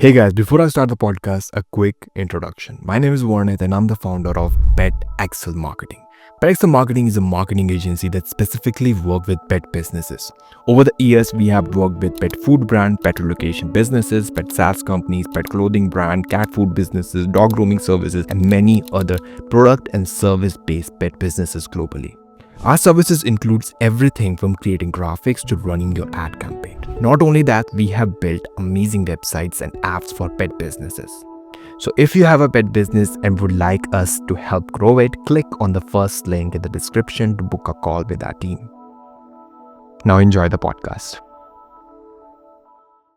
Hey guys, before I start the podcast, a quick introduction. My name is Warnith and I'm the founder of Pet Excel Marketing. Pet Excel Marketing is a marketing agency that specifically works with pet businesses. Over the years, we have worked with pet food brand, pet relocation businesses, pet SaaS companies, pet clothing brand, cat food businesses, dog grooming services, and many other product and service-based pet businesses globally. Our services includes everything from creating graphics to running your ad campaign. Not only that, we have built amazing websites and apps for pet businesses. So if you have a pet business and would like us to help grow it, click on the first link in the description to book a call with our team. Now enjoy the podcast.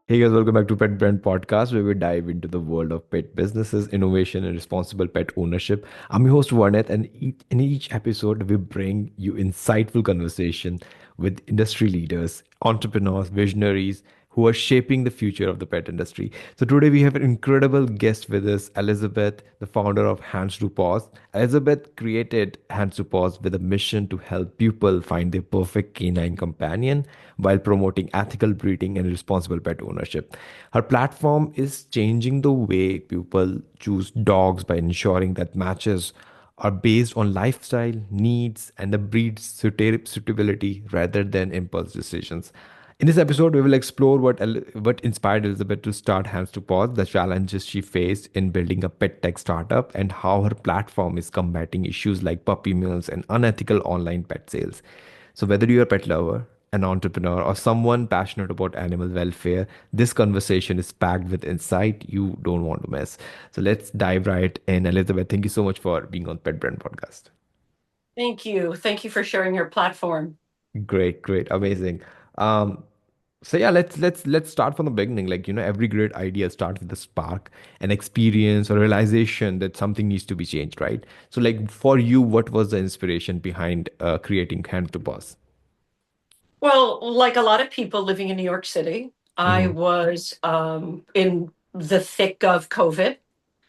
Hey guys, welcome back to Pet Brand Podcast, where we dive into the world of pet businesses, innovation, and responsible pet ownership. I'm your host Varneth, and in each episode, we bring you insightful conversation with industry leaders, entrepreneurs, visionaries who are shaping the future of the pet industry. So today we have an incredible guest with us, Elizabeth, the founder of Hands2Paws. Elizabeth created Hands2Paws with a mission to help people find their perfect canine companion while promoting ethical breeding and responsible pet ownership. Her platform is changing the way people choose dogs by ensuring that matches are based on lifestyle, needs, and the breed suitability rather than impulse decisions. In this episode, we will explore what inspired Elizabeth to start Hands to Paws, the challenges she faced in building a pet tech startup, and how her platform is combating issues like puppy mills and unethical online pet sales. So, whether you're a pet lover, an entrepreneur, or someone passionate about animal welfare, this conversation is packed with insight you don't want to miss. So, let's dive right in. Elizabeth, thank you so much for being on Pet Brand Podcast. Thank you. Thank you for sharing your platform. Great, great, amazing. Um, so yeah, let's start from the beginning. Every great idea starts with a spark, an experience, or realization that something needs to be changed, right? So, like for you, what was the inspiration behind creating Hand to Boss? Well, like a lot of people living in New York City, I Mm-hmm. was in the thick of COVID.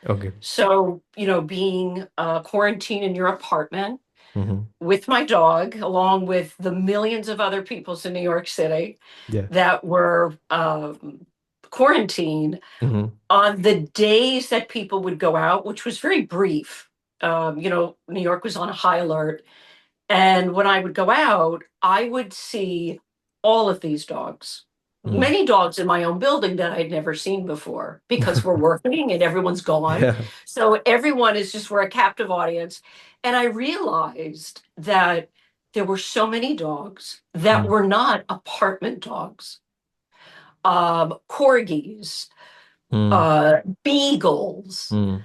Okay. So, being quarantined in your apartment Mm-hmm. with my dog, along with the millions of other peoples in New York City Yeah. that were quarantined, Mm-hmm. on the days that people would go out, which was very brief. New York was on a high alert. And when I would go out, I would see all of these dogs, Mm. many dogs in my own building that I'd never seen before because we're working and everyone's gone. Yeah. So everyone is just, we're a captive audience. And I realized that there were so many dogs that Mm. were not apartment dogs, corgis, Mm. beagles. Mm.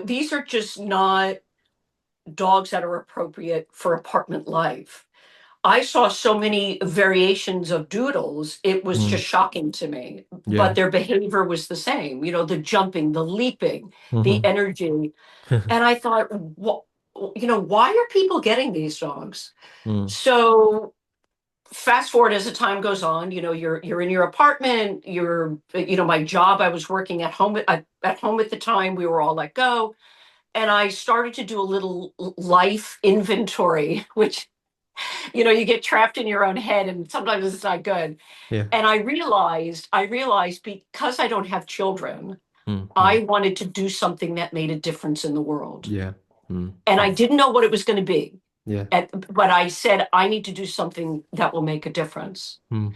These are just not dogs that are appropriate for apartment life. I saw so many variations of doodles, it was Mm. just shocking to me. But Yeah. their behavior was the same, the jumping, the leaping, the Mm-hmm. energy. And I thought, why are people getting these dogs? Mm. So fast forward as the time goes on, you're in your apartment, my job, I was working at home at the time, we were all let go. And I started to do a little life inventory, which you get trapped in your own head and sometimes it's not good. Yeah. And I realized because I don't have children, Mm-hmm. I wanted to do something that made a difference in the world. Yeah. Mm. And I didn't know what it was going to be. Yeah. But I said, I need to do something that will make a difference. Mm.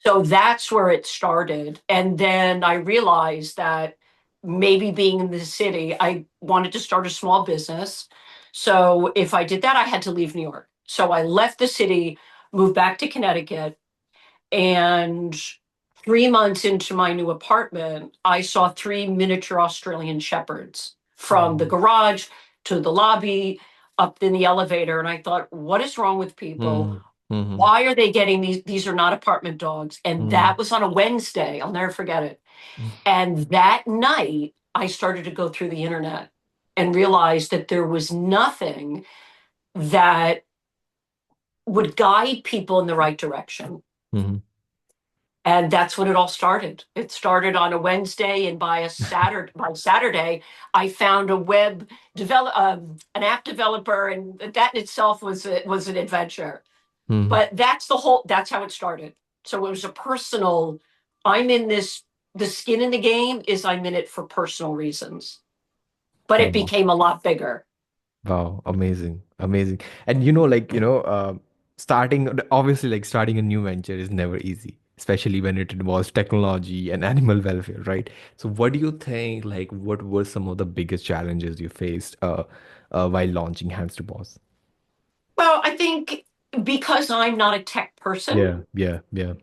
So that's where it started. And then I realized that maybe being in the city, I wanted to start a small business. So if I did that, I had to leave New York. So I left the city, moved back to Connecticut, and 3 months into my new apartment, I saw three miniature Australian shepherds from the Wow. garage to the lobby, up in the elevator. And I thought, what is wrong with people? Mm. Mm-hmm. Why are they getting these? These are not apartment dogs. And that Mm. was on a Wednesday. I'll never forget it. Mm. And that night, I started to go through the internet and realized that there was nothing that would guide people in the right direction. Mm-hmm. And that's when it all started. It started on a Wednesday, and by Saturday, I found an app developer, and that in itself was an adventure. Mm. But that's how it started. So it was a personal I'm in this, the skin in the game is I'm in it for personal reasons, but it Wow. became a lot bigger. Wow, amazing, amazing. And starting obviously like starting a new venture is never easy, especially when it involves technology and animal welfare, right? So what do you think, like, what were some of the biggest challenges you faced while launching Hands to Boss? Well, I think because I'm not a tech person, Yeah, yeah, yeah,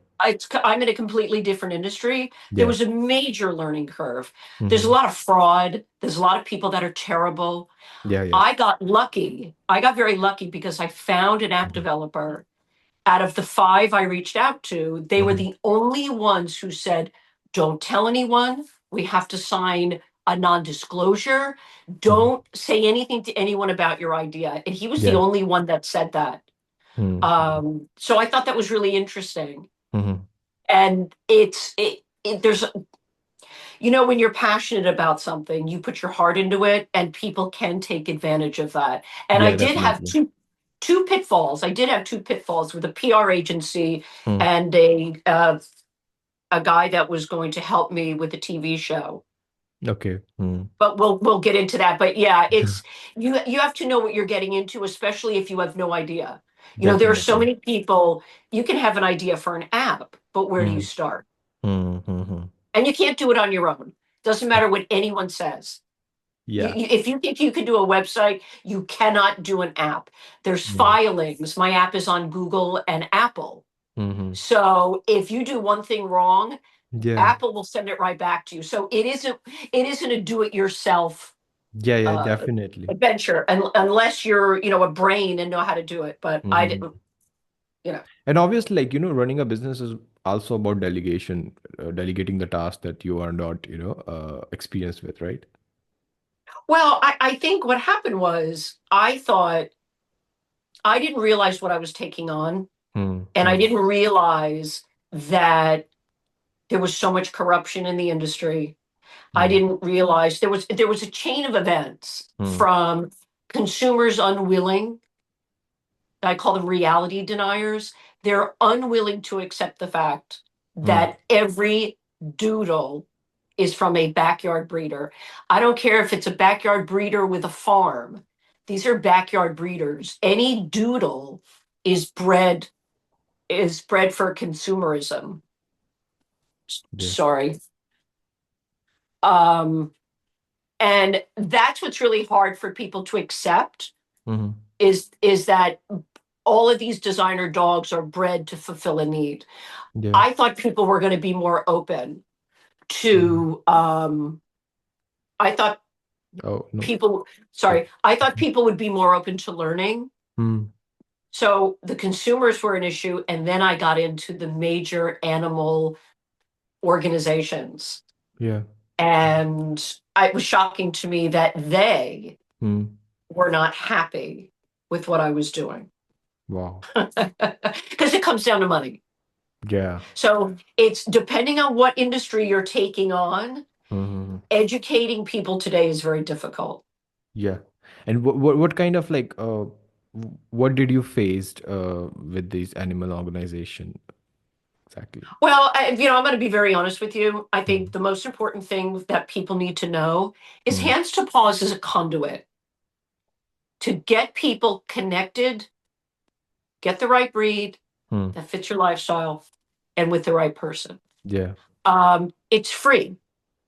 I'm in a completely different industry. There yeah. was a major learning curve. There's a Hmm. lot of fraud. There's a lot of people that are terrible. Yeah, yeah. I got lucky. I got very lucky because I found an app Hmm. developer. Out of the five I reached out to, they were Hmm. the only ones who said, don't tell anyone. We have to sign a non-disclosure. Hmm. Don't say anything to anyone about your idea. And he was the Yeah. only one that said that. Hmm. So I thought that was really interesting. Hmm. And there's, when you're passionate about something, you put your heart into it, and people can take advantage of that. And I Yeah, did have definitely. two pitfalls. I did have two pitfalls with a PR agency Hmm. and a guy that was going to help me with the TV show. Okay. Hmm. But we'll get into that. But yeah, it's you have to know what you're getting into, especially if you have no idea. There are so Definitely. many people. You can have an idea for an app, but where do you Hmm. start? Hmm. Hmm. And you can't do it on your own. Doesn't matter what anyone says. Yeah. If you think you could do a website, you cannot do an app. There's Yeah. filings. My app is on Google and Apple. Hmm. So if you do one thing wrong, Yeah. Apple will send it right back to you. So it isn't a do-it-yourself Yeah, yeah, uh, definitely. adventure, unless you're a brain and know how to do it. But I Hmm. didn't. You know. And obviously, like, running a business is also about delegation, delegating the task that you are not, experienced with, right? Well, I think what happened was I thought I didn't realize what I was taking on, Hmm. and I Hmm. didn't realize that there was so much corruption in the industry. I Hmm. didn't realize there was a chain of events Hmm. from consumers unwilling, I call them reality deniers. They're unwilling to accept the fact Hmm. that every doodle is from a backyard breeder. I don't care if it's a backyard breeder with a farm. These are backyard breeders. Any doodle is bred for consumerism. Yeah. Sorry. Um, and that's what's really hard for people to accept Hmm. is that all of these designer dogs are bred to fulfill a need. Yeah. I thought people were going to be more open Hmm. to I thought Oh, no. people Sorry. sorry, I thought people would be more open to learning. Hmm. So the consumers were an issue, and then I got into the major animal organizations. Yeah. And it was shocking to me that they Hmm. were not happy with what I was doing. Wow. Because it comes down to money. Yeah. So it's depending on what industry you're taking on, Hmm. educating people today is very difficult. Yeah. And what kind of like what did you faced with these animal organization exactly? Well, I'm going to be very honest with you. I think Hmm. the most important thing that people need to know is Hmm. Hands to Paws is a conduit to get people connected, get the right breed Hmm. that fits your lifestyle, and with the right person. Yeah. It's free.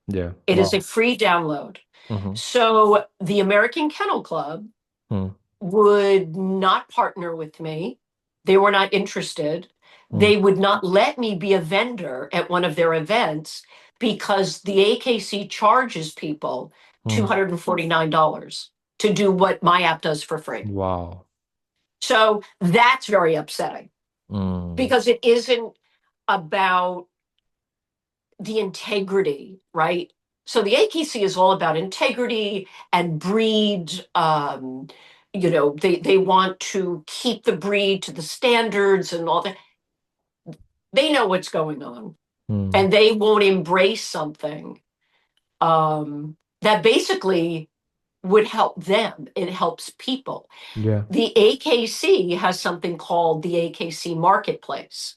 Yeah. It is a Wow. free download. Hmm. So the American Kennel Club Hmm. would not partner with me. They were not interested. Hmm. They would not let me be a vendor at one of their events because the AKC charges people Hmm. $249 to do what my app does for free. Wow. So that's very upsetting Hmm. because it isn't about the integrity, right? So the AKC is all about integrity and breed. They want to keep the breed to the standards and all that. They know what's going on, Hmm. and they won't embrace something that basically would help them. It helps people. Yeah. The AKC has something called the AKC Marketplace.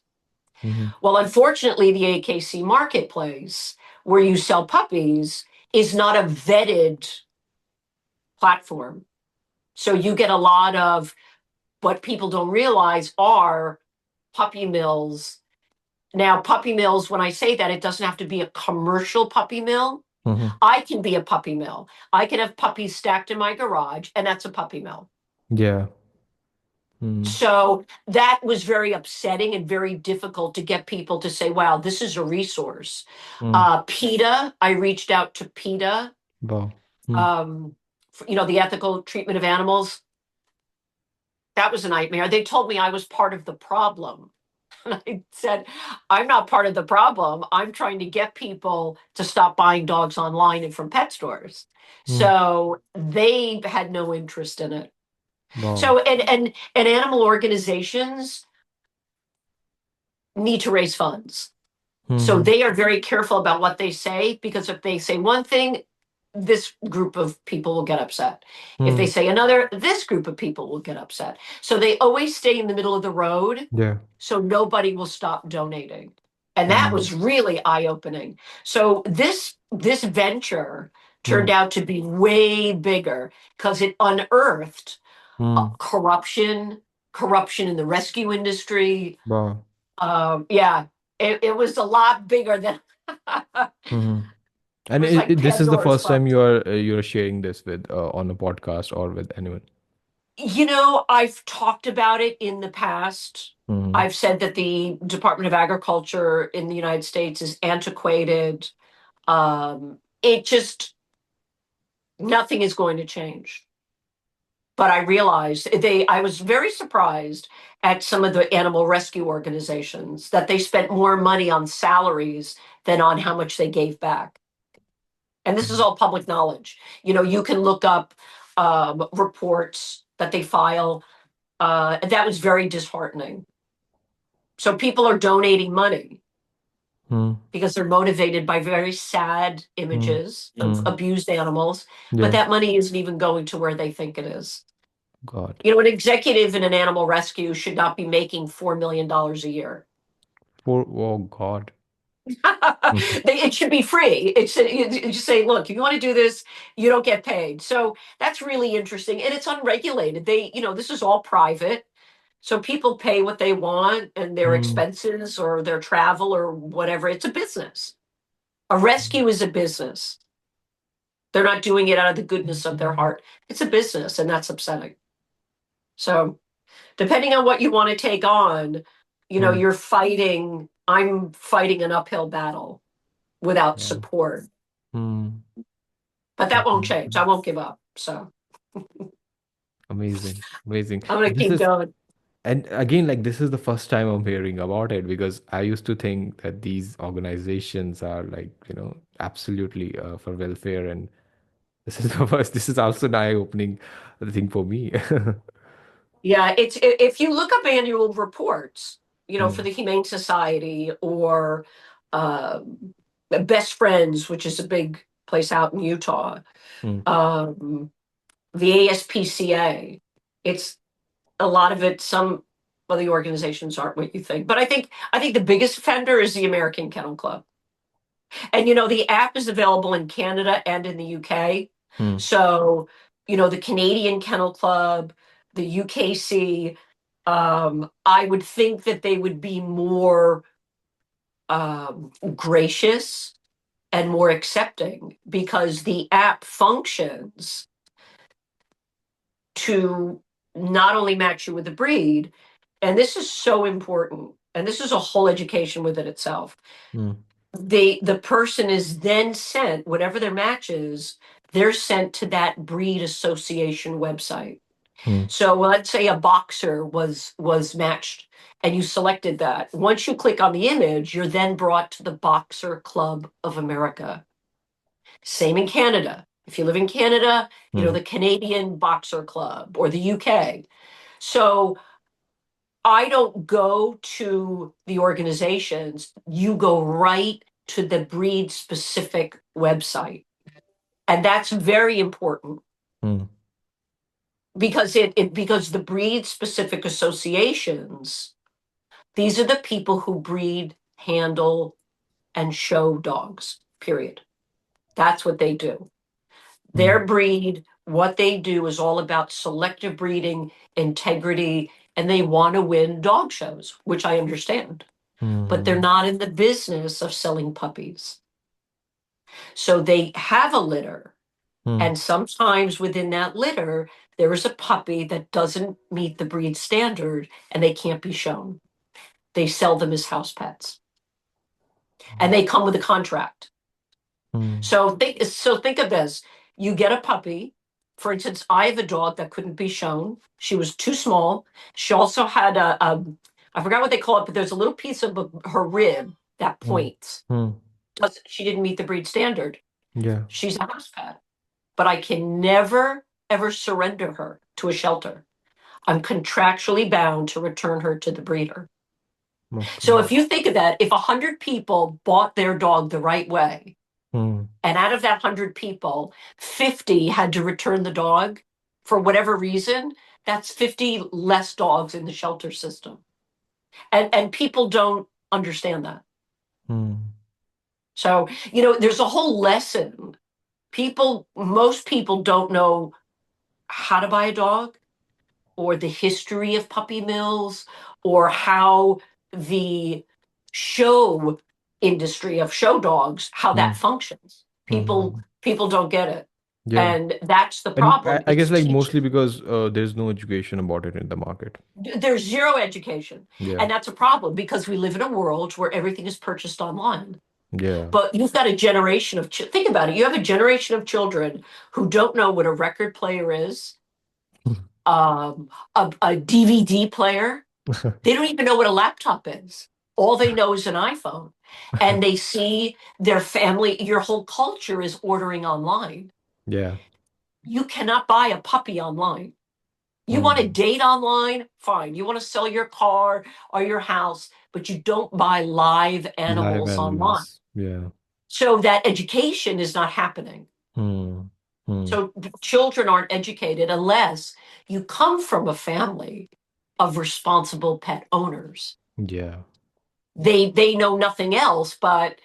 Mm-hmm. Well, unfortunately, the AKC marketplace where you sell puppies is not a vetted platform. So you get a lot of what people don't realize are puppy mills. Now, puppy mills, when I say that, it doesn't have to be a commercial puppy mill. Mm-hmm. I can be a puppy mill. I can have puppies stacked in my garage, and that's a puppy mill. Yeah. Mm-hmm. So that was very upsetting and very difficult to get people to say, wow, this is a resource. Mm. PETA, I reached out to PETA, Wow. Mm. um, the ethical treatment of animals. That was a nightmare. They told me I was part of the problem. And I said, I'm not part of the problem. I'm trying to get people to stop buying dogs online and from pet stores. Mm. So they had no interest in it. Wow. So and animal organizations need to raise funds. So Mm-hmm. they are very careful about what they say because if they say one thing, this group of people will get upset. If they Mm. say another, this group of people will get upset. So they always stay in the middle of the road Yeah. so nobody will stop donating. And that Mm. was really eye-opening. So this venture turned Mm. out to be way bigger because it unearthed Mm. corruption in the rescue industry. Wow. Yeah, it was a lot bigger than it Mm-hmm. And was like this is the Pandora's first time box. you're sharing this with on a podcast or with anyone. I've talked about it in the past. Mm-hmm. I've said that the Department of Agriculture in the United States is antiquated. It just, nothing is going to change. But I realized I was very surprised at some of the animal rescue organizations that they spent more money on salaries than on how much they gave back. And this is all public knowledge. You can look up reports that they file. That was very disheartening. So people are donating money Mm. because they're motivated by very sad Mm. images of Mm. abused animals, but Yeah. that money isn't even going to where they think it is. God. An executive in an animal rescue should not be making $4 million a year. Oh God. Mm. It should be free. You just say, look, if you want to do this, you don't get paid. So that's really interesting, and it's unregulated. This is all private, so people pay what they want and their Mm. expenses or their travel or whatever. It's a business. A rescue is a business. They're not doing it out of the goodness of their heart. It's a business, and that's upsetting. So depending on what you want to take on, Mm. you're fighting. I'm fighting an uphill battle without Wow. support. Mm. But that won't change. I Amazing. won't give up. So Amazing. Amazing. I'm going to This keep is going. And again, like this is the first time I'm hearing about it because I used to think that these organizations are like, absolutely for welfare. And this is the first, this is also an eye-opening thing for me. Yeah, if you look up annual reports, for Hmm. the Humane Society or um, Best Friends, which is a big place out in Utah, Hmm. um, the ASPCA, it's a lot of it. Some of the organizations aren't what you think, but I think the biggest offender is the American Kennel Club. And the app is available in Canada and in the UK. Hmm. So, the Canadian Kennel Club, the UKC, I would think that they would be more gracious and more accepting because the app functions to not only match you with the breed, and this is so important, and this is a whole education within itself. Hmm. The person is then sent whatever their match is, they're sent to that breed association website. Hmm. So let's say a boxer was matched and you selected that. Once you click on the image, you're then brought to the Boxer Club of America. Same in Canada. If you live in Canada, Hmm. the Canadian Boxer Club or the UK. So I don't go to the organizations. You go right to the breed specific website. And that's very important Hmm. because because the breed specific associations These are the people who breed, handle, and show dogs, period. That's what they do. Mm. Their breed, what they do is all about selective breeding, integrity, and they want to win dog shows, which I understand. But they're Mm. not in the business of selling puppies. So they have a litter. Mm. And sometimes within that litter, there is a puppy that doesn't meet the breed standard and they can't be shown. They sell them as house pets and they come with a contract. Mm. So think of this. You get a puppy. For instance, I have a dog that couldn't be shown. She was too small. She also had I forgot what they call it, but there's a little piece of her rib that Mm. points. Mm. She didn't meet the breed standard. Yeah. She's a house pet, but I can never, ever surrender her to a shelter. I'm contractually bound to return her to the breeder. So Okay. if you think of that, if 100 people bought their dog the right way, Mm. and out of that 100 people, 50 had to return the dog for whatever reason, that's 50 less dogs in the shelter system. And people don't understand that. Mm. So, there's a whole lesson. Most people don't know how to buy a dog or the history of puppy mills or how the show industry of show dogs, how that Mm. functions. people Mm. people don't get it, Yeah. and that's the And I, problem. I It's guess like teaching. mostly because there's no education about it in the market. There's zero education, Yeah. and that's a problem because we live in a world where everything is purchased online. Yeah. But you've got a generation of think about it, you have a generation of children who don't know what a record player is, a DVD player. They don't even know what a laptop is. All they know is an iPhone. And they see their family, your whole culture is ordering online. Yeah. You cannot buy a puppy online. You want to Mm. date online? Fine. You want to sell your car or your house, but you don't buy live Live animals online. animals. Yeah. So that education is not happening. Mm. Mm. So children aren't educated unless you come from a family of responsible pet owners. Yeah. They know nothing else but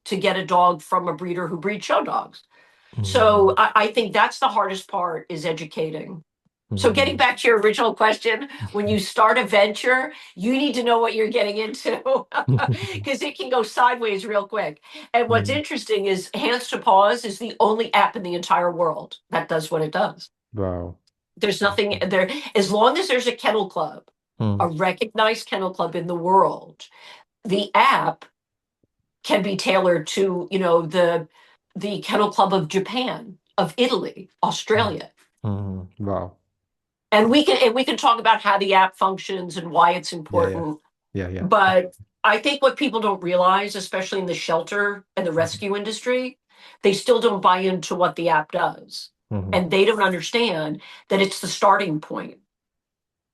to get a dog from a breeder who breeds show dogs. So Mm. I think that's the hardest part is educating. So getting Mm. back to your original question, when you start a venture, you need to know what you're getting into because it can go sideways real quick. And what's Mm. interesting is Hands2Paws is the only app in the entire world that does what it does. Wow. There's nothing there. As long as there's a kennel club, a Mm. recognized kennel club in the world, the app can be tailored to, the Kennel Club of Japan, of Italy, Mm. Australia. Mm. Wow. And we can talk about how the app functions and why it's Yeah. Yeah. important. Yeah. Yeah. But I think what people don't realize, especially in the shelter and the Mhm. rescue industry, they still don't buy into what the app does. Mhm. And they don't understand that it's the starting point.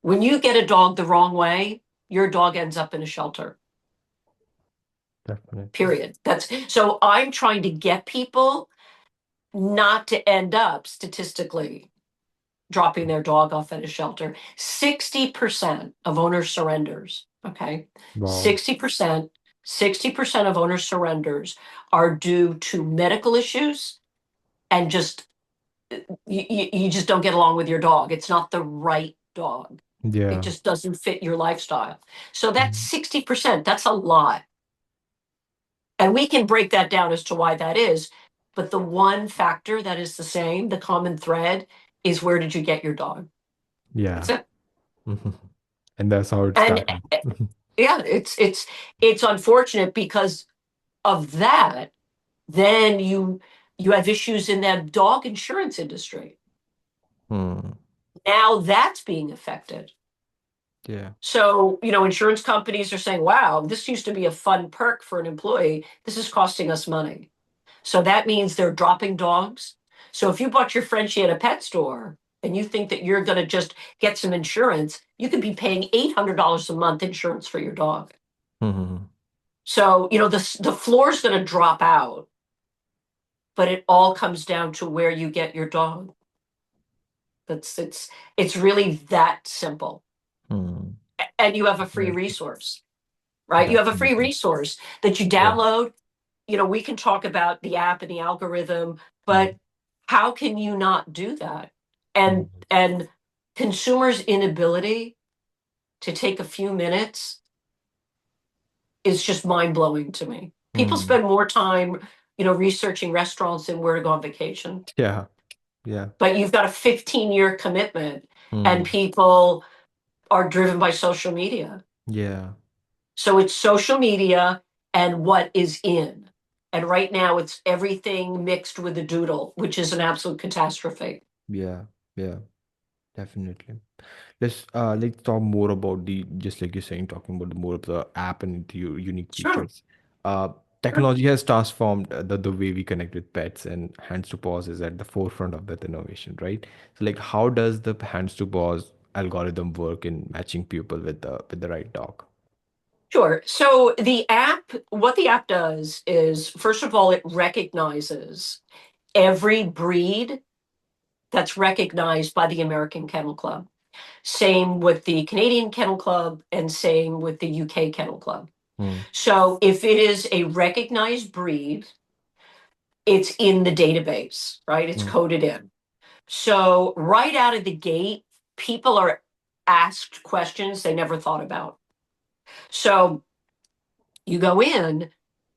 When you get a dog the wrong way, your dog ends up in a shelter. Definitely. Period. That's so I'm trying to get people not to end up statistically dropping their dog off at a shelter. 60% of owner surrenders, okay? Wow. 60%, 60% of owner surrenders are due to medical issues and just you just don't get along with your dog. It's not the right dog. It Yeah. just doesn't fit your lifestyle. So that's Mm. 60%. That's a lot. And we can break that down as to why that is. But the one factor that is the same, the common thread, is where did you get your dog? That's Yeah. it. Mhm. And that's how it And started. yeah, it's unfortunate because of that. Then you have issues in the dog insurance industry. Hmm. Now that's being affected. Yeah. So, insurance companies are saying, wow, this used to be a fun perk for an employee. This is costing us money. So that means they're dropping dogs. So if you bought your Frenchie at a pet store and you think that you're going to just get some insurance, you could be paying $800 a month insurance for your dog. Mhm. So, the floor is going to drop out, but it all comes down to where you get your dog. It's really that simple. Hmm. And you have a free Right. resource. right? You have a free Definitely. resource that you Yeah. download. We can talk about the app and the algorithm, Mm. but how can you not do that? Mm. And consumers' inability to take a few minutes is just mind blowing to me. People Mm. spend more time, researching restaurants and where to go on vacation, Yeah. Yeah. but you've got a 15-year commitment, and Mm. people are driven by social media. Yeah. So it's social media and what is in. And right now it's everything mixed with a doodle, which is an absolute catastrophe. Yeah. Yeah. Definitely. Let's talk more about the, just like you're saying, talking about the more of the app and the unique Sure. features. Uh, Technology has transformed the way we connect with pets, and Hands to Paws is at the forefront of that innovation, right? So like how does the Hands to Paws algorithm work in matching people with the right dog? Sure. So what the app does is, first of all, it recognizes every breed that's recognized by the American Kennel Club. Same with the Canadian Kennel Club and same with the UK Kennel Club. Hmm. So if it is a recognized breed, it's in the database, right? It's Hmm. coded in. So right out of the gate, people are asked questions they never thought about. So you go in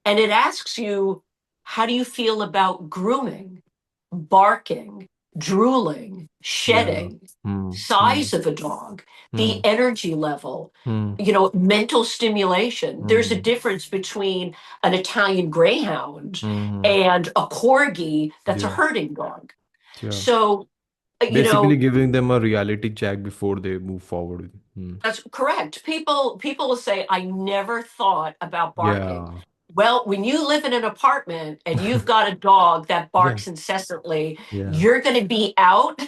and it asks you, how do you feel about grooming, barking, drooling, Yeah. shedding, Hmm. Hmm. size of a dog, Hmm. the energy level, Hmm. mental stimulation. There's a Hmm. difference between an Italian greyhound Hmm. and a corgi that's a Yeah. herding dog. Yeah. So, Basically giving them a reality check before they move forward. Hmm. that's correct. People will say, I never thought about barking. Yeah. Well, when you live in an apartment and you've got a dog that Yeah. barks incessantly, Yeah. you're going to be out.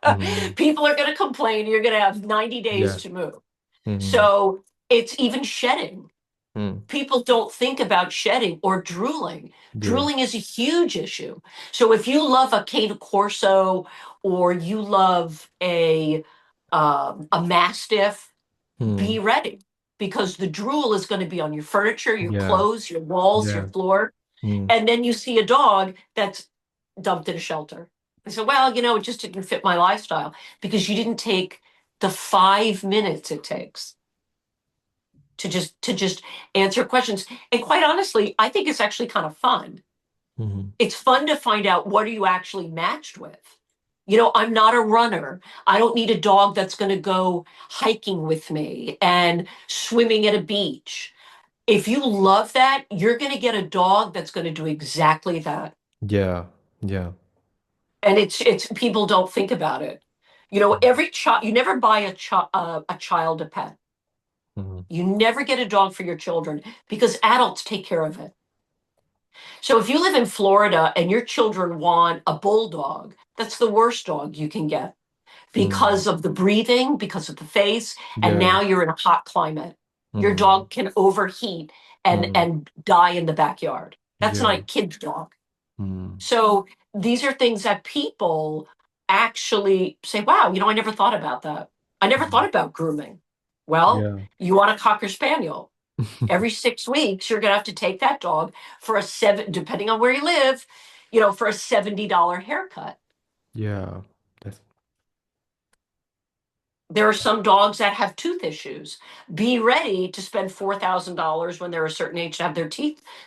Hmm. People are going to complain. You're going to have 90 days Yeah. to move. Hmm. So it's even shedding. Hmm. People don't think about shedding or drooling. Yeah. Drooling is a huge issue. So if you love a Cane Corso or you love a Mastiff, be Hmm. ready because the drool is going to be on your furniture, your Yeah. clothes, your walls, your Yeah. floor. Hmm. And then you see a dog that's dumped in a shelter. I said, well, it just didn't fit my lifestyle because you didn't take the 5 minutes it takes to just answer questions. And quite honestly, I think it's actually kind of fun. Hmm. It's fun to find out what are you actually matched with. I'm not a runner. I don't need a dog that's going to go hiking with me and swimming at a beach. If you love that, you're going to get a dog that's going to do exactly that. Yeah. Yeah. And it's people don't think about it. Every child, you never buy a child a pet. Hmm. You never get a dog for your children because adults take care of it. So if you live in Florida and your children want a bulldog, that's the worst dog you can get Hmm. because of the breathing, because of the face, and Yeah. now you're in a hot climate. Your Hmm. dog can overheat and Hmm. and die in the backyard. That's not a Yeah. kid's dog. Hmm. So these are things that people actually say, wow, I never thought about that. I never Hmm. thought about grooming. Well, Yeah. you want a Cocker Spaniel. Every 6 weeks, you're going to have to take that dog for depending on where you live, for a $70 haircut. Yeah. That's There are some dogs that have tooth issues. Be ready to spend $4,000 when they're a certain age to have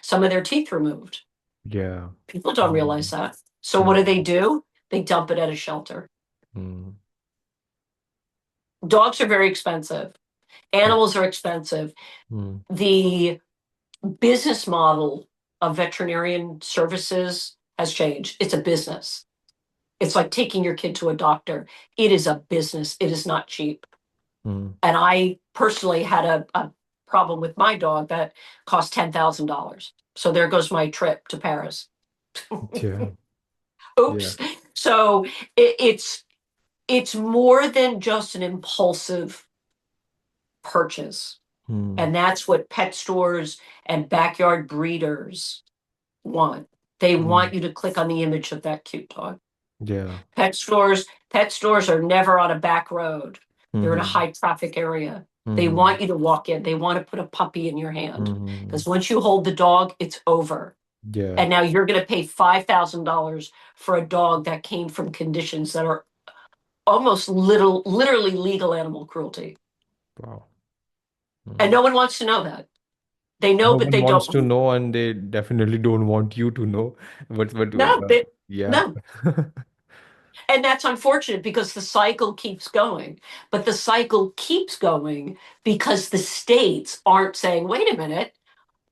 some of their teeth removed. yeah. People don't realize Hmm. that. So what Hmm. do? They dump it at a shelter. Hmm. Dogs are very expensive. Animals are expensive. Hmm. The business model of veterinarian services has changed. It's a business. It's like taking your kid to a doctor. It is a business. It is not cheap. Hmm. And I personally had a problem with my dog that cost $10,000. So there goes my trip to Paris. Yeah. Yeah. Oops. So it's more than just an impulsive purchase. Hmm. And that's what pet stores and backyard breeders want. They Hmm. want you to click on the image of that cute dog. Yeah. Pet stores are never on a back road. They're in a Hmm. high traffic area. They Mm-hmm. want you to walk in. They want to put a puppy in your hand Mm-hmm. because once you hold the dog, it's over. Yeah. And now you're going to pay $5,000 for a dog that came from conditions that are almost literally legal animal cruelty. Wow. And Mm. no one wants to know that. They know, No but one they wants to don't. know, and they definitely don't want you to know. No, Yeah. no. And that's unfortunate because the cycle keeps going. But the cycle keeps going because the states aren't saying, wait a minute,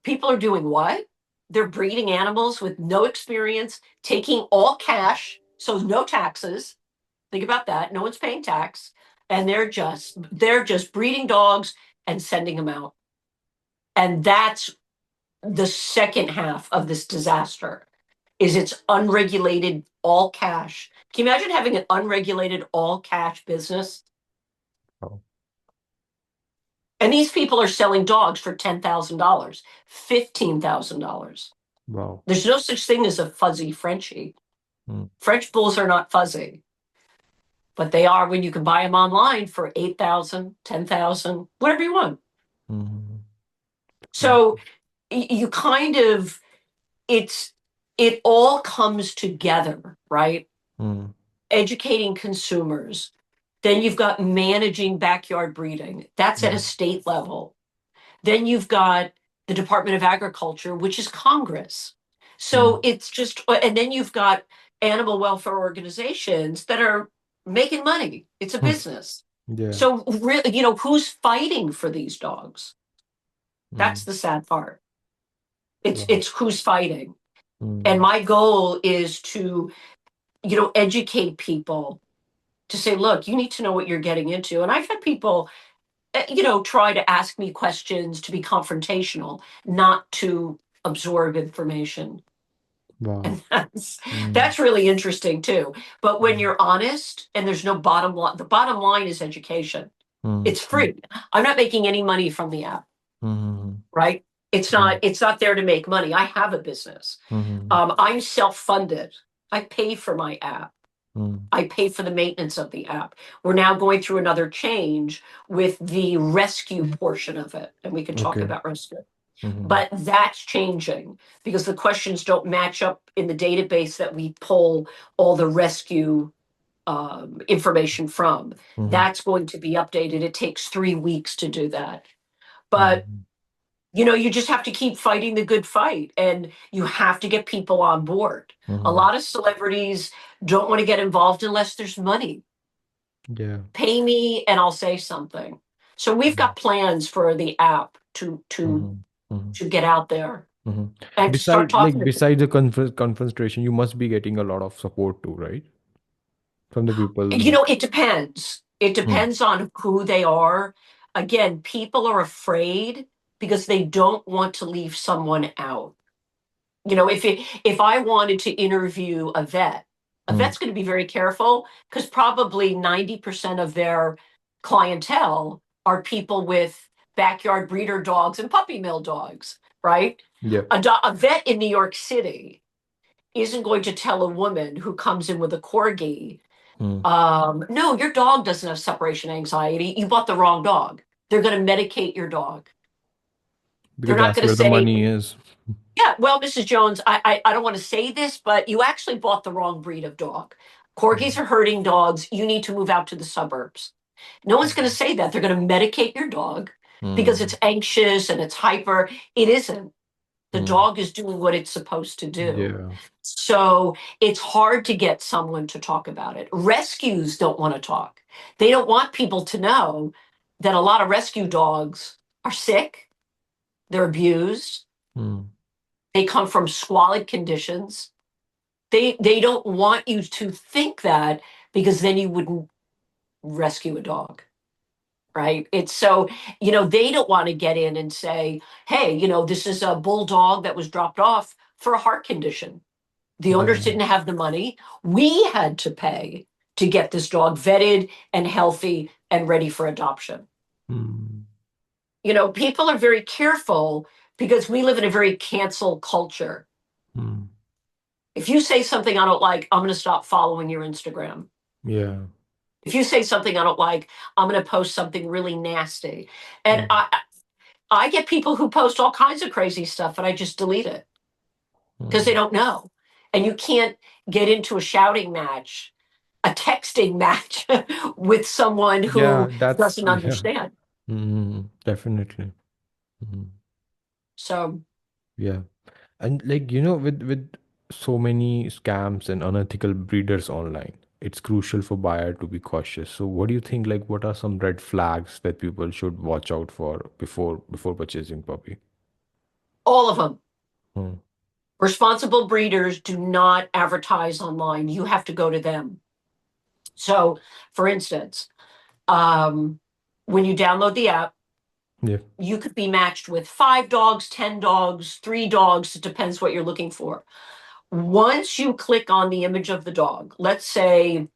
people are doing what? They're breeding animals with no experience, taking all cash, so no taxes. Think about that. No one's paying tax. And they're just breeding dogs and sending them out. And that's the second half of this disaster is it's unregulated all cash. Can you imagine having an unregulated all cash business? Wow. And these people are selling dogs for $10,000, $15,000. Wow. There's no such thing as a fuzzy Frenchie. Mm. French bulls are not fuzzy, but they are when you can buy them online for 8,000, 10,000, whatever you want. Mm-hmm. So you kind of it's it all comes together, right? Mm. Educating consumers. Then you've got managing backyard breeding. That's at a Mm. state level. Then you've got the Department of Agriculture, which is Congress. So Mm. it's just, and then you've got animal welfare organizations that are making money. It's a Mm. business. Yeah. So, really, who's fighting for these dogs? That's Mm. the sad part. It's Wow. it's who's fighting. And Mm. my goal is to, educate people to say, look, you need to know what you're getting into. And I've had people, try to ask me questions to be confrontational, not to absorb information. Wow. And that's Mm. that's really interesting too. But when Mm. you're honest and there's no bottom line, the bottom line is education. Mm. It's Mm. free. I'm not making any money from the app, Mm. right? It's not Mm. it's not there to make money. I have a business. Mm. I'm self-funded. I pay for my app. Mm. I pay for the maintenance of the app. We're now going through another change with the rescue portion of it, and we can talk Okay. about rescue. Mm. But that's changing because the questions don't match up in the database that we pull all the rescue information from. Mm. That's going to be updated. It takes 3 weeks to do that. But Mm. you just have to keep fighting the good fight and you have to get people on board. A Mm. lot of celebrities don't want to get involved unless there's money. Yeah. Pay me and I'll say something. So we've Mm. got plans for the app to to Mm. Mm. to get out there Mm. and to start talking to people. Besides the confrontation, you must be getting a lot of support too, right? From the people. It depends. It Mm. depends on who they are. Again, people are afraid because they don't want to leave someone out. If I wanted to interview a Mm. vet's going to be very careful because probably 90% of their clientele are people with backyard breeder dogs and puppy mill dogs, right? Yeah. A vet in New York City isn't going to tell a woman who comes in with a corgi, Mm. no, your dog doesn't have separation anxiety. You bought the wrong dog. They're going to medicate your dog. Because They're not that's going to where the say, money is. yeah, well, Mrs. Jones, I don't want to say this, but you actually bought the wrong breed of dog. Corgis Mm. are herding dogs. You need to move out to the suburbs. No one's going to say that. They're going to medicate your dog because Mm. it's anxious and it's hyper. It isn't. The Mm. dog is doing what it's supposed to do. Yeah. So it's hard to get someone to talk about it. Rescues don't want to talk. They don't want people to know that a lot of rescue dogs are sick, they're abused, Mm. they come from squalid conditions. They don't want you to think that because then you wouldn't rescue a dog, right? It's so, they don't want to get in and say, hey, this is a bulldog that was dropped off for a heart condition. The owners Yeah. didn't have the money. We had to pay to get this dog vetted and healthy and ready for adoption. Mm. People are very careful because we live in a very cancel culture. Mm. If you say something I don't like, I'm going to stop following your Instagram. Yeah. If you say something I don't like, I'm going to post something really nasty. And Mm, I get people who post all kinds of crazy stuff, and I just delete it because they mm. don't know. And you can't get into a shouting match, a texting match with someone Yeah, who that's doesn't yeah. understand. Definitely. Mm, So yeah. And like, with so many scams and unethical breeders online, it's crucial for buyer to be cautious. So what do you think, like, what are some red flags that people should watch out for before purchasing puppy? all of them. Hmm. Responsible breeders do not advertise online. You have to go to them. So, for instance, um, when you download the app, Yeah. you could be matched with 5 dogs, 10 dogs, 3 dogs. It depends what you're looking for. Once you click on the image of the dog, let's say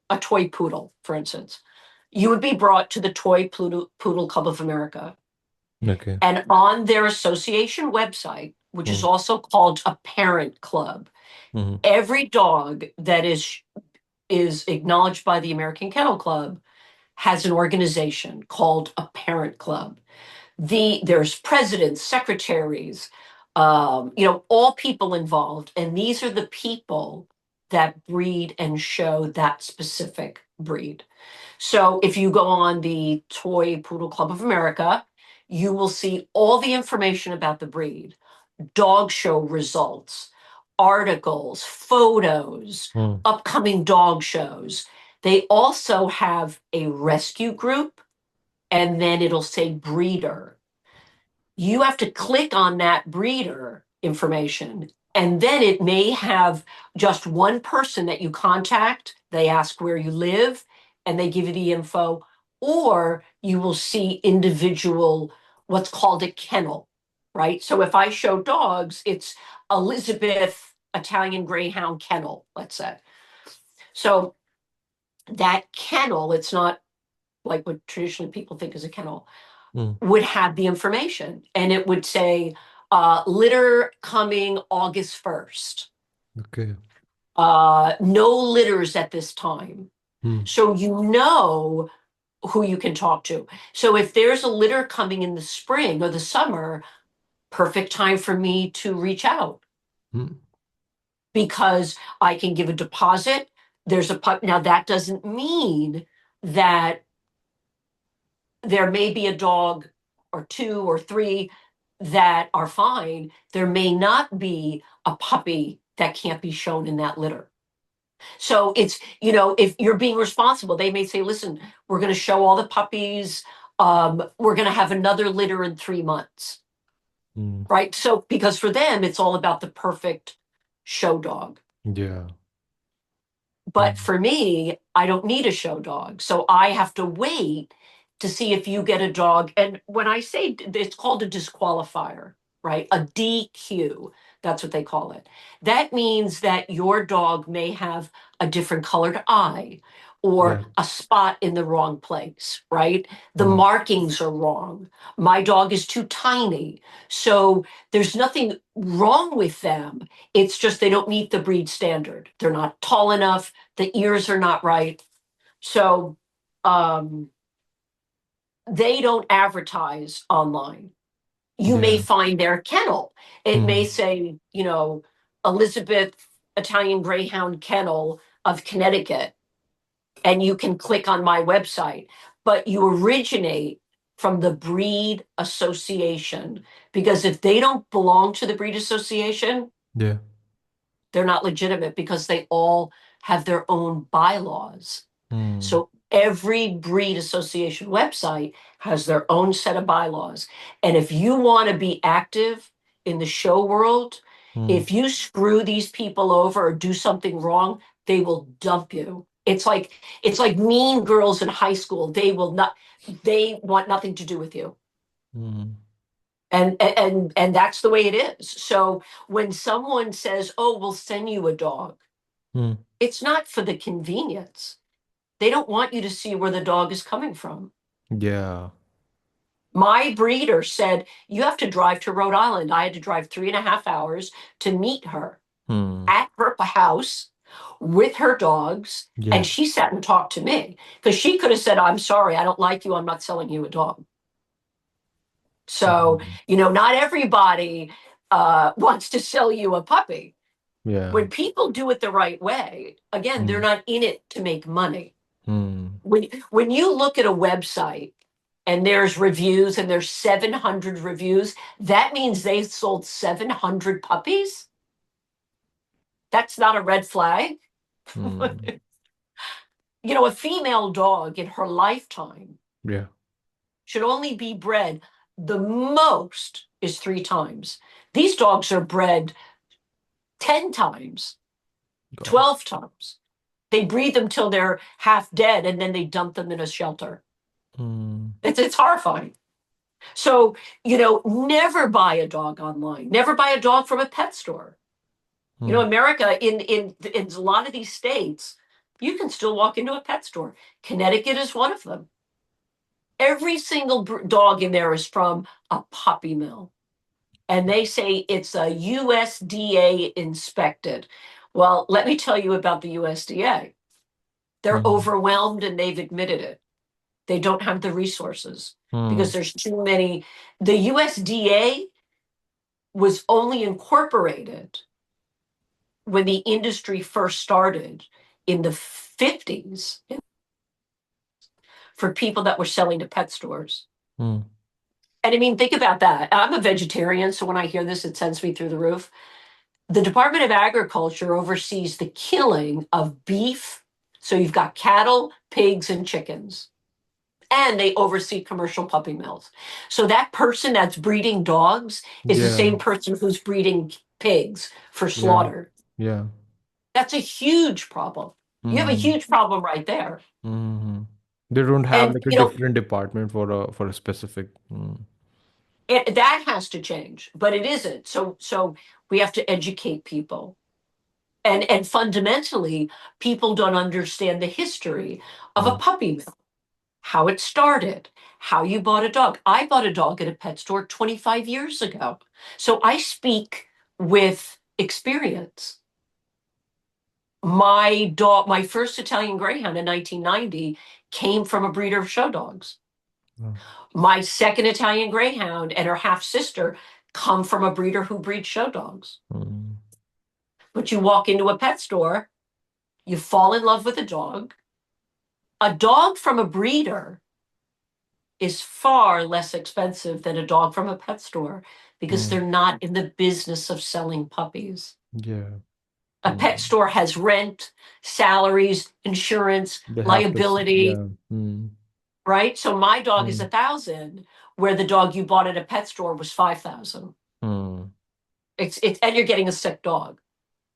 a toy poodle, for instance, you would be brought to the Toy Poodle Club of America. Okay. And on their association website, which is Hmm. also called a parent club, Hmm. every dog that is acknowledged by the American Kennel Club has an organization called a parent club. There's presidents, secretaries, all people involved, and these are the people that breed and show that specific breed. So if you go on the Toy Poodle Club of America, you will see all the information about the breed, dog show results, articles, photos, Hmm. upcoming dog shows. They also have a rescue group, and then it'll say breeder. You have to click on that breeder information, and then it may have just one person that you contact. They ask where you live and they give you the info, or you will see individual, what's called a kennel, right? So if I show dogs, it's Elizabeth Italian Greyhound Kennel, let's say. So that kennel, it's not like what traditionally people think is a kennel, Hmm. would have the information, and it would say litter coming August 1st, Okay. no litters at this time. Hmm. So you know who you can talk to. So if there's a litter coming in the spring or the summer, perfect time for me to reach out Hmm. because I can give a deposit. There's a pup. Now that doesn't mean that there may be a dog or two or three that are fine. There may not be a puppy that can't be shown in that litter. So it's, if you're being responsible, they may say, listen, we're going to show all the puppies. We're going to have another litter in 3 months, Hmm. right? So, because for them, it's all about the perfect show dog. Yeah. But Hmm. for me, I don't need a show dog. So I have to wait to see if you get a dog. And when I say it's called a disqualifier, right? A DQ, that's what they call it. That means that your dog may have a different colored eye or Yeah. a spot in the wrong place, right? The Hmm. markings are wrong. My dog is too tiny. So there's nothing wrong with them. It's just they don't meet the breed standard. They're not tall enough, the ears are not right. So um, they don't advertise online. You may Yeah. find their kennel. It may Hmm. say, Elizabeth Italian Greyhound Kennel of Connecticut, and you can click on my website, but you originate from the breed association, because if they don't belong to the breed association, Yeah. they're not legitimate because they all have their own bylaws. Hmm. So every breed association website has their own set of bylaws. And if you want to be active in the show world, Hmm. if you screw these people over or do something wrong, they will dump you. It's like mean girls in high school. They want nothing to do with you. Hmm. And that's the way it is. So when someone says, "Oh, we'll send you a dog," Hmm. it's not for the convenience. They don't want you to see where the dog is coming from. Yeah. My breeder said, you have to drive to Rhode Island. I had to drive 3.5 hours to meet her Hmm. at her house with her dogs, and Yeah. she sat and talked to me because she could have said, I'm sorry, I don't like you, I'm not selling you a dog. So, Mhm. not everybody wants to sell you a puppy. Yeah. When people do it the right way, again, they're Mm. not in it to make money. Mm. When you look at a website and there's reviews and there's 700 reviews, that means they sold 700 puppies. That's not a red flag. Mm. A female dog in her lifetime Yeah. should only be bred the most is 3 times. These dogs are bred 10 times, Got it. 12 times. They breed them till they're half dead and then they dump them in a shelter. Mm. It's horrifying. So, never buy a dog online. Never buy a dog from a pet store. Mm. America, in a lot of these states, you can still walk into a pet store. Connecticut is one of them. Every single dog in there is from a puppy mill. And they say it's a USDA inspected. Well, let me tell you about the USDA. They're Mm. overwhelmed and they've admitted it. They don't have the resources because Mm. there's too many. The USDA was only incorporated when the industry first started in the 50s for people that were selling to pet stores. Mm. And I mean, think about that. I'm a vegetarian, so when I hear this, it sends me through the roof. The Department of Agriculture oversees the killing of beef. So you've got cattle, pigs, and chickens. And they oversee commercial puppy mills. So that person that's breeding dogs is the Yeah. same person who's breeding pigs for Yeah. slaughter. Yeah. That's a huge problem. You have a Mm. huge problem right there. Mm-hmm. They don't have And like a different department for a specific. Mm. that has to change, but it isn't. So we have to educate people. And fundamentally, people don't understand the history of a Mm. puppy mill, how it started, how you bought a dog. I bought a dog at a pet store 25 years ago. So I speak with experience. My first Italian Greyhound in 1990 came from a breeder of show dogs. Mm. My second Italian Greyhound and her half sister come from a breeder who breeds show dogs. Mm. But you walk into a pet store, you fall in love with a dog. A dog from a breeder is far less expensive than a dog from a pet store because Mm. they're not in the business of selling puppies. Yeah. A pet Mm. store has rent, salaries, insurance, They have to. liability, Yeah. Mm. right? So my dog is Mm. 1,000, where the dog you bought at a pet store was 5,000. Mm. And you're getting a sick dog.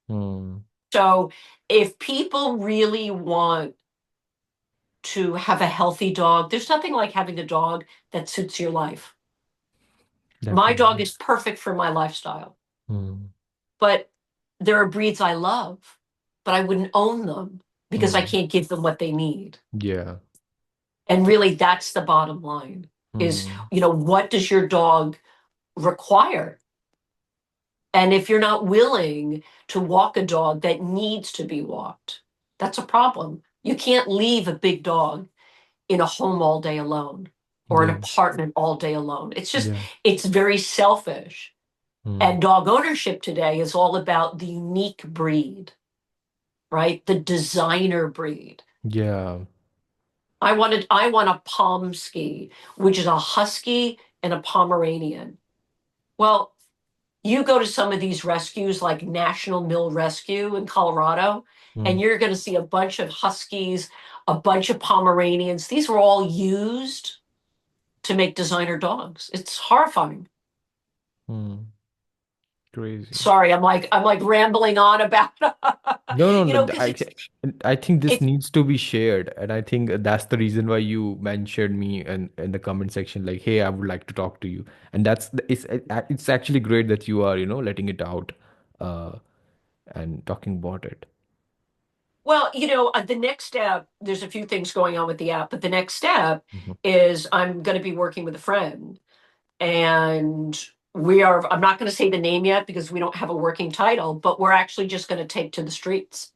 Mm. So if people really want to have a healthy dog, there's nothing like having a dog that suits your life. My dog Definitely. is perfect for my lifestyle, Mm. but there are breeds I love, but I wouldn't own them because I Mm. can't give them what they need. Yeah. And really, that's the bottom line is, Mm. what does your dog require? And if you're not willing to walk a dog that needs to be walked, that's a problem. You can't leave a big dog in a home all day alone or an Yeah. apartment all day alone. Yeah. It's very selfish. Mm. And dog ownership today is all about the unique breed, right? The designer breed. Yeah. I want a Pomsky, which is a husky and a Pomeranian. Well, you go to some of these rescues like National Mill Rescue in Colorado, and Mm. you're going to see a bunch of huskies, a bunch of Pomeranians. These were all used to make designer dogs. It's horrifying. Mm. Crazy. Sorry, I'm like rambling on about No, no, no. because I think this it's needs to be shared, and I think that's the reason why you mentioned me in the comment section, like, "Hey, I would like to talk to you," and it's actually great that you are, letting it out, uh, and talking about it. well, the next step, there's a few things going on with the app, but the next step Mhm. is I'm going to be working with a friend, and I'm not going to say the name yet because we don't have a working title, but we're actually just going to take to the streets.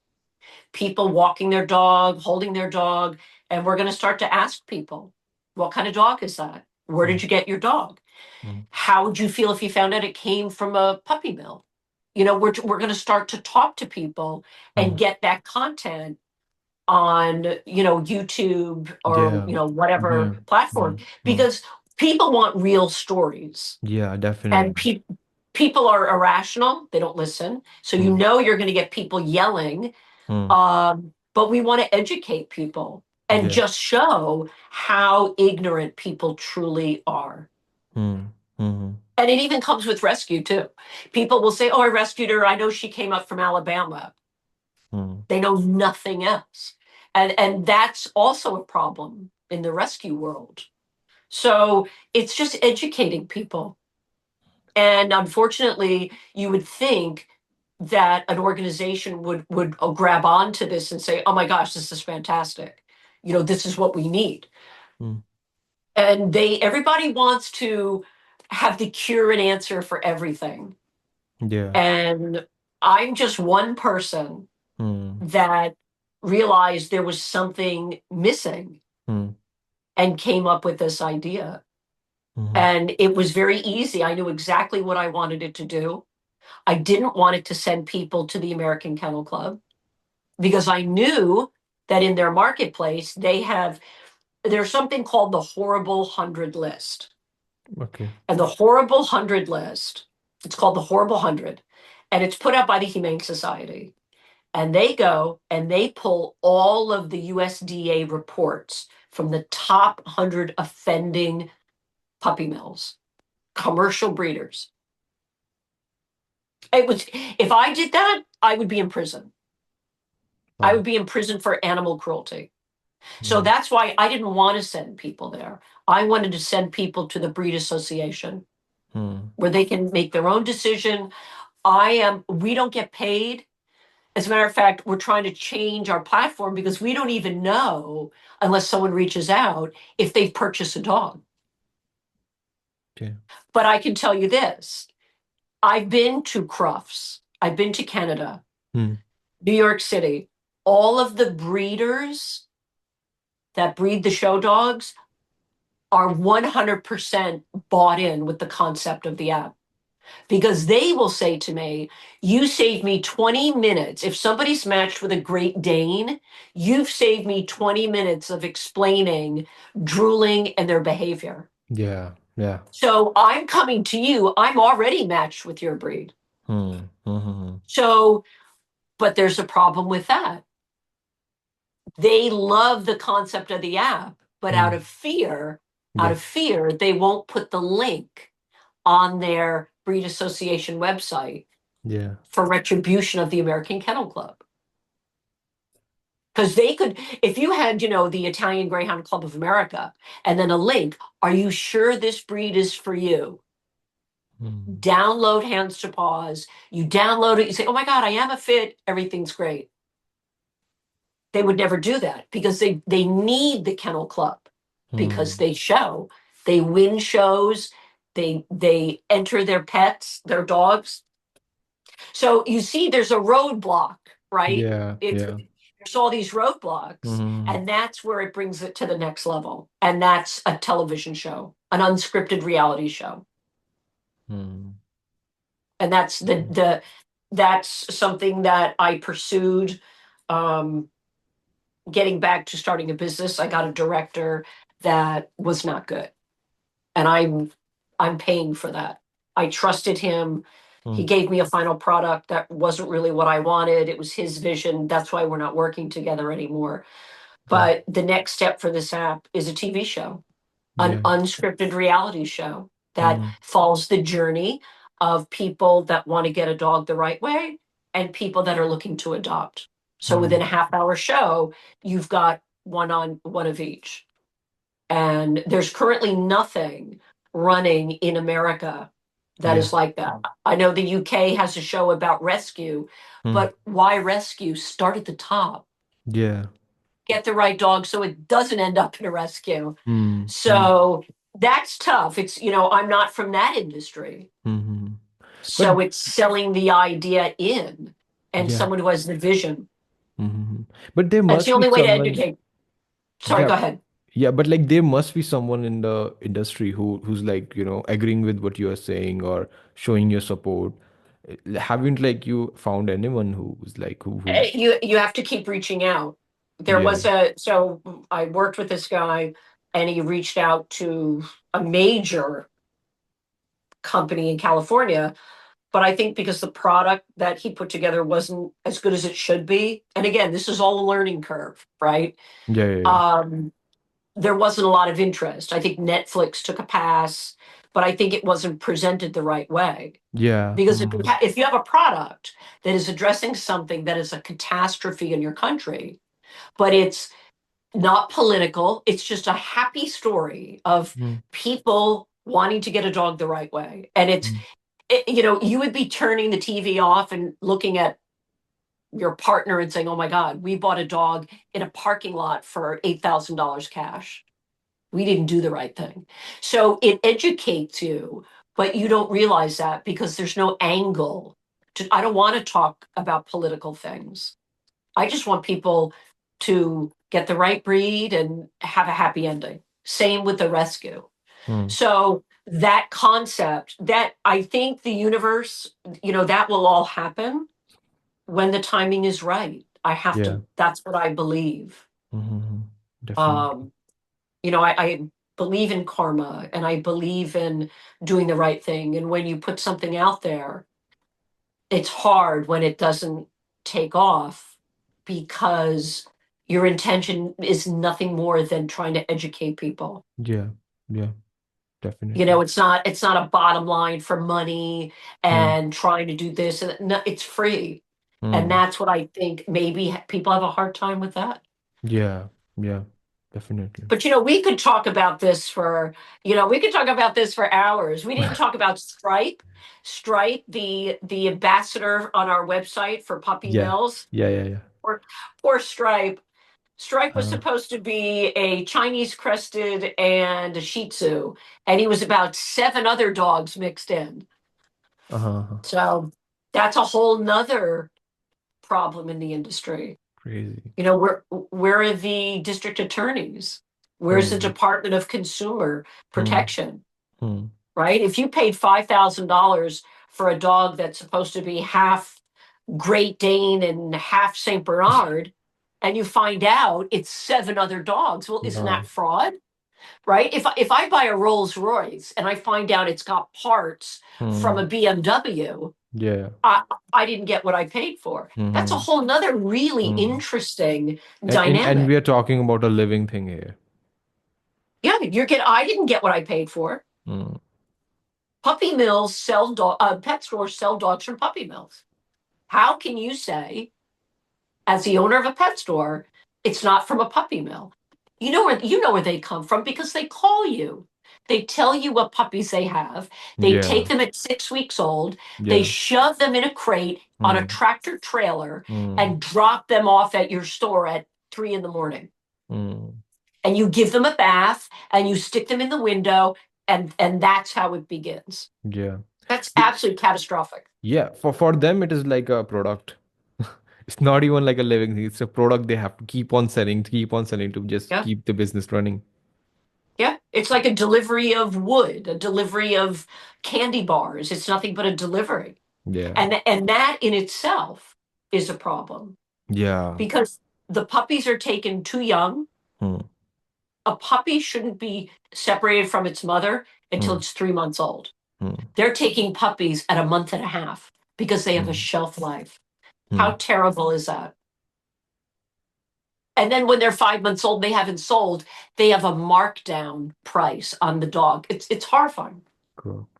people walking their dog, holding their dog, and we're going to start to ask people, what kind of dog is that? Where did Mm, you get your dog? mm, How would you feel if you found out it came from a puppy mill? We're going to start to talk to people and mm. get that content on, YouTube or, Yeah. whatever Yeah. platform, Mm, mm. because people want real stories. Yeah, And definitely. people are irrational. They don't listen. So Mm, you're going to get people yelling. mm. But we want to educate people and Yeah. just show how ignorant people truly are. Mm, mm, And it even comes with rescue too. People will say, "Oh, I rescued her. I know she came up from Alabama." mm. They know nothing else. And that's also a problem in the rescue world. So it's just educating people. And unfortunately, you would think that an organization would grab onto this and say, "Oh my gosh, this is fantastic. This is what we need." Mm. And everybody wants to have the cure and answer for everything. Yeah. And I'm just one person Mm, that realized there was something missing mm, and came up with this idea. mhm. And it was very easy. I knew exactly what I wanted it to do. I didn't want it to send people to the American Kennel Club because I knew that in their marketplace, there's something called the Horrible 100 list. Okay. And the Horrible 100 list, it's called the Horrible 100, and it's put out by the Humane Society. And they go and they pull all of the USDA reports from the top 100 offending puppy mills, commercial breeders. If I did that, I would be in prison. I would Wow. be in prison for animal cruelty. So Mm, that's why I didn't want to send people there. I wanted to send people to the Breed Association mm. where they can make their own decision. We don't get paid. As a matter of fact, we're trying to change our platform because we don't even know, unless someone reaches out, if they've purchased a dog. Okay. But I can tell you this, I've been to Crufts, I've been to Canada, Mm. New York City. All of the breeders that breed the show dogs are 100% bought in with the concept of the app because they will say to me, "You saved me 20 minutes. If somebody's matched with a Great Dane, you've saved me 20 minutes of explaining drooling and their behavior. Yeah. Yeah. So I'm coming to you. I'm already matched with your breed." Mm, mhm, So, but there's a problem with that. They love the concept of the app, but mm. out Yeah. of fear, they won't put the link on their breed association website Yeah. for retribution of the American Kennel Club. Because they could, if you had, the Italian Greyhound Club of America and then a link, "Are you sure this breed is for you?" Mm. Download Hands to Paws. You download it, you say, "Oh my God, I am a fit, everything's great." They would never do that because they need the Kennel Club because Mm. they win shows, they enter their pets, their dogs. So you see, there's a roadblock, right? Yeah. Yeah. There's all these roadblocks, Mhm, and that's where it brings it to the next level. And that's a television show, an unscripted reality show. mm. And that's Okay. that's something that I pursued. Um, Getting back to starting a business, I got a director that was not good, and I'm paying for that. I trusted him. He Mm. gave me a final product that wasn't really what I wanted. It was his vision. That's why we're not working together anymore. Okay. But the next step for this app is a TV show, an Yeah. unscripted reality show that Mm. follows the journey of people that want to get a dog the right way and people that are looking to adopt. So within Mm. a half hour show, you've got one on one of each. And there's currently nothing running in America that Yeah. is like that. I know the UK has a show about rescue, Mm. but why rescue? Start at the top, Yeah. get the right dog so it doesn't end up in a rescue. Mm. Mm. So that's tough. I'm not from that industry. Mhm. But So it's selling the idea in and yeah. someone who has the vision. Hmm. But there That's the must be only way to someone. educate. Sorry, Yeah, go ahead. yeah, but like there must be someone in the industry who's like, agreeing with what you are saying or showing your support. Haven't like you found anyone who's like who You have to keep reaching out. There yeah. was a so I worked with this guy, and he reached out to a major company in California, but I think because the product that he put together wasn't as good as it should be, and again, this is all a learning curve, right? Yeah, yeah, yeah. Um, there wasn't a lot of interest. I think Netflix took a pass, but I think it wasn't presented the right way. Yeah. Because Mhm. if you have a product that is addressing something that is a catastrophe in your country, but it's not political, it's just a happy story of Mm, people wanting to get a dog the right way. And mm. you would be turning the TV off and looking at your partner and saying, oh my God, we bought a dog in a parking lot for $8,000 cash. We didn't do the right thing. So it educates you, but you don't realize that because there's no angle. I don't want to talk about political things. I just want people to get the right breed and have a happy ending. Same with the rescue. Mm. So that concept, that I think the universe, that will all happen when the timing is right. Yeah. That's what I believe. Mhm. Definitely. Um, I believe in karma, and I believe in doing the right thing. And when you put something out there, it's hard when it doesn't take off because your intention is nothing more than trying to educate people. Yeah. Yeah. Definitely. It's not a bottom line for money Mm. and trying to do this, and no, it's free. And Mm. that's what I think maybe people have a hard time with that. Yeah. Yeah. Definitely. But we could talk about this for hours. We didn't talk about Stripe. Stripe, the ambassador on our website for puppy Yeah. mills. Yeah. Yeah. Yeah. Poor Stripe. Stripe was Uh, supposed to be a Chinese crested and a Shih Tzu, and he was about seven other dogs mixed in. uh-huh. So that's a whole nother problem in the industry. Crazy. Where are the district attorneys? Where's the Hmm. Department of Consumer Hmm. Protection? Hmm. Right? If you paid $5,000 for a dog that's supposed to be half Great Dane and half Saint Bernard, and you find out it's seven other dogs, well, isn't Uh, that fraud? Right? If I buy a Rolls Royce and I find out it's got parts from a hmm. BMW, Yeah. I, I didn't get what I paid for. That's a Hmm. whole nother really Hmm. interesting And dynamic. we are talking about a living thing here. Yeah, I didn't get what I paid for. Hmm. Puppy mills pet stores sell dogs from puppy mills. How can you say, as the owner of a pet store, it's not from a puppy mill? You know where they come from because they call you. They tell you what puppies they have. They take Yeah. them at 6 weeks old. They Yeah. shove them in a crate on a Hmm. tractor trailer Hmm. and drop them off at your store at 3 in the morning. Hmm. And you give them a bath and you stick them in the window, and that's how it begins. Yeah. That's absolutely catastrophic. Yeah. For them, it is like a product. It's not even like a living thing. It's a product they have to keep on selling to just Yeah. keep the business running. Yeah. It's like a delivery of wood, a delivery of candy bars. It's nothing but a delivery. Yeah. And that in itself is a problem Yeah. because the puppies are taken too young. Hmm. A puppy shouldn't be separated from its mother until Hmm. it's 3 months old. Hmm. They're taking puppies at a month and a half because they have a Hmm. shelf life. Hmm. How terrible is that? And then when they're 5 months old, they haven't sold. They have a markdown price on the dog. It's horrifying.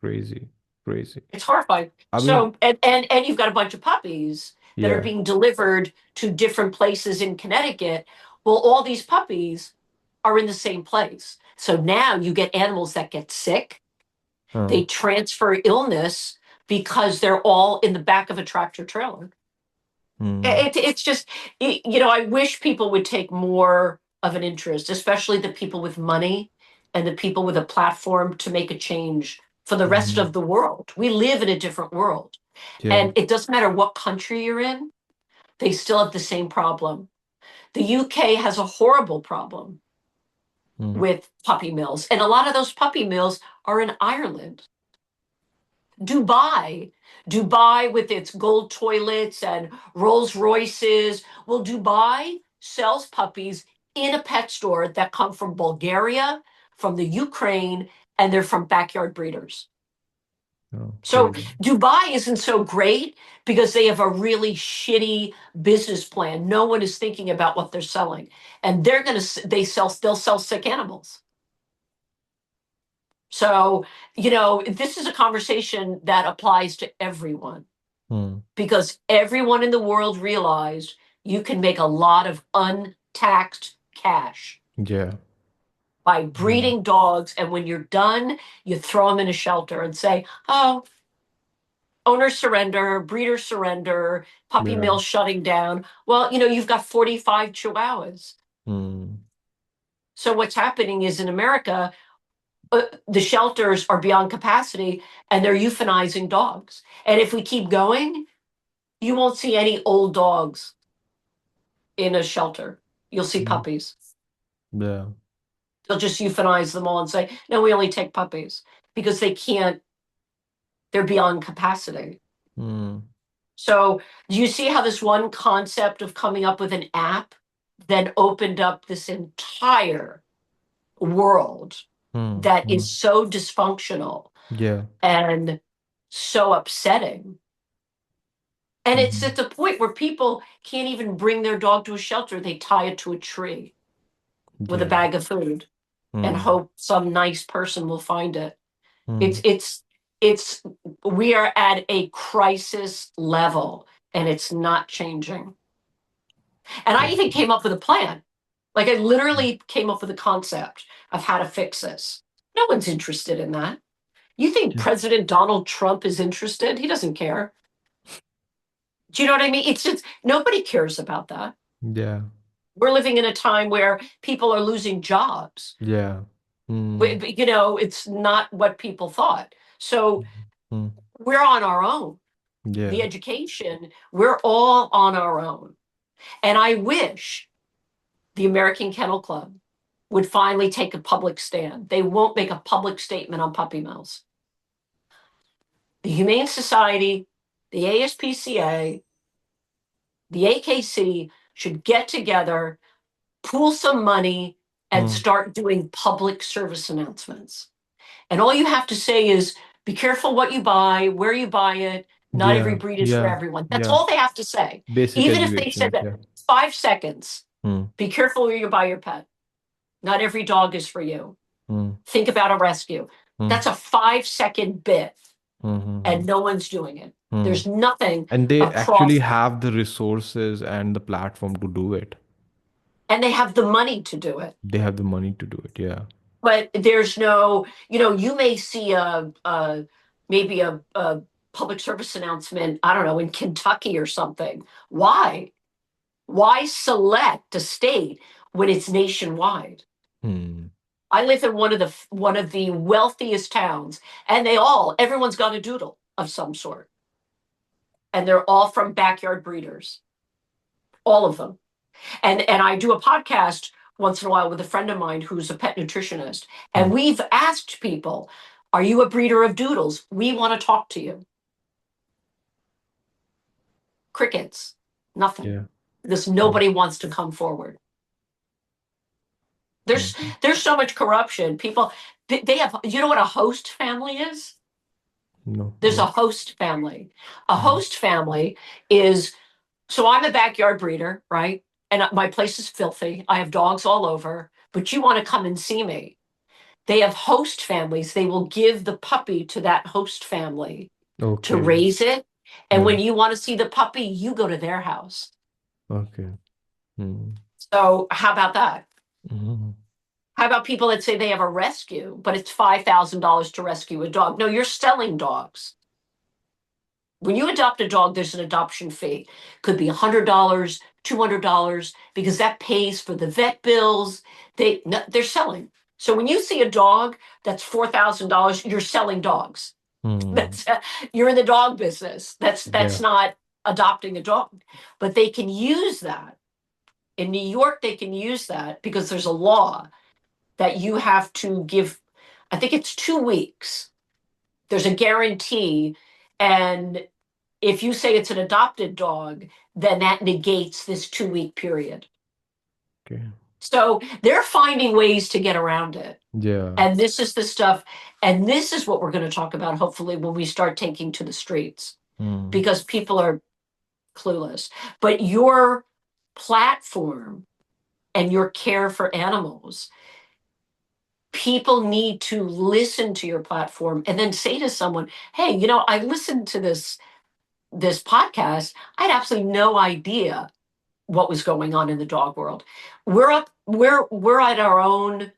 Crazy. Crazy. It's horrifying. I mean, So and you've got a bunch of puppies that are yeah. being delivered to different places in Connecticut. Well, all these puppies are in the same place. So now you get animals that get sick. Huh. They transfer illness because they're all in the back of a tractor trailer. Hmm. It's just, I wish people would take more of an interest, especially the people with money and the people with a platform to make a change for the rest Hmm. of the world. We live in a different world. Yeah. And it doesn't matter what country you're in. They still have the same problem. The UK has a horrible problem Mm. with puppy mills, and a lot of those puppy mills are in Ireland. Dubai, Dubai with its gold toilets and Rolls Royces. Well, Dubai sells puppies in a pet store that come from Bulgaria, from the Ukraine, and they're from backyard breeders. Oh, So crazy. Dubai isn't so great because they have a really shitty business plan. No one is thinking about what they're selling, and they'll sell sick animals. So, this is a conversation that applies to everyone Mm. because everyone in the world realized you can make a lot of untaxed cash Yeah. by Yeah. breeding dogs. And when you're done, you throw them in a shelter and say, oh, owner surrender, breeder surrender, puppy Yeah. mill shutting down. Well, you've got 45 chihuahuas. Mm. So what's happening is in America, the shelters are beyond capacity and they're euthanizing dogs. And if we keep going, you won't see any old dogs in a shelter. You'll see Mm. puppies. Yeah. They'll just euthanize them all and say, no, we only take puppies because they can't, they're beyond capacity. Mm. So, do you see how this one concept of coming up with an app then opened up this entire world Mm. that is Mm. so dysfunctional Yeah. and so upsetting? And it's Mm. at the point where people can't even bring their dog to a shelter. They tie it to a tree with a Yeah. bag of food and Mm. hope some nice person will find it. It's Mm. it's it's we are at a crisis level and it's not changing. And I even came up with a plan. Like I literally came up with a concept of how to fix this. No one's interested in that. You think Yeah. President Donald Trump is interested? He doesn't care. Do you know what I mean? It's just nobody cares about that. Yeah. We're living in a time where people are losing jobs. Yeah. Mm. It's not what people thought. So Mm. we're on our own. The Yeah. education, we're all on our own. And I wish the American Kennel Club would finally take a public stand. They won't make a public statement on puppy mills. The Humane Society, the ASPCA, the AKC should get together, pool some money, and Mm. start doing public service announcements. And all you have to say is be careful what you buy, where you buy it. Not every Yeah. breed is for Yeah. everyone. That's Yeah. all they have to say. Basic Even if they said education. that Yeah. 5 seconds, Mm. be careful where you buy your pet. Not every dog is for you. Mm. Think about a rescue. Mm. That's a 5-second bit, Mm. and no one's doing it. Mm. There's nothing And they actually across, have the resources and the platform to do it. and they have the money to do it. They have the money to do it. Yeah. But there's no, you may see maybe a public service announcement, I don't know, in Kentucky or something. Why? Why select a state when it's nationwide? Mm. I live in one of the wealthiest towns, and everyone's got a doodle of some sort, and they're all from backyard breeders, all of them. And I do a podcast once in a while with a friend of mine who's a pet nutritionist, and Mm. we've asked people, "Are you a breeder of doodles? We want to talk to you." Crickets, nothing, Yeah. because Yeah. nobody wants to come forward. There's Mm. there's so much corruption. People, they have. You know what a host family is? No. There's a What? host family. A Mm. host family is, so I'm a backyard breeder, right? And my place is filthy. I have dogs all over, but you want to come and see me. They have host families. They will give the puppy to that host family to Okay. raise it. And Yeah. when you want to see the puppy, you go to their house. Okay. Mm. So, how about that? Mm. How about people that say they have a rescue, but it's $5,000 to rescue a dog? No, you're selling dogs. When you adopt a dog, there's an adoption fee. Could be $100, $200, because that pays for the vet bills. They're selling. So when you see a dog that's $4,000, you're selling dogs. Mm. That's you're in the dog business. That's Yeah. not. adopting a dog. But they can use that. In New York, they can use that because there's a law that you have to give, I think it's 2 weeks. There's a guarantee. And if you say it's an adopted dog, then that negates this 2 week period. Okay. So they're finding ways to get around it. Yeah. And this is the stuff, and this is what we're going to talk about, hopefully, when we start taking to the streets, Mm. because people are clueless. But your platform and your care for animals, people need to listen to your platform and then say to someone, hey, I listened to this podcast. I had absolutely no idea what was going on in the dog world. We're at our own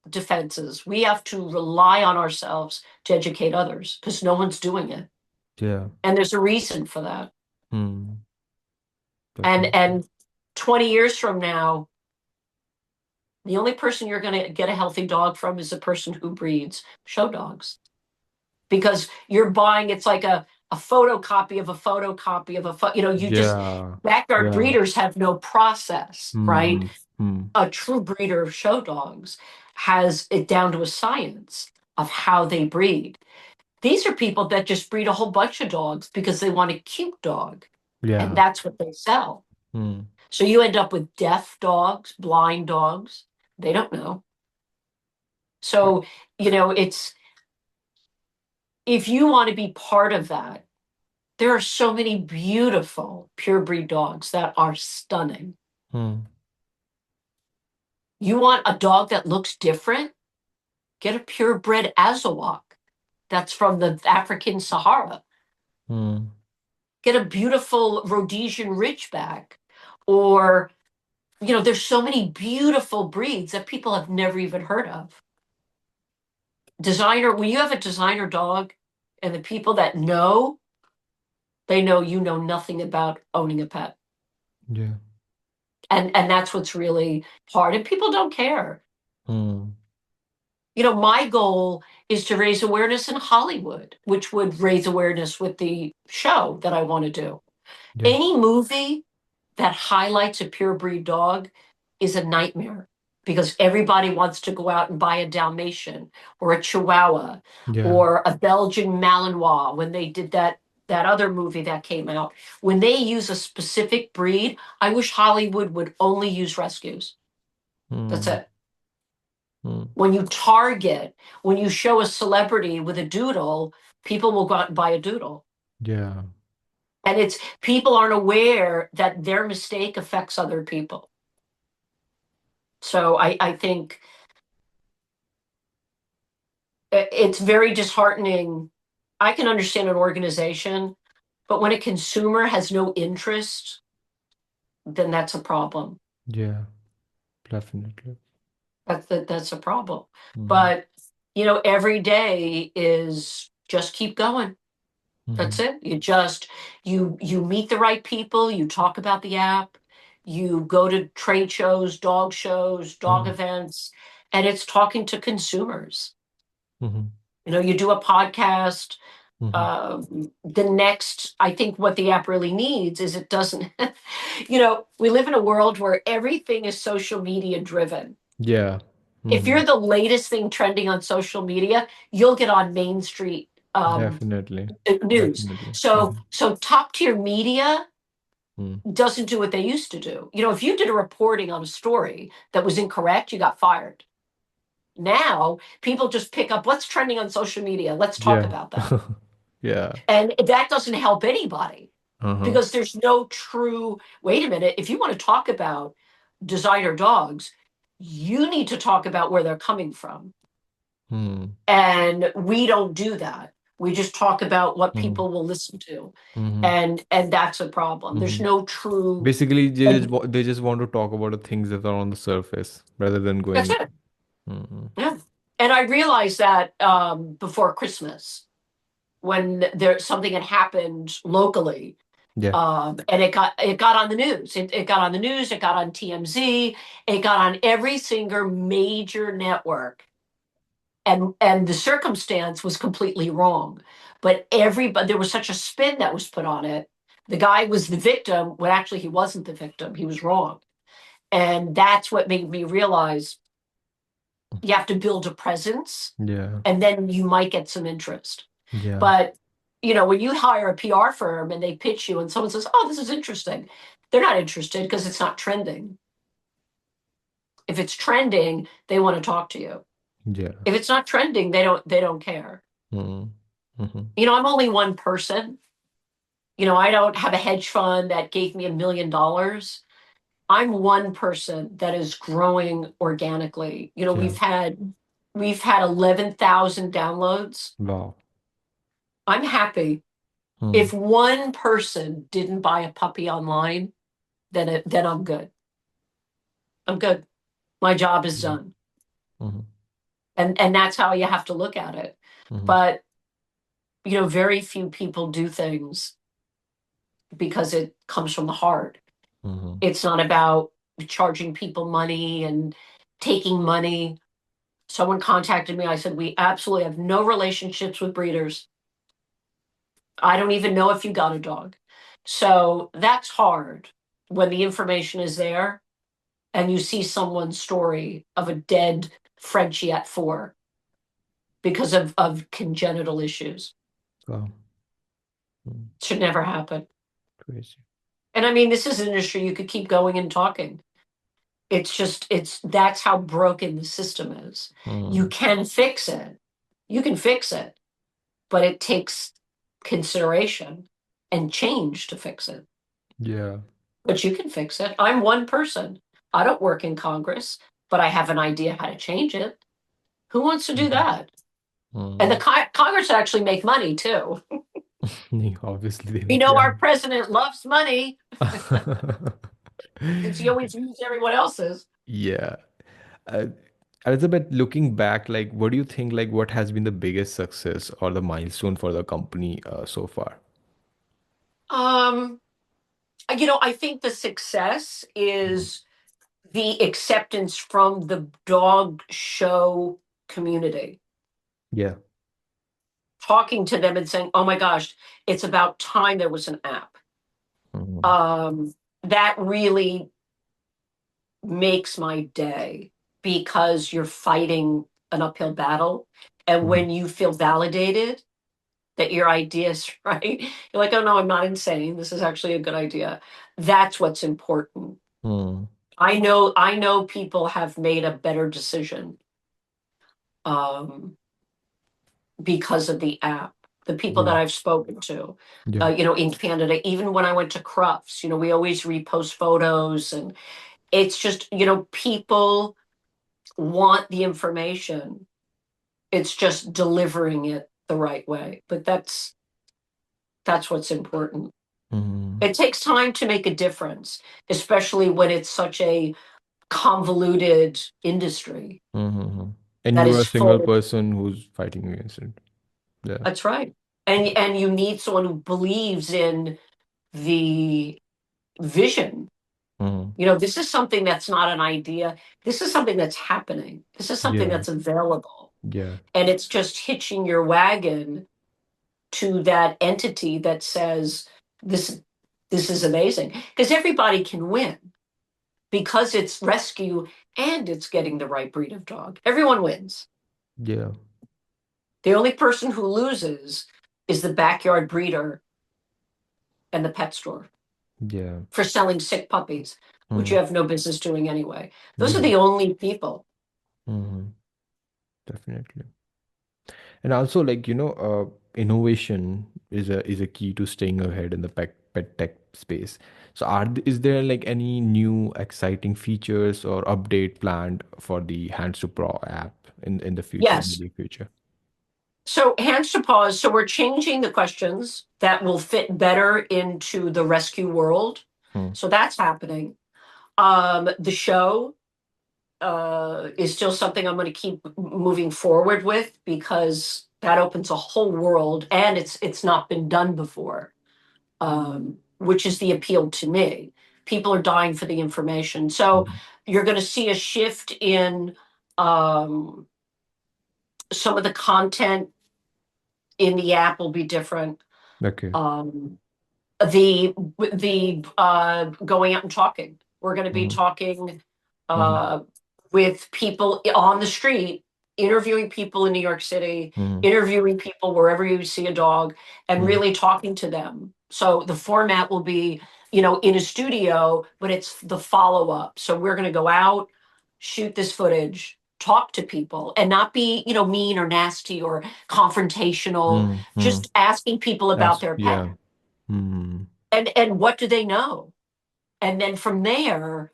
defenses. We have to rely on ourselves to educate others because no one's doing it. Yeah. And there's a reason for that. Mm. And Definitely. and 20 years from now, the only person you're going to get a healthy dog from is the person who breeds show dogs. Because you're buying, it's like a photocopy of a photocopy of you just, Yeah. backyard Yeah. breeders have no process, right? Mm-hmm. Mm. A true breeder of show dogs has it down to a science of how they breed. These are people that just breed a whole bunch of dogs because they want a cute dog, and Yeah. that's what they sell. Mm. So you end up with deaf dogs, blind dogs. They don't know. Yeah. So, it's, if you want to be part of that, there are so many beautiful purebred dogs that are stunning. Mm. You want a dog that looks different? Get a purebred Azawak that's from the African Sahara. Mm. Get a beautiful Rhodesian Ridgeback. Or, there's so many beautiful breeds that people have never even heard of. Designer, when you have a designer dog and the people that know, they know you know nothing about owning a pet. Yeah. And that's what's really hard. And people don't care. Mm. My goal is to raise awareness in Hollywood, which would raise awareness with the show that I want to do. Yeah. Any movie that highlights a purebred dog is a nightmare because everybody wants to go out and buy a Dalmatian or a Chihuahua Yeah. or a Belgian Malinois when they did that other movie that came out. When they use a specific breed, I wish Hollywood would only use rescues. That's Mm. it. Mm. When you show a celebrity with a doodle, people will go out and buy a doodle. Yeah. And it's people aren't aware that their mistake affects other people. So I think it's very disheartening. I can understand an organization, but when a consumer has no interest, then that's a problem. Yeah. Definitely. That's a problem. Mm-hmm. But every day is just keep going. Mm-hmm. That's it. You meet the right people, you talk about the app, you go to trade shows, dog Mm-hmm. events, and it's talking to consumers. Mm-hmm. You do a podcast. Mm-hmm. The next, I think what the app really needs is it doesn't, we live in a world where everything is social media driven. Yeah. If Mm-hmm. you're the latest thing trending on social media, you'll get on Main Street Definitely. news. Definitely. So Mm-hmm. so top tier media Mm. doesn't do what they used to do. If you did a reporting on a story that was incorrect, you got fired. Now people just pick up what's trending on social media. Let's talk Yeah. about that. Yeah. And that doesn't help anybody Uh-huh. because there's no true, wait a minute, if you want to talk about designer dogs, you need to talk about where they're coming from. Mm. And we don't do that. We just talk about what Mm-hmm. people will listen to. Mm-hmm. And that's a problem. There's Mm-hmm. no true, Basically, and they just want to talk about the things that are on the surface rather than that's going. it. Mm-hmm. Yeah. And I realized that before Christmas, when there something had happened locally, Yeah. and it got on the news. It got on the news. It got on TMZ. It got on every single major network. And the circumstance was completely wrong, but everybody, there was such a spin that was put on it The guy was the victim when actually he wasn't the victim. He was wrong. And that's what made me realize you have to build a presence Yeah. and then you might get some interest. Yeah. But, when you hire a PR firm and they pitch you and someone says, "Oh, this is interesting," they're not interested because it's not trending. If it's trending, they want to talk to you. Yeah. If it's not trending, they don't care. Mm. Mm-hmm. I'm only one person. I don't have a hedge fund that gave me $1 million. I'm one person that is growing organically. Yeah. We've had 11,000 downloads. Wow. I'm happy. Mm. If one person didn't buy a puppy online, then I'm good. I'm good. My job is Yeah. done. Mm-hmm. And that's how you have to look at it. Mm-hmm. But, very few people do things because it comes from the heart. Mm-hmm. It's not about charging people money and taking money. Someone contacted me. I said, "We absolutely have no relationships with breeders. I don't even know if you got a dog." So that's hard when the information is there and you see someone's story of a dead Frenchie at 4 because of congenital issues. Wow. Mm. Should never happen. Crazy. And I mean, this is an industry you could keep going and talking. That's how broken the system is. You Mm. can fix it. You can fix it, but it takes consideration and change to fix it. Yeah. But you can fix it. I'm one person. I don't work in Congress, but I have an idea how to change it. Who wants to do Mm-hmm. that? And the Mm. Congress actually make money too. Obviously, they would. Yeah. Our president loves money because he always uses everyone else's. Yeah. Uh, Elizabeth, looking back, like, what do you think, like, what has been the biggest success or the milestone for the company so far? Um, I think the success Mhm. is the acceptance from the dog show community, Yeah. talking to them and saying, "Oh my gosh, it's about time there was an app." Mhm. Um, that really makes my day because you're fighting an uphill battle. And Mhm. when you feel validated that your idea is right, you're like, "Oh no, I'm not insane. This is actually a good idea." That's what's important. Mhm. I know people have made a better decision um, because of the app. The people that Yeah. I've spoken to, Yeah. in Canada, even when I went to Crufts, we always repost photos, and it's just, people want the information. It's just delivering it the right way. But that's what's important. Mhm. It takes time to make a difference, especially when it's such a convoluted industry Mhm. And that you're is a single full. person who's fighting against it. Yeah. That's right. And you need someone who believes in the vision. Mhm. This is something that's not an idea. This is something that's happening. This is something Yeah. that's available. Yeah. And it's just hitching your wagon to that entity that says this this is amazing. Because everybody can win because it's rescue and it's getting the right breed of dog. Everyone wins. Yeah. The only person who loses is the backyard breeder and the pet store Yeah. for selling sick puppies, which you Mhm. have no business doing anyway. Those are Yeah. the only people. Mhm. Definitely. And also, like, innovation is a key to staying ahead in the pet tech space. So, is there like any new exciting features or update planned for the Hands to Pro app in the future, in the Yes. near future? So Hands2Paws. So we're changing the questions that will fit better into the rescue world. Hmm. So that's happening. The show is still something I'm going to keep moving forward with because that opens a whole world and it's not been done before, which is the appeal to me. People are dying for the information. So Mhm. you're going to see a shift in um, some of the content in the app will be different. Okay. Um, The going out and talking. We're going to be Mm-hmm. talking Mm-hmm. uh, with people on the street, interviewing people in New York City, Mm-hmm. interviewing people wherever you see a dog, and Mm-hmm. really talking to them. So the format will be, in a studio, but it's the follow up. So we're going to go out, shoot this footage, talk to people, and not be, mean or nasty or confrontational. Mm-hmm. Just asking people about their pet Yeah. Mm-hmm. and what do they know, and then from there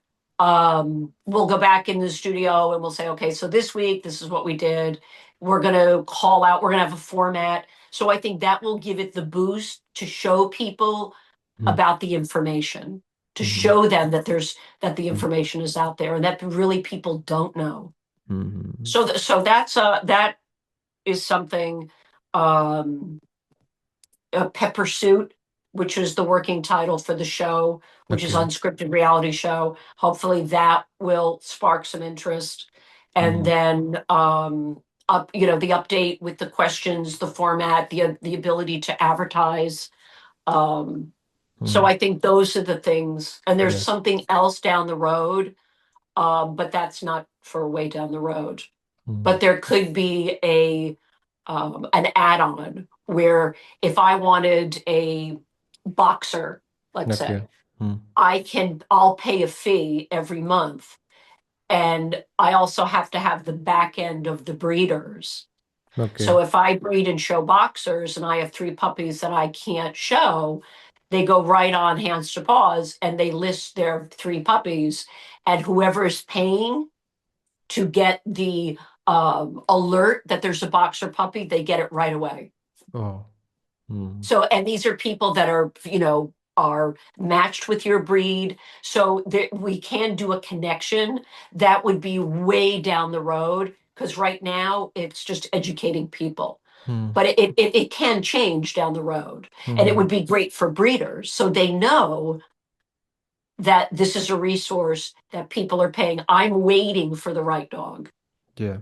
we'll go back in the studio and we'll say, okay, so this week this is what we did. We're going to call out, we're going to have a format. So I think that will give it the boost to show people about the information, to Mm-hmm. show them that the information is out there and that really people don't know. Mm-hmm. So that is something. um Pet Pursuit, which is the working title for the show, which is Okay. unscripted reality show. Hopefully that will spark some interest. And Mm-hmm. then the update with the questions, the format, the ability to advertise. Um, so Mm-hmm. I think those are the things. And there's Yeah. something else down the road, but that's not for way down the road. Mm-hmm. But there could be an add-on where if I wanted a boxer, let's Okay. say, Mm. I'll pay a fee every month. And I also have to have the back end of the breeders. Okay. So if I breed and show boxers and I have three puppies that I can't show, they go right on Hands2Paws and they list their three puppies. And whoever is paying to get the alert that there's a boxer puppy, they get it right away. Oh. Mm. So, and these are people that are matched with your breed. So we can do a connection that would be way down the road because right now it's just educating people. Mm. But it can change down the road. And it Mm-hmm. would be great for breeders. So they know that this is a resource that people are paying. I'm waiting for the right dog. Yeah.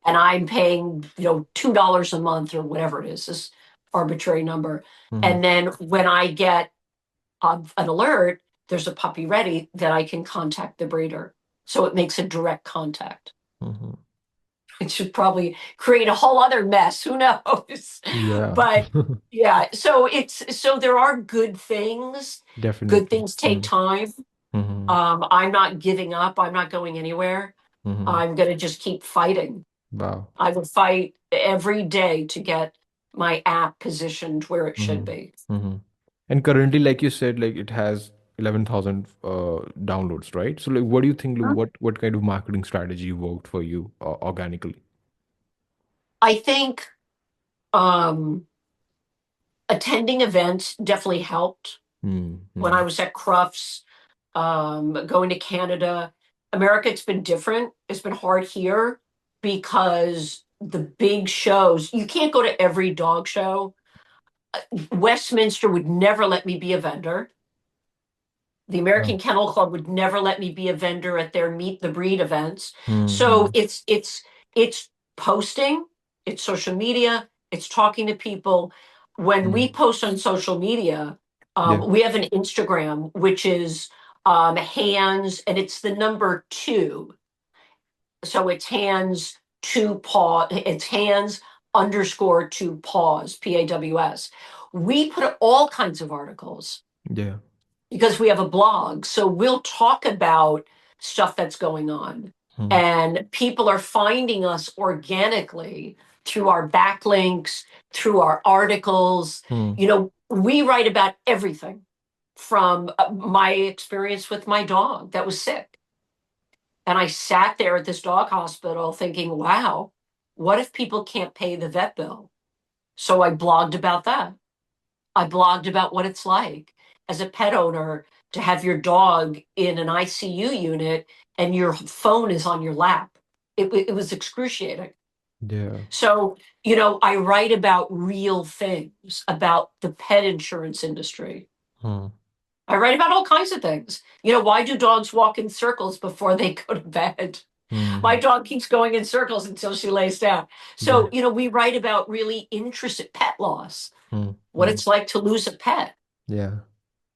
And I'm paying, $2 a month or whatever it is, this arbitrary number. Mm-hmm. And then when I get an alert, there's a puppy ready, that I can contact the breeder. So it makes a direct contact. Mm-hmm. It should probably create a whole other mess. Who knows? Yeah. But yeah, so there are good things. Good Definitely. things take time. Mm-hmm. I'm not giving up. I'm not going anywhere. Mm-hmm. I'm going to just keep fighting. Wow. I will fight every day to get my app positioned where it should be. Mm-hmm. Mm-hmm. And currently, like you said, like it has 11,000 downloads, right? So like what do you think, like, what kind of marketing strategy worked for you organically? I think um, attending events definitely helped. When I Mm-hmm. was at Crufts, going to Canada, America, it's been different. It's been hard here because the big shows, you can't go to every dog show. Westminster would never let me be a vendor. The Oh. American Kennel Club would never let me be a vendor at their Meet the Breed events. So Mm-hmm. it's posting, it's social media, it's talking to people. When we Mm. post on social media, Yeah. we have an Instagram which is hands, and it's the number two. So it's hands to paw. It's hands underscore to paws, PAWS. We put all kinds of articles Yeah. because we have a blog. So we'll talk about stuff that's going on. Mm. And people are finding us organically through our backlinks, through our articles. Mm. We write about everything from my experience with my dog that was sick. And I sat there at this dog hospital thinking, wow, what if people can't pay the vet bill? So I blogged about that. I blogged about what it's like as a pet owner to have your dog in an ICU unit and your phone is on your lap. It was excruciating. Yeah. So, I write about real things, about the pet insurance industry. Mm. I write about all kinds of things. Why do dogs walk in circles before they go to bed? My Mm. dog keeps going in circles until she lays down. Yeah. So, we write about really interesting pet loss, Mm. what Mm. it's like to lose a pet. Yeah.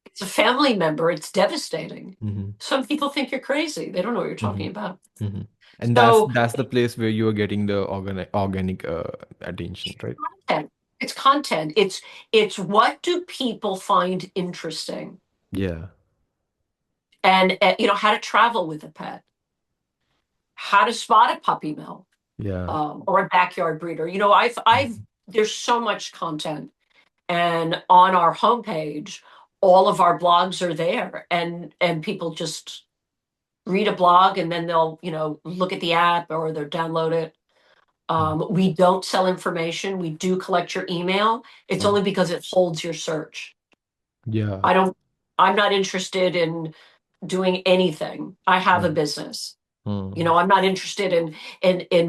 It's a family member. It's devastating. Hmm. Some people think you're crazy. They don't know what you're Hmm. talking about. Hmm. And that's So that's the place where you are getting the organic attention, right? content. It's content. It's what do people find interesting, Yeah. and how to travel with a pet, how to spot a puppy mill, Yeah. or a backyard breeder. I've Mhm. there's so much content, and on our homepage, all of our blogs are there, and people just read a blog and then they'll look at the app or they'll download it. Mm. We don't sell information. We do collect your email. It's Oh, only because it holds your search. yeah. I don't, I'm not interested in doing anything. I have a Mm. business. Mm. I'm not interested in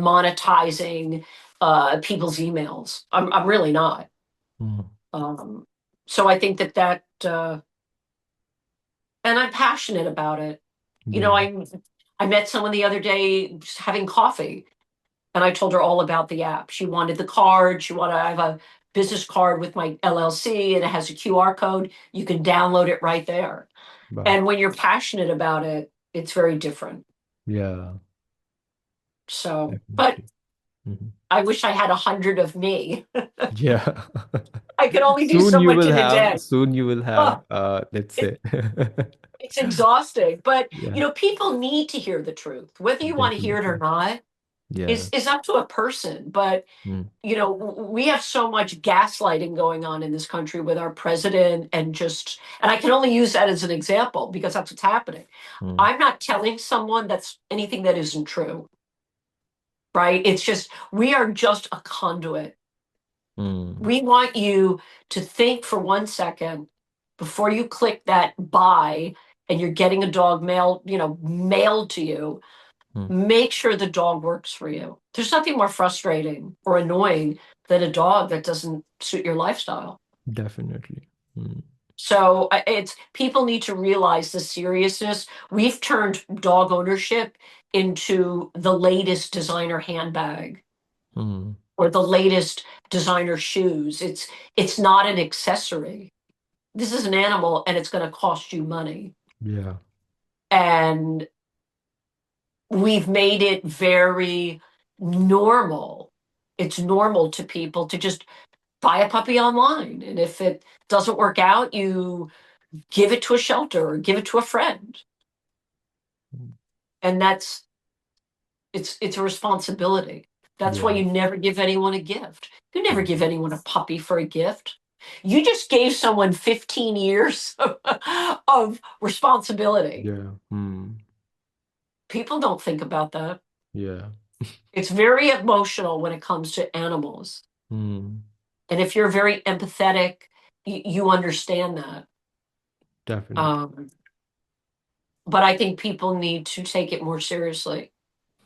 monetizing people's emails. I'm really not. Mm. Um, so I think that and I'm passionate about it. You know, Yeah. I met someone the other day just having coffee, and I told her all about the app. She wanted the card. I have a business card with my LLC, and it has a QR code. You can download it right there. Wow. And when you're passionate about it, it's very different. Yeah. So, but Definitely. Hmm. I wish I had 100 of me. Yeah. I can only do so much in a day. Soon you will have, Oh, let's it, say. it's exhausting. But Yeah. people need to hear the truth, whether you want to hear it or Definitely. not. Yeah. Is up to a person. But Mm. we have so much gaslighting going on in this country with our president, and I can only use that as an example because that's what's happening. Mm. I'm not telling someone that's anything that isn't true, right? It's just we are just a conduit. Mm. We want you to think for 1 second before you click that buy and you're getting a dog mailed to you. Mm. Make sure the dog works for you. There's nothing more frustrating or annoying than a dog that doesn't suit your lifestyle. Definitely. Mm. So it's people need to realize the seriousness. We've turned dog ownership into the latest designer handbag Mm. or the latest designer shoes. It's not an accessory. This is an animal and it's going to cost you money. Yeah. And we've made it very normal. It's normal to people to just buy a puppy online. And if it doesn't work out, you give it to a shelter or give it to a friend. Mm. And it's a responsibility. That's why Yeah. you never give anyone a gift. You never give Mm. anyone a puppy for a gift. You just gave someone 15 years of responsibility. Yeah. Mm. People don't think about that. Yeah. It's very emotional when it comes to animals. Mm. And if you're very empathetic, you understand that. Definitely. Um, but I think people need to take it more seriously.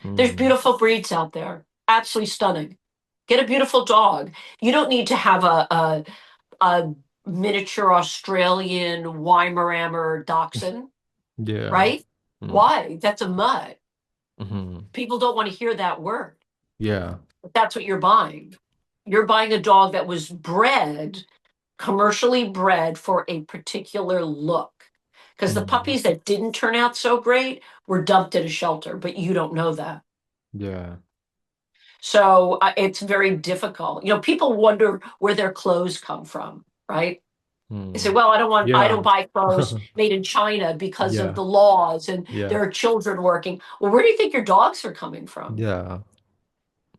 There's Mm. beautiful breeds out there, absolutely stunning. Get a beautiful dog. You don't need to have a miniature Australian Weimaraner Dachshund, Yeah. right? Mm. Why? That's a mutt. Hmm. People don't want to hear that word. Yeah. But that's what you're buying. You're buying a dog that was bred, commercially bred for a particular look. Because the Mm. puppies that didn't turn out so great were dumped at a shelter, but you don't know that. Yeah. So it's very difficult. People wonder where their clothes come from, right? They say, Mm. "Well, I don't Yeah. buy clothes made in China because of Yeah. the laws and Yeah. there are children working." Well, where do you think your dogs are coming from? Yeah.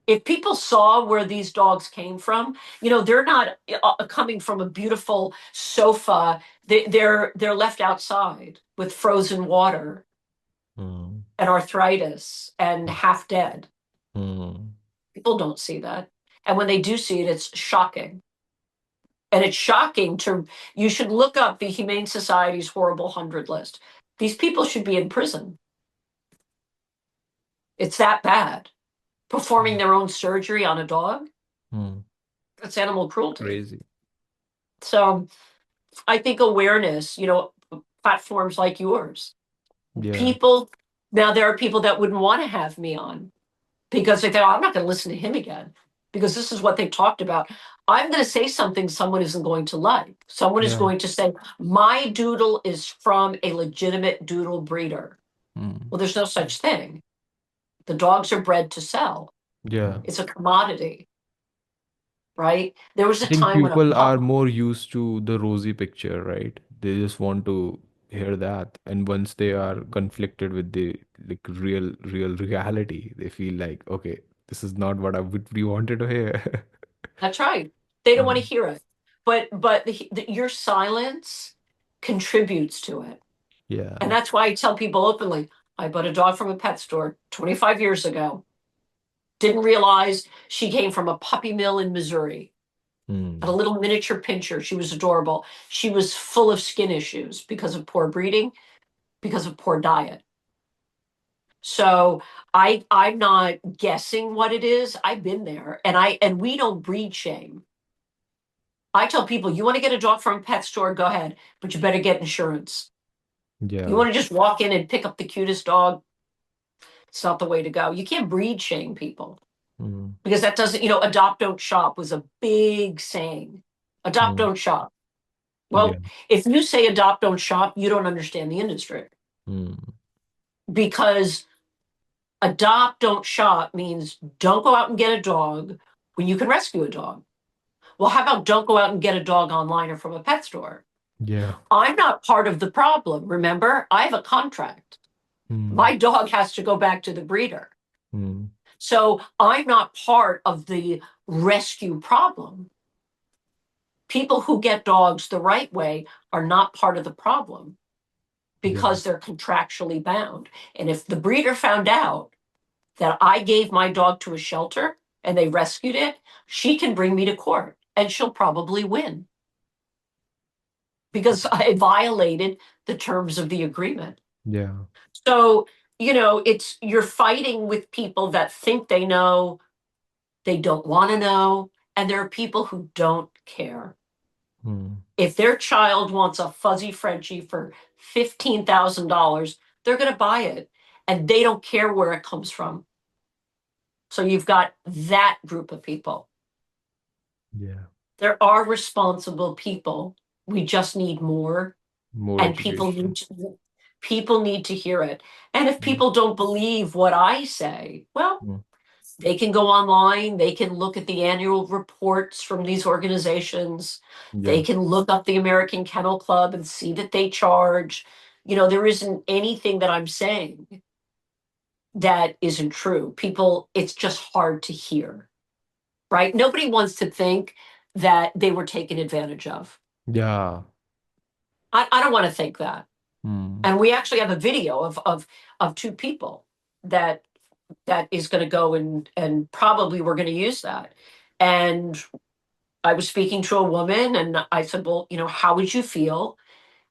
If people saw where these dogs came from, they're not coming from a beautiful sofa. They're left outside with frozen water Mm. and arthritis and half dead. Mm. People don't see that. And when they do see it, it's shocking. And it's shocking you should look up the Humane Society's horrible 100 list. These people should be in prison. It's that bad. Performing their own surgery on a dog, Mm. that's animal cruelty. Crazy. So I think awareness, platforms like yours, Yeah. people, now there are people that wouldn't want to have me on because they think, oh, I'm not going to listen to him again because this is what they talked about. I'm going to say something someone isn't going to like. Someone is Yeah. going to say, my doodle is from a legitimate doodle breeder. Mm. Well, there's no such thing. The dogs are bred to sell. Yeah. It's a commodity, right? There was I a think time when a people are pup, more used to the rosy picture, right? They just want to hear that. And once they are conflicted with the like real reality, they feel like, okay, this is not what I would we wanted to hear. that's right. They don't want to Um, hear it. But your silence contributes to it. yeah. And that's why I tell people openly, I bought a dog from a pet store 25 years ago. Didn't realize she came from a puppy mill in Missouri. Had a Mm. little miniature pincher. She was adorable. She was full of skin issues because of poor breeding, because of poor diet. So I'm not guessing what it is. I've been there, and we don't breed shame. I tell people, you want to get a dog from a pet store, go ahead, but you better get insurance. You Yeah. want to just walk in and pick up the cutest dog, it's not the way to go. You can't breed shame people Mm. because that doesn't, adopt, don't shop was a big saying. Adopt, Mm. don't shop. Yeah. Well, if you say adopt, don't shop, you don't understand the industry Mm. because adopt, don't shop means don't go out and get a dog when you can rescue a dog. Well, how about don't go out and get a dog online or from a pet store? Yeah. I'm not part of the problem. Remember, I have a contract. Mm. My dog has to go back to the breeder. Mm. So I'm not part of the rescue problem. People who get dogs the right way are not part of the problem Yeah. because they're contractually bound. And if the breeder found out that I gave my dog to a shelter and they rescued it, she can bring me to court and she'll probably win because I violated the terms of the agreement. Yeah. So, it's you're fighting with people that think they know, they don't want to know, and there are people who don't care. Mm. If their child wants a fuzzy Frenchie for $15,000, they're going to buy it and they don't care where it comes from. So you've got that group of people. Yeah. There are responsible people. We just need more, More and people education. need to hear it. And if Mm. people don't believe what I say, well, Mm. they can go online, they can look at the annual reports from these organizations, they Yeah. can look up the American Kennel Club and see that they charge. There isn't anything that I'm saying that isn't true. People, it's just hard to hear, right? Nobody wants to think that they were taken advantage of. Yeah. I don't want to think that. Mm. And we actually have a video of two people that is going to go and probably we're going to use that. And I was speaking to a woman and I said, well, how would you feel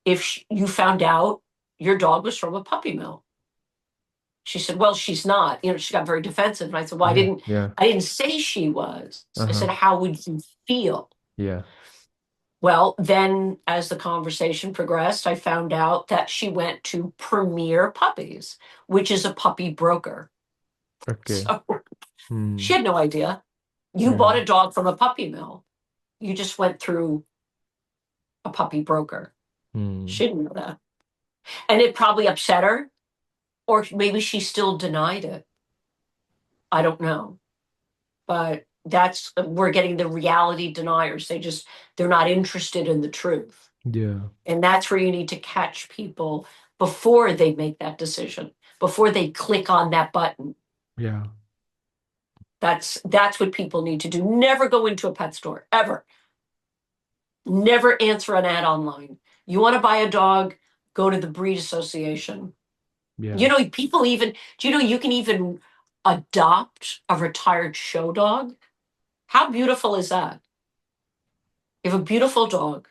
if you found out your dog was from a puppy mill? She said, well, she's not. She got very defensive. And I said, well, Yeah. Yeah. I didn't say she was. I Uh-huh. said, how would you feel? Yeah. Well, then as the conversation progressed, I found out that she went to Premier Puppies, which is a puppy broker. Okay. So she Hmm. had no idea. You Yeah. bought a dog from a puppy mill. You just went through a puppy broker. Hmm. She didn't know that. And it probably upset her, or maybe she still denied it. I don't know. But we're getting the reality deniers. They're not interested in the truth. Yeah. And that's where you need to catch people before they make that decision, before they click on that button. Yeah. That's what people need to do. Never go into a pet store, ever. Never answer an ad online. You want to buy a dog, go to the breed association. Yeah. People even, do you know you can even adopt a retired show dog? How beautiful is that? You have a beautiful dog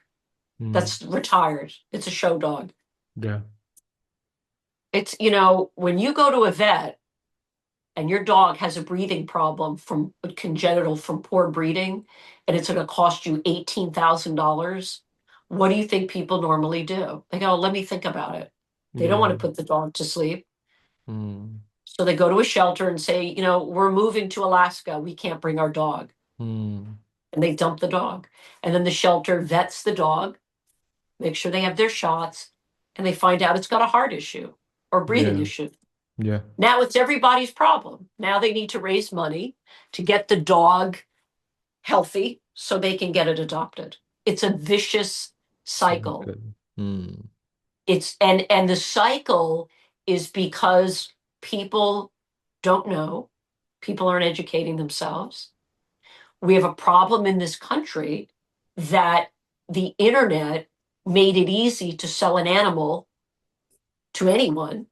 Hmm. that's retired. It's a show dog. Yeah. It's, when you go to a vet and your dog has a breathing problem from congenital from poor breeding, and it's going to cost you $18,000, what do you think people normally do? They go, let me think about it. They don't Yeah. want to put the dog to sleep. Hmm. So they go to a shelter and say, we're moving to Alaska. We can't bring our dog. Hmm. and they dump the dog. And then the shelter vets the dog, make sure they have their shots, and they find out it's got a heart issue or breathing Yeah. issue. Yeah. Now it's everybody's problem. Now they need to raise money to get the dog healthy so they can get it adopted. It's a vicious cycle. Cycle. Hmm. It's and the cycle is because people don't know, people aren't educating themselves. We have a problem in this country that the internet made it easy to sell an animal to anyone.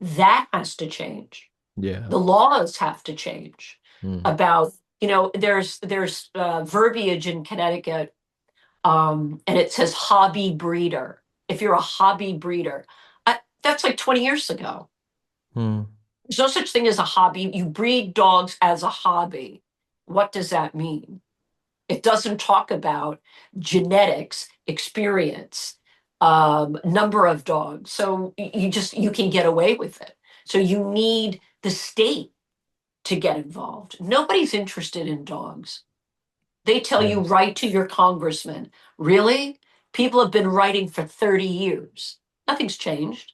That has to change. Yeah. The laws have to change Hmm. about, there's verbiage in Connecticut, and it says hobby breeder. If you're a hobby breeder, that's like 20 years ago. Hmm. There's no such thing as a hobby. You breed dogs as a hobby. What does that mean? It doesn't talk about genetics, experience, number of dogs. So you can get away with it. So you need the state to get involved. Nobody's interested in dogs. They tell Yeah. you write to your congressman. Really? People have been writing for 30 years. Nothing's changed.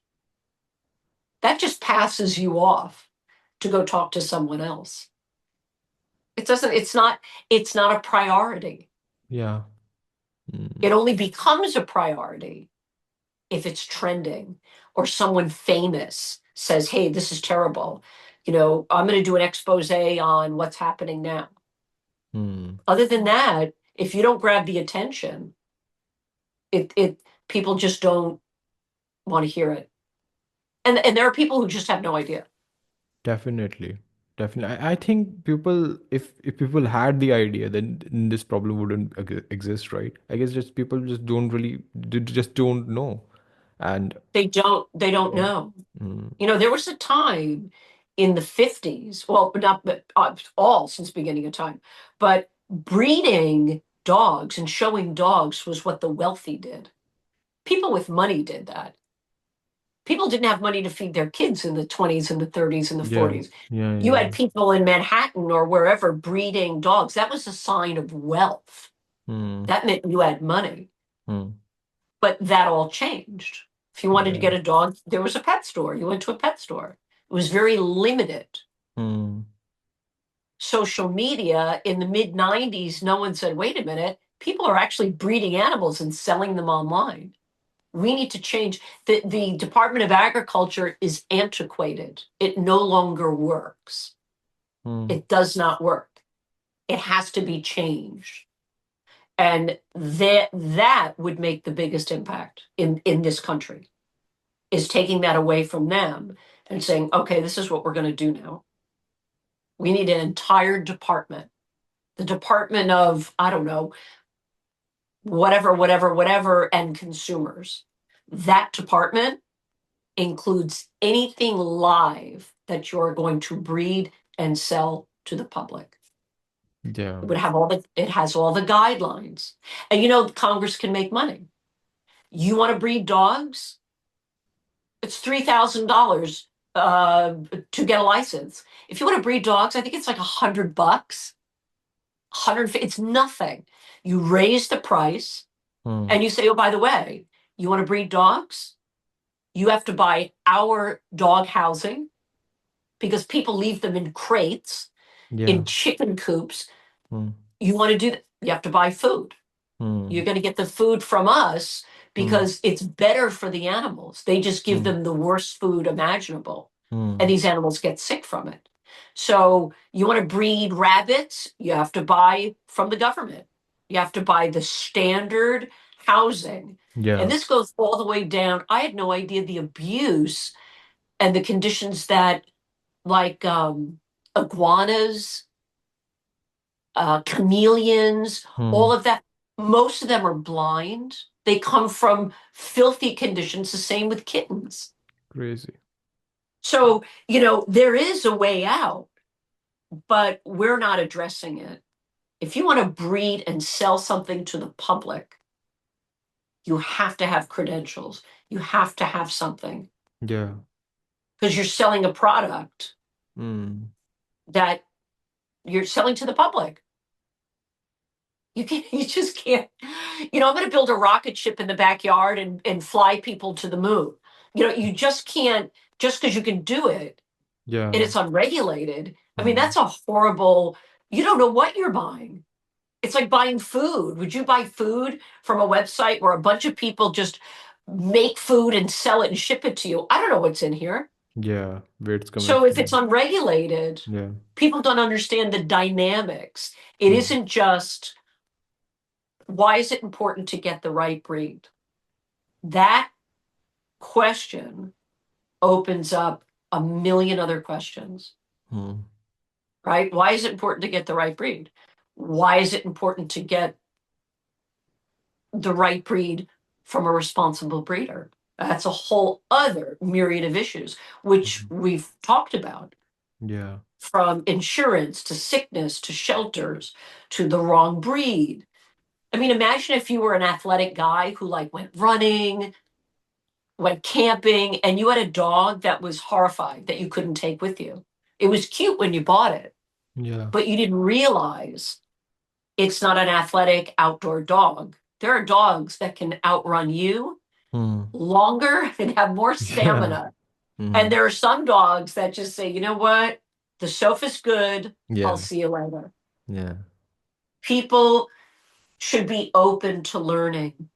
That just passes you off to go talk to someone else. It doesn't, it's not a priority. Yeah. Hmm. It only becomes a priority if it's trending or someone famous says, hey, this is terrible. I'm going to do an expose on what's happening now. Hmm. Other than that, if you don't grab the attention, it people just don't want to hear it. And there are people who just have no idea. Definitely. Definitely. I think people, if people had the idea, then this problem wouldn't exist, right? I guess just people just don't really, they just don't know. And They don't yeah. know. Hmm. There was a time in the 50s, well, not but all since beginning of time, but breeding dogs and showing dogs was what the wealthy did. People with money did that. People didn't have money to feed their kids in the 20s and the 30s and the Yeah. 40s. Yeah. You Yeah. had people in Manhattan or wherever breeding dogs. That was a sign of wealth. Hmm. That meant you had money. Hmm. But that all changed. If you wanted to Yeah. get a dog, there was a pet store. You went to a pet store. It was very limited. Hmm. Social media in the mid 90s, no one said, wait a minute, people are actually breeding animals and selling them online. We need to change. The Department of Agriculture is antiquated. It no longer works. Hmm. It does not work. It has to be changed. And that would make the biggest impact in this country, is taking that away from them and saying, okay, this is what we're going to do now. We need an entire department, the Department of, I don't know, whatever, and consumers. That department includes anything live that you're going to breed and sell to the public. Yeah. It has all the guidelines. And Congress can make money. You want to breed dogs? It's $3,000 to get a license. If you want to breed dogs, I think it's like $100. 100, it's nothing. You raise the price Hmm. and you say, oh, by the way, you want to breed dogs? You have to buy our dog housing because people leave them in crates, Yeah. in chicken coops. Hmm. You want to do that? You have to buy food. Hmm. You're going to get the food from us Hmm. because it's better for the animals. They just give Hmm. them the worst food imaginable, and Hmm. these animals get sick from it. So, you want to breed rabbits, you have to buy from the government. You have to buy the standard housing. And Yeah. this goes all the way down. I had no idea the abuse and the conditions that, like, iguanas, chameleons, all Hmm. of that. Most of them are blind. They come from filthy conditions, the same with kittens. Crazy. So, there is a way out, but we're not addressing it. If you want to breed and sell something to the public, you have to have credentials. You have to have something Yeah. because you're selling a product Hmm. that you're selling to the public. You just can't. I'm going to build a rocket ship in the backyard and fly people to the moon. You just can't, just because you can do it and Yeah. it's unregulated. I mean, Mm. that's a horrible, you don't know what you're buying. It's like buying food. Would you buy food from a website where a bunch of people just make food and sell it and ship it to you? I don't know what's in here. Yeah. Where it's coming So if it's from. unregulated, Yeah. people don't understand the dynamics. It Mm. isn't just why is it important to get the right breed? That question opens up a million other questions, Mm. right? Why is it important to get the right breed? Why is it important to get the right breed from a responsible breeder? That's a whole other myriad of issues, which Mm. we've talked about, Yeah. from insurance to sickness to shelters to the wrong breed. I mean, imagine if you were an athletic guy who like went running, went camping, and you had a dog that was horrified that you couldn't take with you. It was cute when you bought it, Yeah. but you didn't realize it's not an athletic outdoor dog. There are dogs that can outrun you Mm. longer and have more Yeah. stamina. And Mm. there are some dogs that just say, you know what? The sofa's good. I'll Yeah. see you later. Yeah. People should be open to learning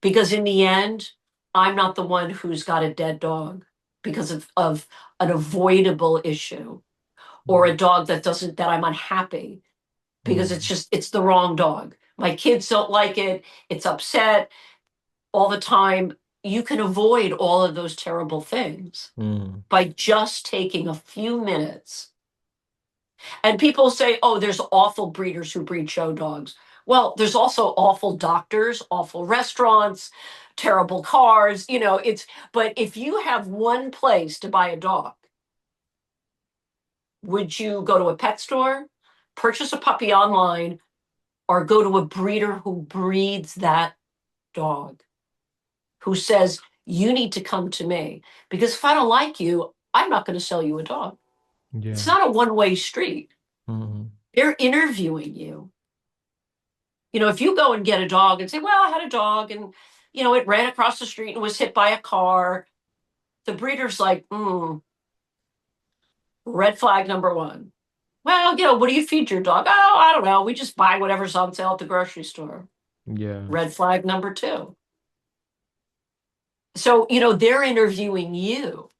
because in the end, I'm not the one who's got a dead dog because of an avoidable issue or Mm. a dog that I'm unhappy because Mm. it's the wrong dog. My kids don't like it. It's upset all the time. You can avoid all of those terrible things Mm. by just taking a few minutes. And people say, oh, there's awful breeders who breed show dogs. Well, there's also awful doctors, awful restaurants, terrible cars. But if you have one place to buy a dog, would you go to a pet store, purchase a puppy online, or go to a breeder who breeds that dog, who says, you need to come to me? Because if I don't like you, I'm not going to sell you a dog. It's Yeah. not a one-way street. Mm. They're interviewing you. If you go and get a dog and say, well, I had a dog and, it ran across the street and was hit by a car, the breeder's like, red flag number one. Well, what do you feed your dog? Oh, I don't know. We just buy whatever's on sale at the grocery store. Yeah. Red flag number two. So, they're interviewing you.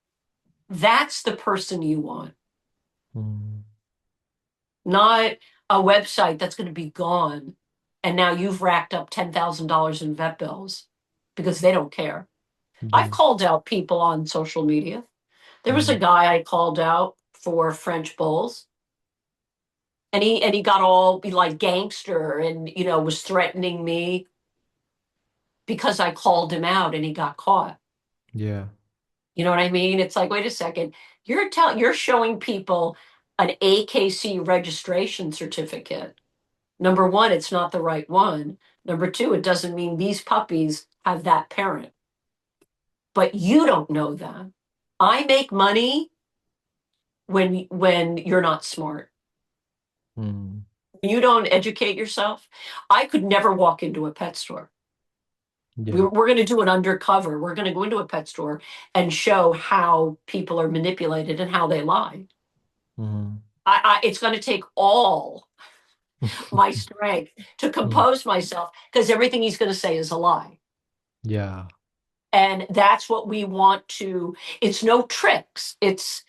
That's the person you want, Mm. not a website that's going to be gone. And now you've racked up $10,000 in vet bills because they don't care. I've Yeah. called out people on social media. There was a Mm. guy I called out for French bulls, and he got all like gangster and was threatening me because I called him out and he got caught. Yeah. You know what I mean? It's like, wait a second, you're showing people an AKC registration certificate. Number one, it's not the right one. Number two, it doesn't mean these puppies have that parent. But you don't know that. I make money when you're not smart. Mm. When you don't educate yourself. I could never walk into a pet store. Yeah. We're going to do an undercover. We're going to go into a pet store and show how people are manipulated and how they lie. Mm. It's going to take all my strength to Mm. compose myself because everything he's going to say is a lie. Yeah. And that's what we want to. It's no tricks. It's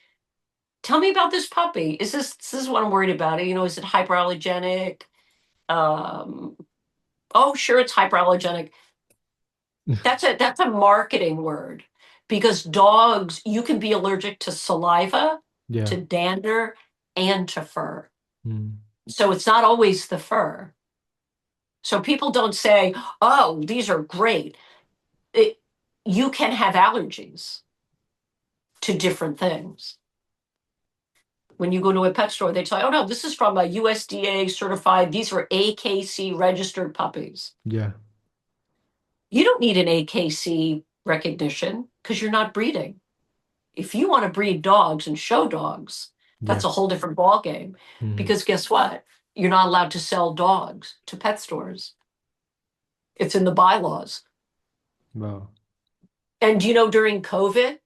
tell me about this puppy. This is what I'm worried about? Is it hyperallergenic? Um, oh, sure, it's hyperallergenic. That's a marketing word because dogs, you can be allergic to saliva, Yeah. to dander, and to fur. Mm. So it's not always the fur. So people don't say, "Oh, these are great." It, you can have allergies to different things. When you go to a pet store, they tell you, "Oh no, this is from a USDA certified. These are AKC registered puppies." Yeah. You don't need an AKC recognition because you're not breeding. If you want to breed dogs and show dogs, that's Yeah. a whole different ball game. Mm. Because guess what? you're not allowed to sell dogs to pet stores. It's in the bylaws. Wow. And during COVID,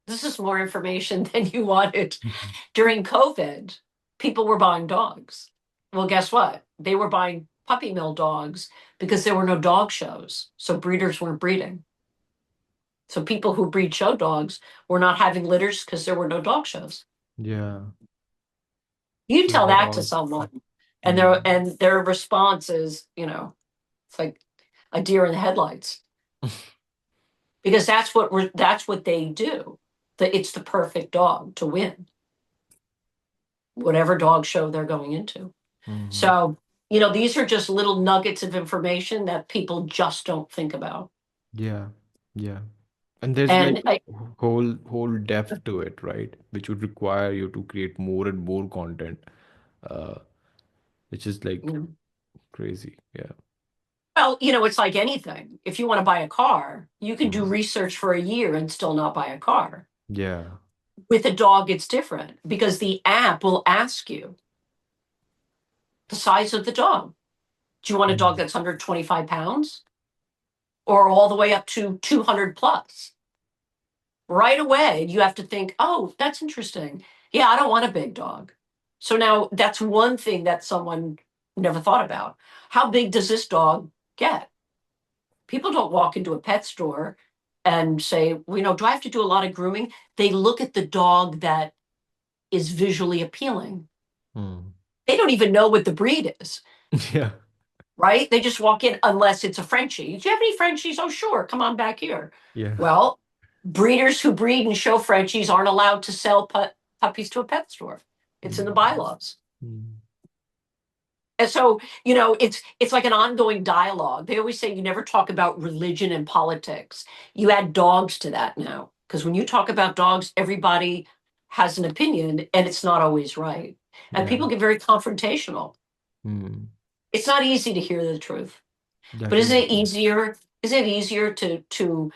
this is more information than you wanted. Mhm. During COVID, people were buying dogs. Well, guess what? They were buying puppy mill dogs because there were no dog shows. So breeders weren't breeding. So people who breed show dogs were not having litters because there were no dog shows. Yeah. You So tell that that to all. someone, and their Mm. and their response is, it's like a deer in the headlights, because that's what they do. That it's the perfect dog to win whatever dog show they're going into. Mhm. So, these are just little nuggets of information that people just don't think about. Yeah. Yeah. And there's like And I, whole depth to it, right? Which would require you to create more and more content, uh, which is like crazy. Yeah. well, it's like anything. If you want to buy a car, you can do Mhm. research for a year and still not buy a car. Yeah. With a dog, it's different because the app will ask you the size of the dog. Do you want a dog Mhm. that's 125 pounds or all the way up to 200 plus? Right away, you have to think, oh, that's interesting. Yeah, I don't want a big dog. So now that's one thing that someone never thought about. How big does this dog get? People don't walk into a pet store and say, well, do I have to do a lot of grooming? They look at the dog that is visually appealing. Mm. They don't even know what the breed is, Yeah. right? They just walk in unless it's a Frenchie. Do you have any Frenchies? Oh, sure. Come on back here. Yeah. Well, breeders who breed and show Frenchies aren't allowed to sell puppies to a pet store. It's in the Mm. bylaws. Mm. And so, it's like an ongoing dialogue. They always say you never talk about religion and politics. You add dogs to that now. Because when you talk about dogs, everybody has an opinion and it's not always right. And Yeah. people get very confrontational. Mm. It's not easy to hear the truth. But isn't it Definitely. easier? Isn't it easier to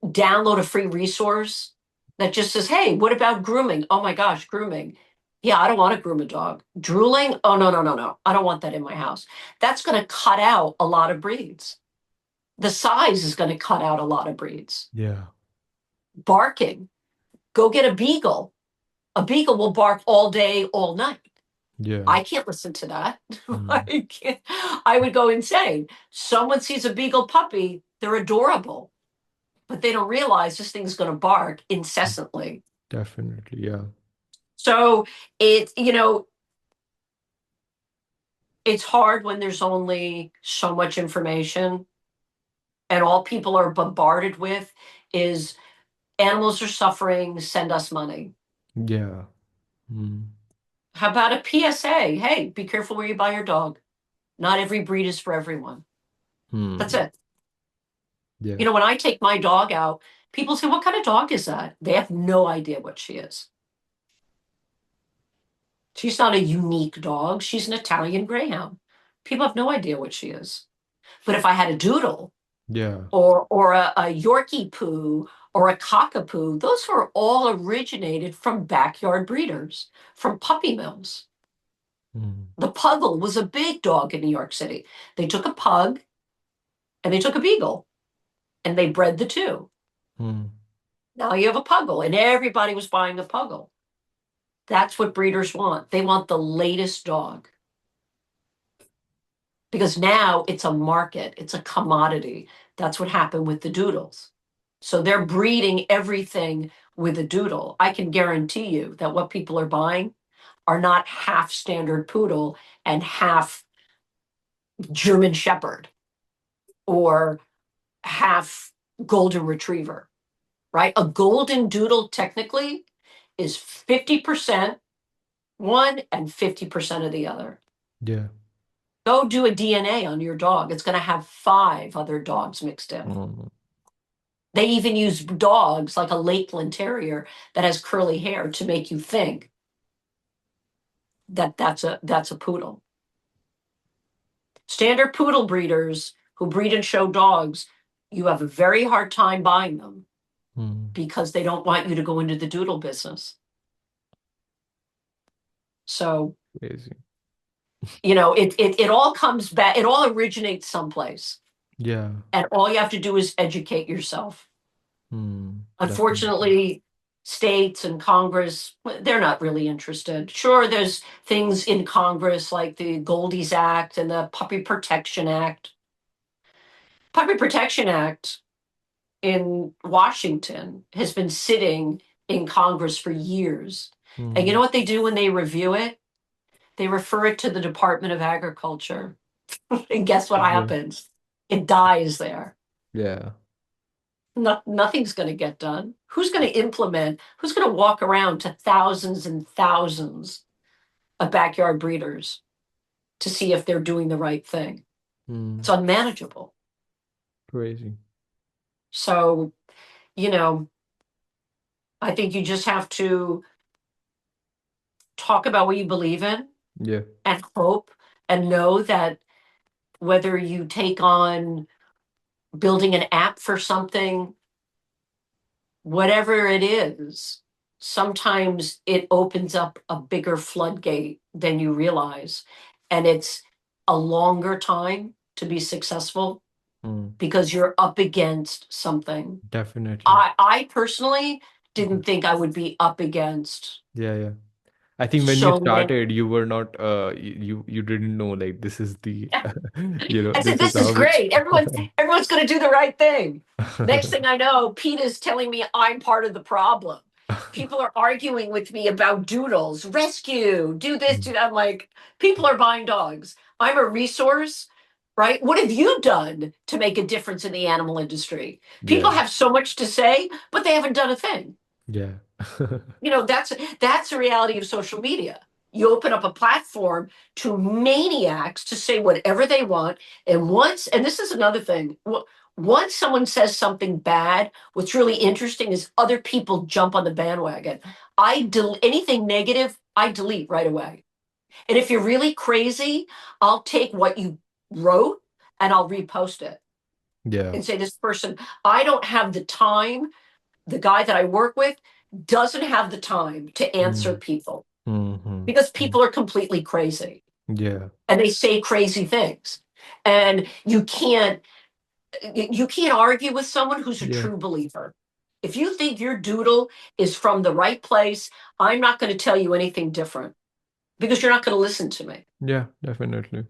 download a free resource that just says, hey, what about grooming? Oh my gosh, grooming. Yeah, I don't want to groom a dog. Drooling? Oh, no, no, no, no. I don't want that in my house. That's going to cut out a lot of breeds. The size is going to cut out a lot of breeds. Yeah. Barking. Go get a beagle. A beagle will bark all day, all night. Yeah. I can't listen to that. Mm. I can't. I would go insane. Someone sees a beagle puppy, they're adorable, but they don't realize this thing's going to bark incessantly. Definitely. Yeah. So it's hard when there's only so much information and all people are bombarded with is animals are suffering, send us money. Yeah. Mm. How about a PSA? Hey, be careful where you buy your dog. Not every breed is for everyone. That's Mm. it. Yeah. When I take my dog out, people say, what kind of dog is that? They have no idea what she is. She's not a unique dog. She's an Italian Greyhound. People have no idea what she is. But if I had a doodle Yeah. or a Yorkie poo or a cockapoo, those were all originated from backyard breeders, from puppy mills. Mm. The Puggle was a big dog in New York City. They took a pug and they took a beagle and they bred the two. Mm. Now you have a Puggle, and everybody was buying a Puggle. That's what breeders want. They want the latest dog because now it's a market, it's a commodity. That's what happened with the doodles. So they're breeding everything with a doodle. I can guarantee you that what people are buying are not half standard poodle and half German shepherd or half golden retriever, right? A golden doodle technically is 50% one and 50% of the other. Yeah. Go do a DNA on your dog. It's going to have 5 other dogs mixed in. Mm. They even use dogs like a Lakeland Terrier that has curly hair to make you think that that's a poodle. Standard poodle breeders who breed and show dogs, you have a very hard time buying them Mm. because they don't want you to go into the doodle business. So Crazy. It all comes back, it all originates someplace. Yeah. And all you have to do is educate yourself. Definitely. Unfortunately, states and Congress, they're not really interested. Sure, there's things in Congress like the Goldies Act and the Puppy Protection Act. Puppy Protection Act in Washington has been sitting in Congress for years. And you know Hmm. what they do when they review it? They refer it to the Department of Agriculture. And guess what Yeah. happens? It dies there. Yeah. Nothing's going to get done. Who's going to implement? Who's going to walk around to thousands and thousands of backyard breeders to see if they're doing the right thing? It's Hmm. unmanageable. Crazy. So, you know, I think you just have to talk about what you believe in Yeah. and hope and know that whether you take on building an app for something, whatever it is, sometimes it opens up a bigger floodgate than you realize. And it's a longer time to be successful Hmm. because you're up against something. Definitely. I personally Mhm. didn't think I would be up against Yeah, yeah. I think when you so many. started, you were not you didn't know like this is the I said, this is this is how it's great. Everyone's going to do the right thing. Next thing I know, Pete is telling me I'm part of the problem. People are arguing with me about doodles, rescue, do this, do that. I'm like, people are buying dogs. I'm a resource, right? What have you done to make a difference in the animal industry? People Yeah, have so much to say, but they haven't done a thing. yeah. That's the reality of social media. You open up a platform to maniacs to say whatever they want, and this is another thing, once someone says something bad, what's really interesting is other people jump on the bandwagon. Anything negative, I delete right away. And if you're really crazy, I'll take what you wrote and I'll repost it Yeah. and say, this person, I don't have the time, the guy that I work with doesn't have the time to answer Mm. people Mm-hmm. because people are completely crazy Yeah. and they say crazy things. And you can't argue with someone who's a Yeah. true believer. If you think your doodle is from the right place, I'm not going to tell you anything different because you're not going to listen to me. Yeah, definitely.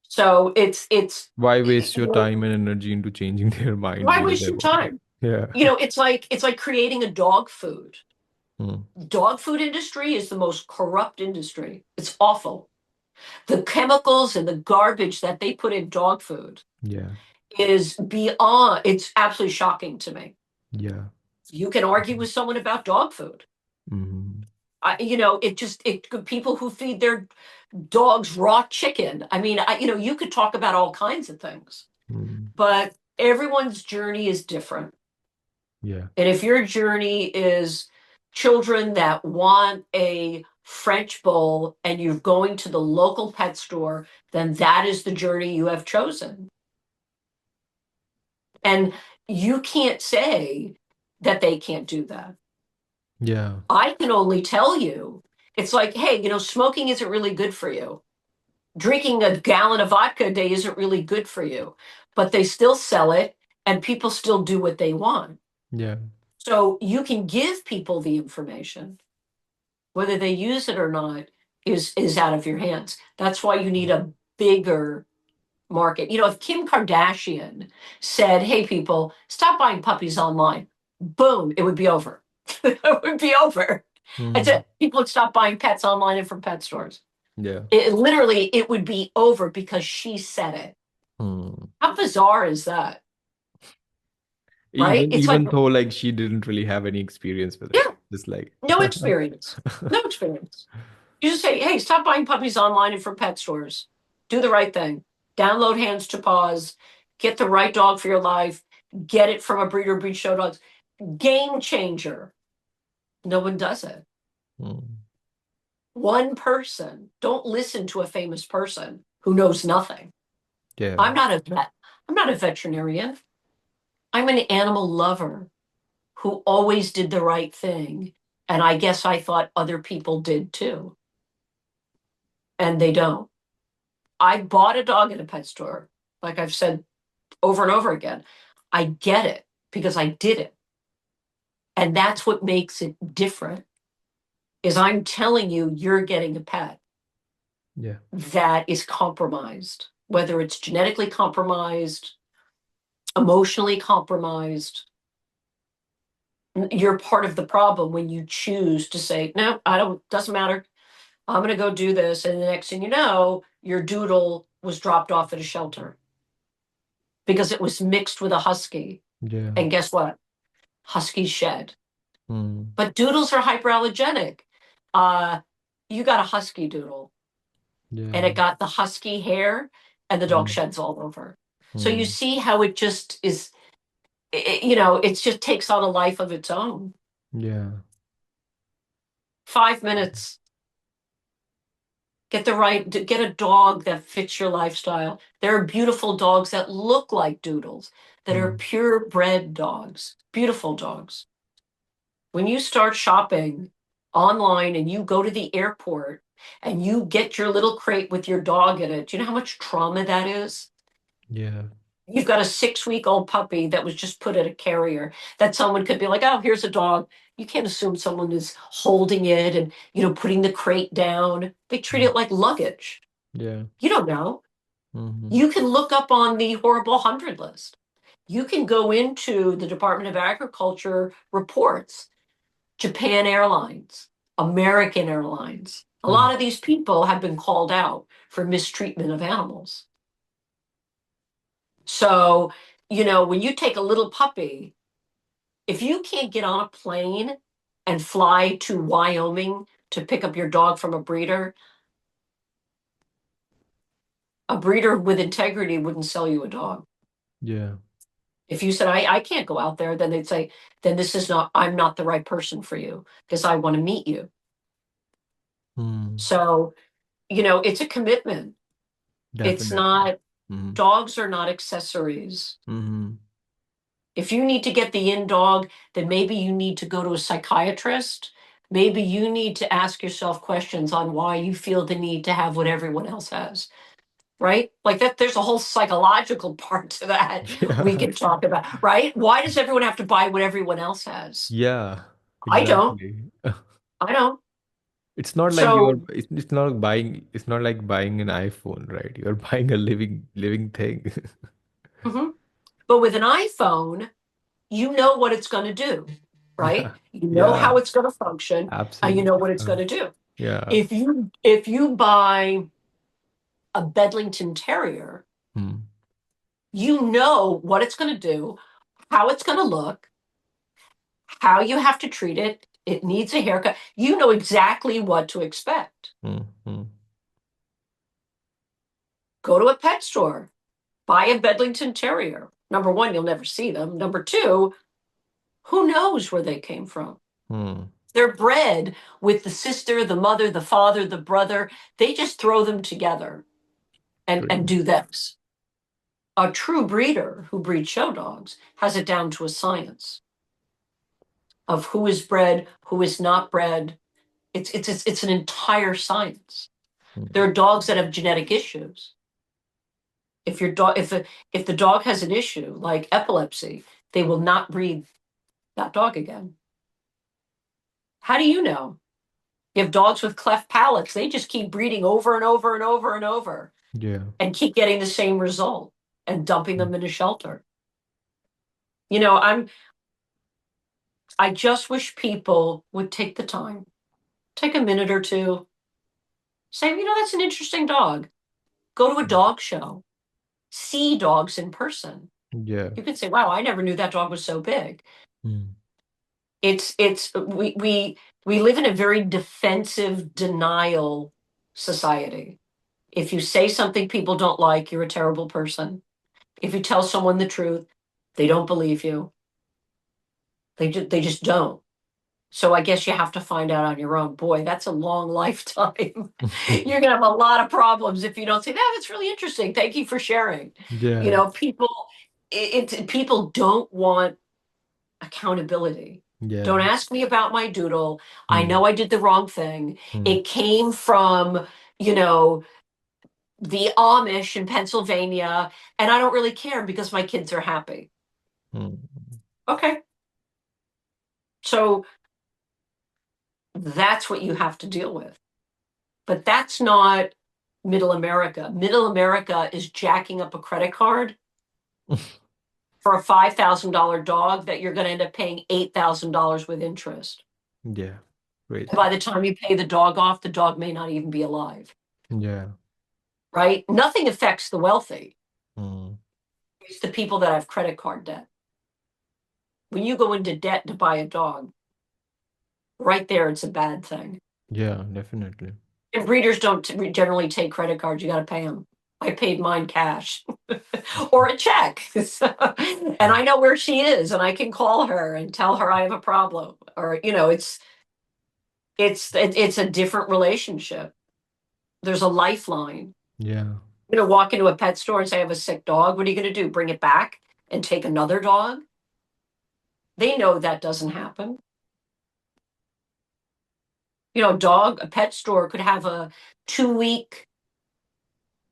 So it's Why you waste your know, time and energy into changing their mind, why waste your whatever? time? Yeah. It's like creating a dog food. Mm. Dog food industry is the most corrupt industry. It's awful. The chemicals and the garbage that they put in dog food Yeah. is beyond, it's absolutely shocking to me. Yeah. You can argue with someone about dog food. Mm-hmm. It people who feed their dogs raw chicken. I mean, you could talk about all kinds of things, Mm. but everyone's journey is different. Yeah. And if your journey is children that want a French bowl and you're going to the local pet store, then that is the journey you have chosen. And you can't say that they can't do that. Yeah. I can only tell you, it's like, hey, smoking isn't really good for you. Drinking a gallon of vodka a day isn't really good for you, but they still sell it and people still do what they want. Yeah. So you can give people the information. Whether they use it or not is out of your hands. That's why you need a bigger market. If Kim Kardashian said, "Hey, people, stop buying puppies online," boom, it would be over. It would be over. That's Mm. it. People would stop buying pets online and from pet stores. Yeah. It would be over because she said it. Mm. How bizarre is that? Right? Even It's like, even though like she didn't really have any experience with it. yeah, Just like no experience. No experience. You just say, hey, stop buying puppies online and from pet stores. Do the right thing. Download Hands2Paws. Get the right dog for your life. Get it from a breeder, breed show dogs. Game changer. No one does it. Mm. One person. Don't listen to a famous person who knows nothing. Yeah. I'm not a vet. I'm not a veterinarian. I'm an animal lover who always did the right thing. And I guess I thought other people did too. And they don't. I bought a dog at a pet store, like I've said over and over again. I get it because I did it. And that's what makes it different is I'm telling you, you're getting a pet Yeah. that is compromised, whether it's genetically compromised, emotionally compromised. You're part of the problem when you choose to say, no, I don't, doesn't matter. I'm going to go do this. And the next thing you know, your doodle was dropped off at a shelter because it was mixed with a husky. Yeah. And guess what? Huskies shed. Mm. But doodles are hyperallergenic. Uh, you got a husky doodle and Yeah. it got the husky hair and the dog Mm. sheds all over. So you Mm. see how it just is, you know, it just takes on a life of its own. Yeah. 5 minutes, get the right, get a dog that fits your lifestyle. There are beautiful dogs that look like doodles, that are Mm. purebred dogs, beautiful dogs. When you start shopping online and you go to the airport and you get your little crate with your dog in it, do you know how much trauma that is? Yeah. You've got a 6-week-old puppy that was just put at a carrier that someone could be like, oh, here's a dog. You can't assume someone is holding it and, you know, putting the crate down. They treat Mm. it like luggage. Yeah. You don't know. Mm-hmm. You can look up on the horrible 100 list. You can go into the Department of Agriculture reports, Japan Airlines, American Airlines. A Mm. lot of these people have been called out for mistreatment of animals. So, you know, when you take a little puppy, if you can't get on a plane and fly to Wyoming to pick up your dog from a breeder with integrity wouldn't sell you a dog. Yeah. If you said, I can't go out there, then they'd say, then this is not, I'm not the right person for you because I want to meet you. Mm. So, you know, it's a commitment. It's Definitely. not, Mm-hmm. dogs are not accessories. Mm-hmm. If you need to get the in dog, then maybe you need to go to a psychiatrist. Maybe you need to ask yourself questions on why you feel the need to have what everyone else has, right? Like that, there's a whole psychological part to that we Yeah. can talk about, right? Why does everyone have to buy what everyone else has? Yeah. I don't. Exactly. I don't. It's not like So, it's not buying, it's not like buying an iPhone, right? You're buying a living thing. mhm. But with an iPhone, you know what it's going to do, right? Yeah. You know Yeah. how it's going to function, and you know Absolutely. what it's going to do. Yeah. If you buy a Bedlington Terrier, Hmm. you know what it's going to do, how it's going to look, how you have to treat it. It needs a haircut. You know exactly what to expect. Hmm. Hmm. Go to a pet store, buy a Bedlington Terrier. Number one, you'll never see them. Number two, who knows where they came from? Hmm. They're bred with the sister, the mother, the father, the brother. They just throw them together and True. do this. A true breeder who breeds show dogs has it down to a science of who is bred, who is not bred. It's an entire science. There Hmm. are dogs that have genetic issues. If your dog if the dog has an issue like epilepsy, they will not breed that dog again. How do you know? You have dogs with cleft palates, they just keep breeding over and over and over and over Yeah. and keep getting the same result and dumping Hmm. them in a shelter. You know, I just wish people would take the time, take a minute or two, say, you know, that's an interesting dog. Go to a dog show, see dogs in person. Yeah. You could say, wow, I never knew that dog was so big. Hmm. It's we live in a very defensive denial society. If you say something people don't like, you're a terrible person. If you tell someone the truth, they don't believe you. They just don't. So I guess you have to find out on your own. Boy, that's a long lifetime. You're gonna have a lot of problems if you don't say, "That that's really interesting. Thank you for sharing." You Yeah. know, people don't want accountability. Don't Yeah. ask me about my doodle. I Hmm. know I did the wrong thing. Hmm. It came from, you know, the Amish in Pennsylvania, and I don't really care because my kids are happy. Mm. Okay. So that's what you have to deal with. But that's not middle America. Middle America is jacking up a credit card for a $5,000 dog that you're going to end up paying $8,000 with interest. Yeah. And by Crazy. the time you pay the dog off, the dog may not even be alive, Yeah. right? Nothing affects the wealthy. Mm. It's the people that have credit card debt. When you go into debt to buy a dog, right there, it's a bad thing. Yeah, definitely. And breeders don't generally take credit cards. You got to pay them. I paid mine cash or a check. And Mm. I know where she is and I can call her and tell her I have a problem. Or, it's a different relationship. There's a lifeline. Yeah. Walk into a pet store and say, I have a sick dog. What are you going to do? Bring it back and take another dog? They know that doesn't happen. A pet store could have a 2 week,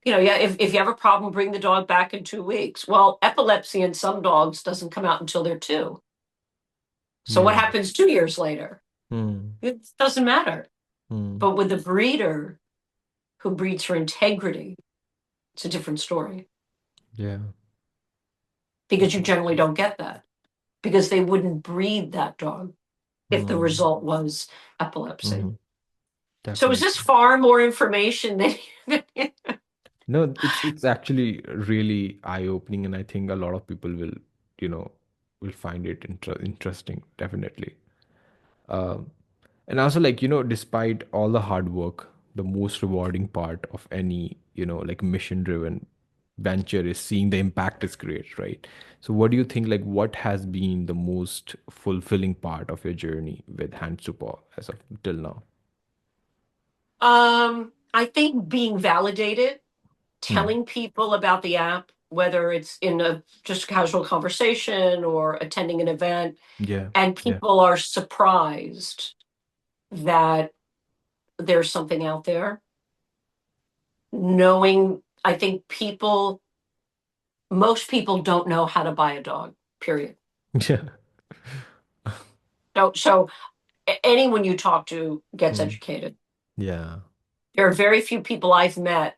yeah, if you have a problem, bring the dog back in 2 weeks. Well, epilepsy in some dogs doesn't come out until they're two. So what Yeah. happens 2 years later? Mm. It doesn't matter. Mm. But with a breeder who breeds for integrity, it's a different story Yeah. because you generally Definitely. don't get that because they wouldn't breed that dog if the Mm. result was epilepsy. Mm. So is this Definitely. far more information than No, it's actually really eye-opening, and I think a lot of people will, you know, will find it interesting, definitely. Um, and also, like, despite all the hard work, the most rewarding part of any, like mission-driven venture is seeing the impact is great, right? So what do you think, like, what has been the most fulfilling part of your journey with Hands to Paw as of till now? I think being validated, Hmm. telling people about the app, whether it's in a just casual conversation or attending an event, Yeah. and Yeah. people are surprised that there's something out there. Knowing, I think most people don't know how to buy a dog, period. Yeah. So anyone you talk to gets Hmm. educated. Yeah. There are very few people I've met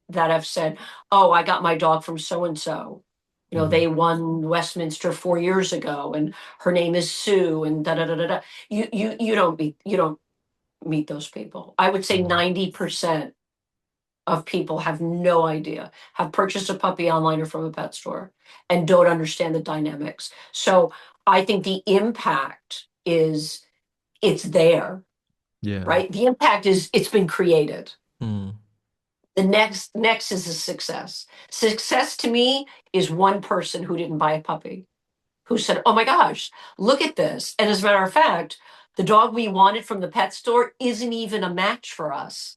that have said, "Oh, I got my dog from so and so. Hmm. They won Westminster 4 years ago, and her name is Sue." And da da da da da. You don't meet those people. I would say Hmm. 90% of people have no idea, have purchased a puppy online or from a pet store, and don't understand the dynamics. So I think the impact is it's there, Yeah. right? The impact is it's been created. Hmm. The next is a success. Success to me is one person who didn't buy a puppy, who said, "Oh my gosh, look at this." And as a matter of fact, the dog we wanted from the pet store isn't even a match for us.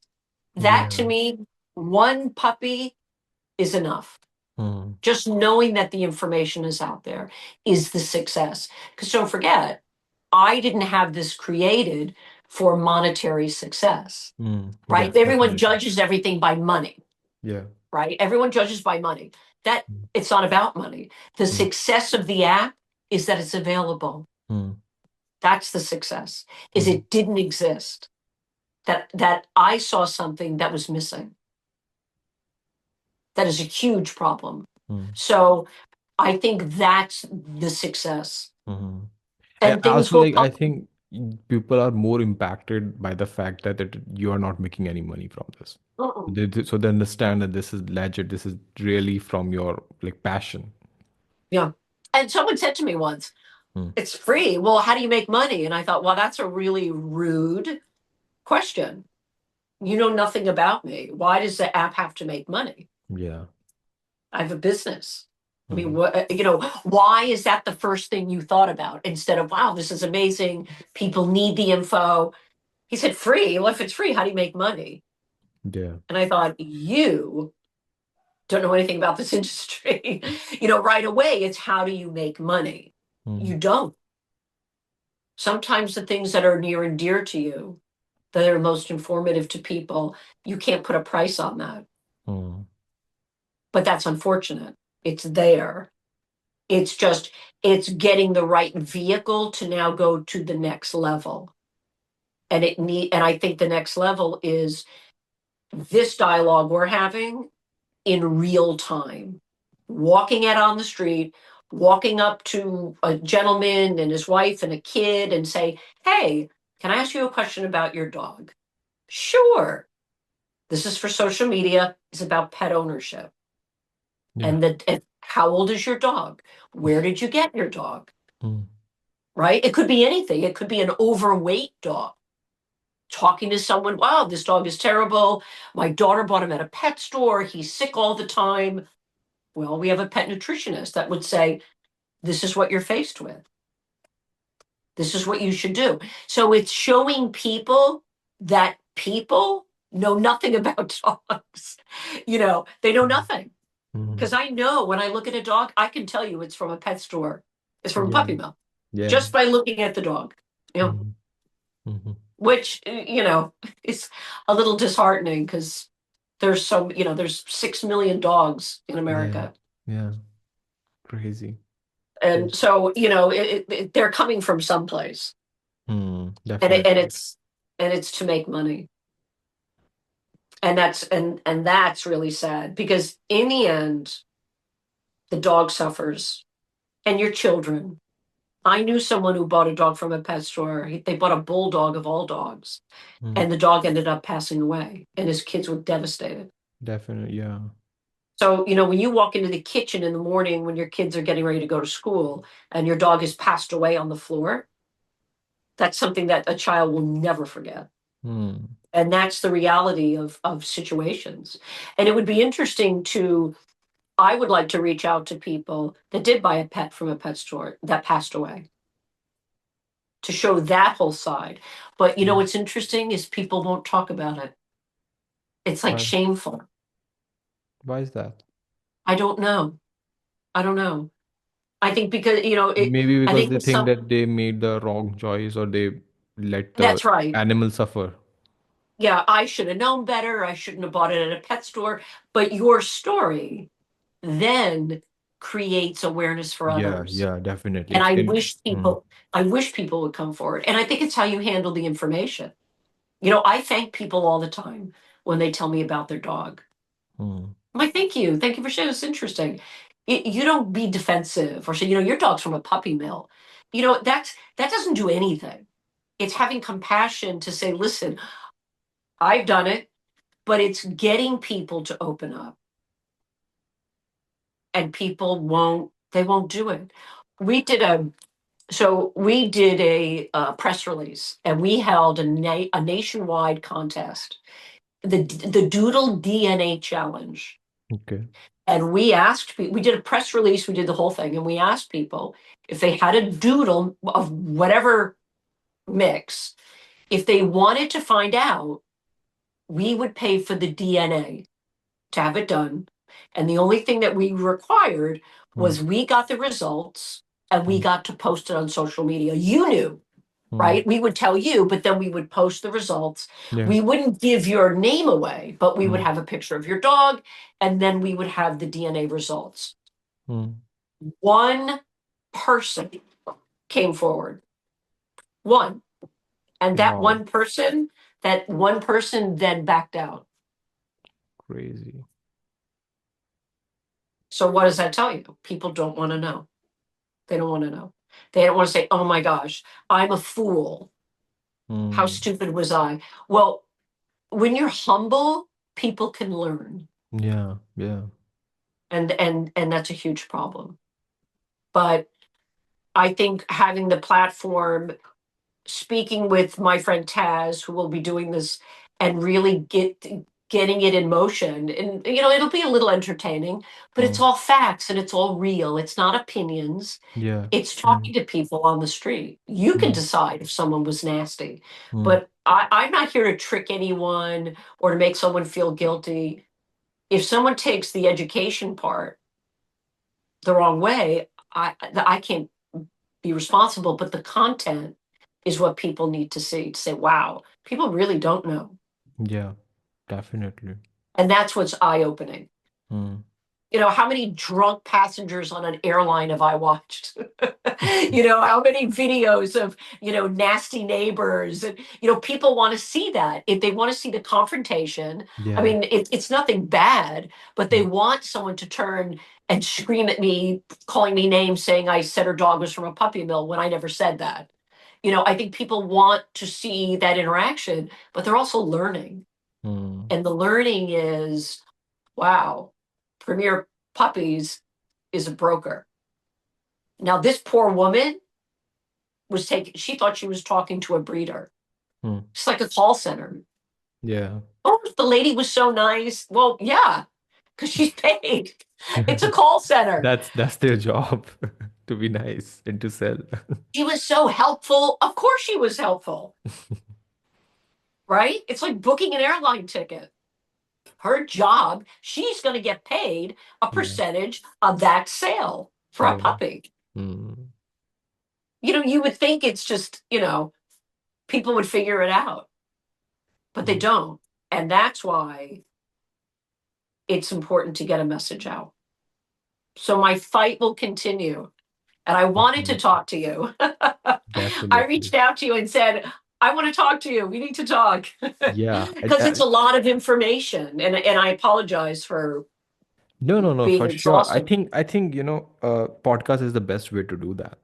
That to Yeah. me, one puppy is enough. Hmm. Just knowing that the information is out there is the success. Because don't forget, I didn't have this created for monetary success, Hmm. right? Yeah, Everyone definitely. judges everything by money, Yeah. right? Everyone judges by money. That Hmm. it's not about money. The Hmm. success of the app is that it's available. Hmm. That's the success. Is Hmm. it didn't exist. That I saw something that was missing. That is a huge problem. Hmm. So I think that's the success. Hmm. And And things also, will like, I come. think people are more impacted by the fact that you are not making any money from this. Mm-mm. So they understand that this is legit. This is really from your like passion. Yeah. And someone said to me once, Hmm. it's free. Well, how do you make money? And I thought, well, that's a really rude question. You know nothing about me. Why does the app have to make money? Yeah. I have a business. I mean, Hmm. why is that the first thing you thought about instead of, wow, this is amazing. People need the info. He said, free. Well, if it's free, how do you make money? Yeah. And I thought, you don't know anything about this industry. Right away, it's how do you make money? Hmm. You don't. Sometimes the things that are near and dear to you, that are most informative to people, you can't put a price on that. Mm. But that's unfortunate. It's there. It's just, it's getting the right vehicle to now go to the next level. And I think the next level is this dialogue we're having in real time, walking out on the street, walking up to a gentleman and his wife and a kid and say, "Hey, can I ask you a question about your dog?" Sure. This is for social media. It's about pet ownership. Yeah. And how old is your dog? Where did you get your dog? Mm. Right? It could be anything. It could be an overweight dog. Talking to someone, wow, this dog is terrible. My daughter bought him at a pet store. He's sick all the time. Well, we have a pet nutritionist that would say, this is what you're faced with. This is what you should do. So it's showing people that people know nothing about dogs. They know Mm. nothing. Mhm. Because I know when I look at a dog, I can tell you it's from a pet store. It's from a Yeah. puppy mill Yeah. just by looking at the dog. You know, Mhm. Mhm. which is a little disheartening because there's 6 million dogs in Yeah. America. Yeah. Crazy. And Crazy. so they're coming from someplace, and it, and Definitely. it's and it's to make money, and that's really sad because in the end the dog suffers and your children. I knew someone who bought a dog from a pet store. They bought a bulldog of all dogs, Mm. and the dog ended up passing away, and his kids were devastated. Definitely. Yeah. So, when you walk into the kitchen in the morning when your kids are getting ready to go to school and your dog has passed away on the floor, that's something that a child will never forget. Mm. And that's the reality of situations. And it would be interesting I would like to reach out to people that did buy a pet from a pet store that passed away to show that whole side. But Mm. what's interesting is people won't talk about it. It's like Why? shameful. Why is that? I don't know. I don't know. I think because, Maybe I because think they with think some, that they made the wrong choice or they let the that's right. animal suffer. Yeah, I should have known better. I shouldn't have bought it at a pet store. But your story then creates awareness for Yeah, others. yeah, definitely. And It I can. wish Mm. people, I wish people would come forward. And I think it's how you handle the information. I thank people all the time when they tell me about their dog. Mm. I'm like, thank you. Thank you for sharing. It's interesting. You don't be defensive or say, your dog's from a puppy mill. That doesn't do anything. It's having compassion to say, listen, I've done it, but it's getting people to open up, and people they won't do it. We did a press release, and we held a nationwide contest, the Doodle DNA Challenge. Okay. And we did a press release, we did the whole thing, and we asked people if they had a doodle of whatever mix, if they wanted to find out, we would pay for the DNA to have it done. And the only thing that we required Mm. was we got the results and we Mm. got to post it on social media. You knew, Mm. right? We would tell you, but then we would post the results. Yeah. We wouldn't give your name away, but we would Mm. have a picture of your dog, and then we would have the DNA results. Mm. One person came forward, one. And Wow. that one person then backed out. Crazy. So what does that tell you? People don't want to know. They don't want to know. They don't want to say, oh my gosh, I'm a fool. How Mm. stupid was I? Well, when you're humble, people can learn. Yeah. Yeah. And that's a huge problem. But I think having the platform, speaking with my friend Taz, who will be doing this, and really getting it in motion. And it'll be a little entertaining, but it's Mm. all facts and it's all real. It's not opinions. Yeah. It's Mm. talking to people on the street. You can Mm. decide if someone was nasty, Mm. but I'm not here to trick anyone or to make someone feel guilty. If someone takes the education part the wrong way, I can't be responsible, but the content is what people need to see to say, wow, people really don't know. Yeah. Definitely. And that's what's eye opening. Mm. How many drunk passengers on an airline have I watched? How many videos of, nasty neighbors, and, people want to see that. If they want to see the confrontation, I Yeah. mean, it's nothing bad, but they Mm. want someone to turn and scream at me, calling me names, saying I said her dog was from a puppy mill when I never said that. I think people want to see that interaction, but they're also learning. Mm. And the learning is, wow, Premier Puppies is a broker. Now, this poor woman she thought she was talking to a breeder. Mm. It's like a call center. Yeah. Oh, the lady was so nice. Well, yeah, because she's paid. It's a call center. That's their job to be nice and to sell. She was so helpful. Of course, she was helpful, right? It's like booking an airline ticket. Her job, she's going to get paid a Yeah. percentage of that sale for a Yeah. puppy. Mm. You would think it's just, people would figure it out, but they Mm. don't. And that's why it's important to get a message out. So my fight will continue. And I wanted to Definitely. talk to you. I Definitely. reached out to you and said, I want to talk to you. We need to talk. Yeah. Because it's a lot of information. And I apologize for No, no, no, being for sure. exhausting. I think, podcast is the best way to do that.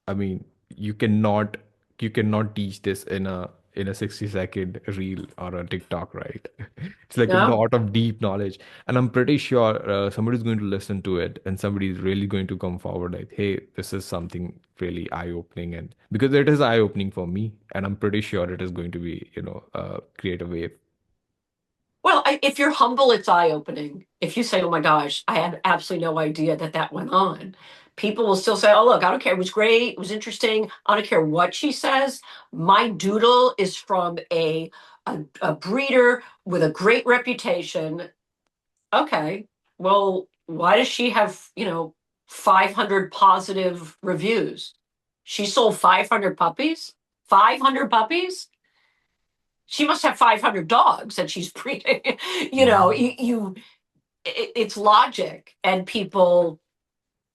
I mean, you cannot you cannot teach this in a 60-second reel or a TikTok, right? It's like a No? lot of deep knowledge. And I'm pretty sure somebody's going to listen to it and somebody's really going to come forward like, hey, this is something really eye-opening. And because it is eye-opening for me, and I'm pretty sure it is going to be, create a wave. Well, if you're humble, it's eye opening. If you say, oh my gosh, I had absolutely no idea that that went on, people will still say, oh, look, I don't care. It was great. It was interesting. I don't care what she says. My doodle is from a breeder with a great reputation. Okay. Well, why does she have, 500 positive reviews? She sold 500 puppies? 500 puppies? She must have 500 dogs that she's breeding. you know, Mm. you, you it's logic, and people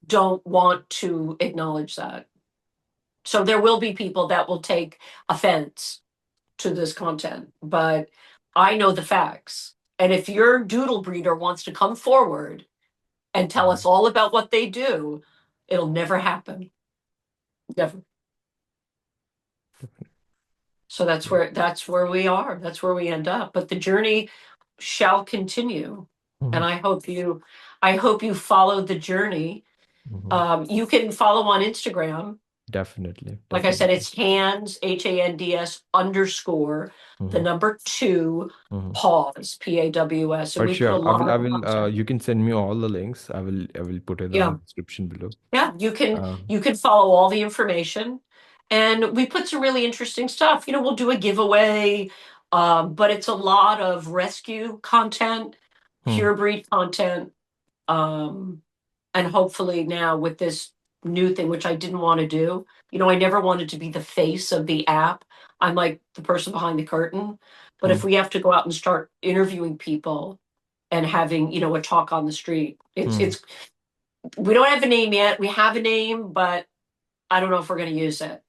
don't want to acknowledge that. So there will be people that will take offense to this content, but I know the facts. And if your doodle breeder wants to come forward and tell us all about what they do, it'll never happen. Never. So that's where we are. That's where we end up. But the journey shall continue. And Mhm. I hope you follow the journey. Mhm. You can follow on Instagram. Definitely, Like I said, definitely. it's hands _, the Mhm. number two, Mhm. pause, PAWS. And For we put a sure. lot I of will, content. you can send me all the links. I will put it on Yeah. the description below. Yeah. You can Um, you can follow all the information. And we put some really interesting stuff. We'll do a giveaway, but it's a lot of rescue content, hmm, pure breed content. Um, and hopefully now with this new thing, which I didn't want to do, I never wanted to be the face of the app. I'm like the person behind the curtain. But if hmm, we have to go out and start interviewing people and having, a talk on the street, hmm, it's we don't have a name yet. We have a name, but I don't know if we're going to use it.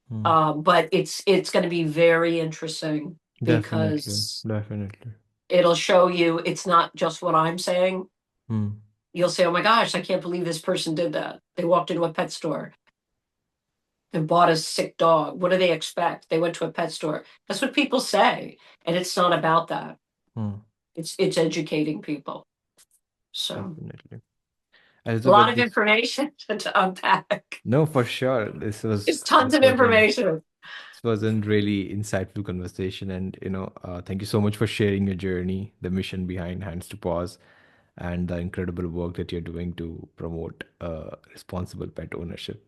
hmm. But it's going to be very interesting Definitely, because definitely. it'll show you it's not just what I'm saying. Hmm, You'll say, "Oh my gosh, I can't believe this person did that. They walked into a pet store and bought a sick dog. What do they expect? They went to a pet store." That's what people say, and it's not about that. hmm, It's educating people. So definitely. a lot Elizabeth, of this information to unpack. no, for sure. This It's was tons this of was an information. this was a really insightful conversation, and thank you so much for sharing your journey, the mission behind Hands to Paws, and the incredible work that you're doing to promote responsible pet ownership.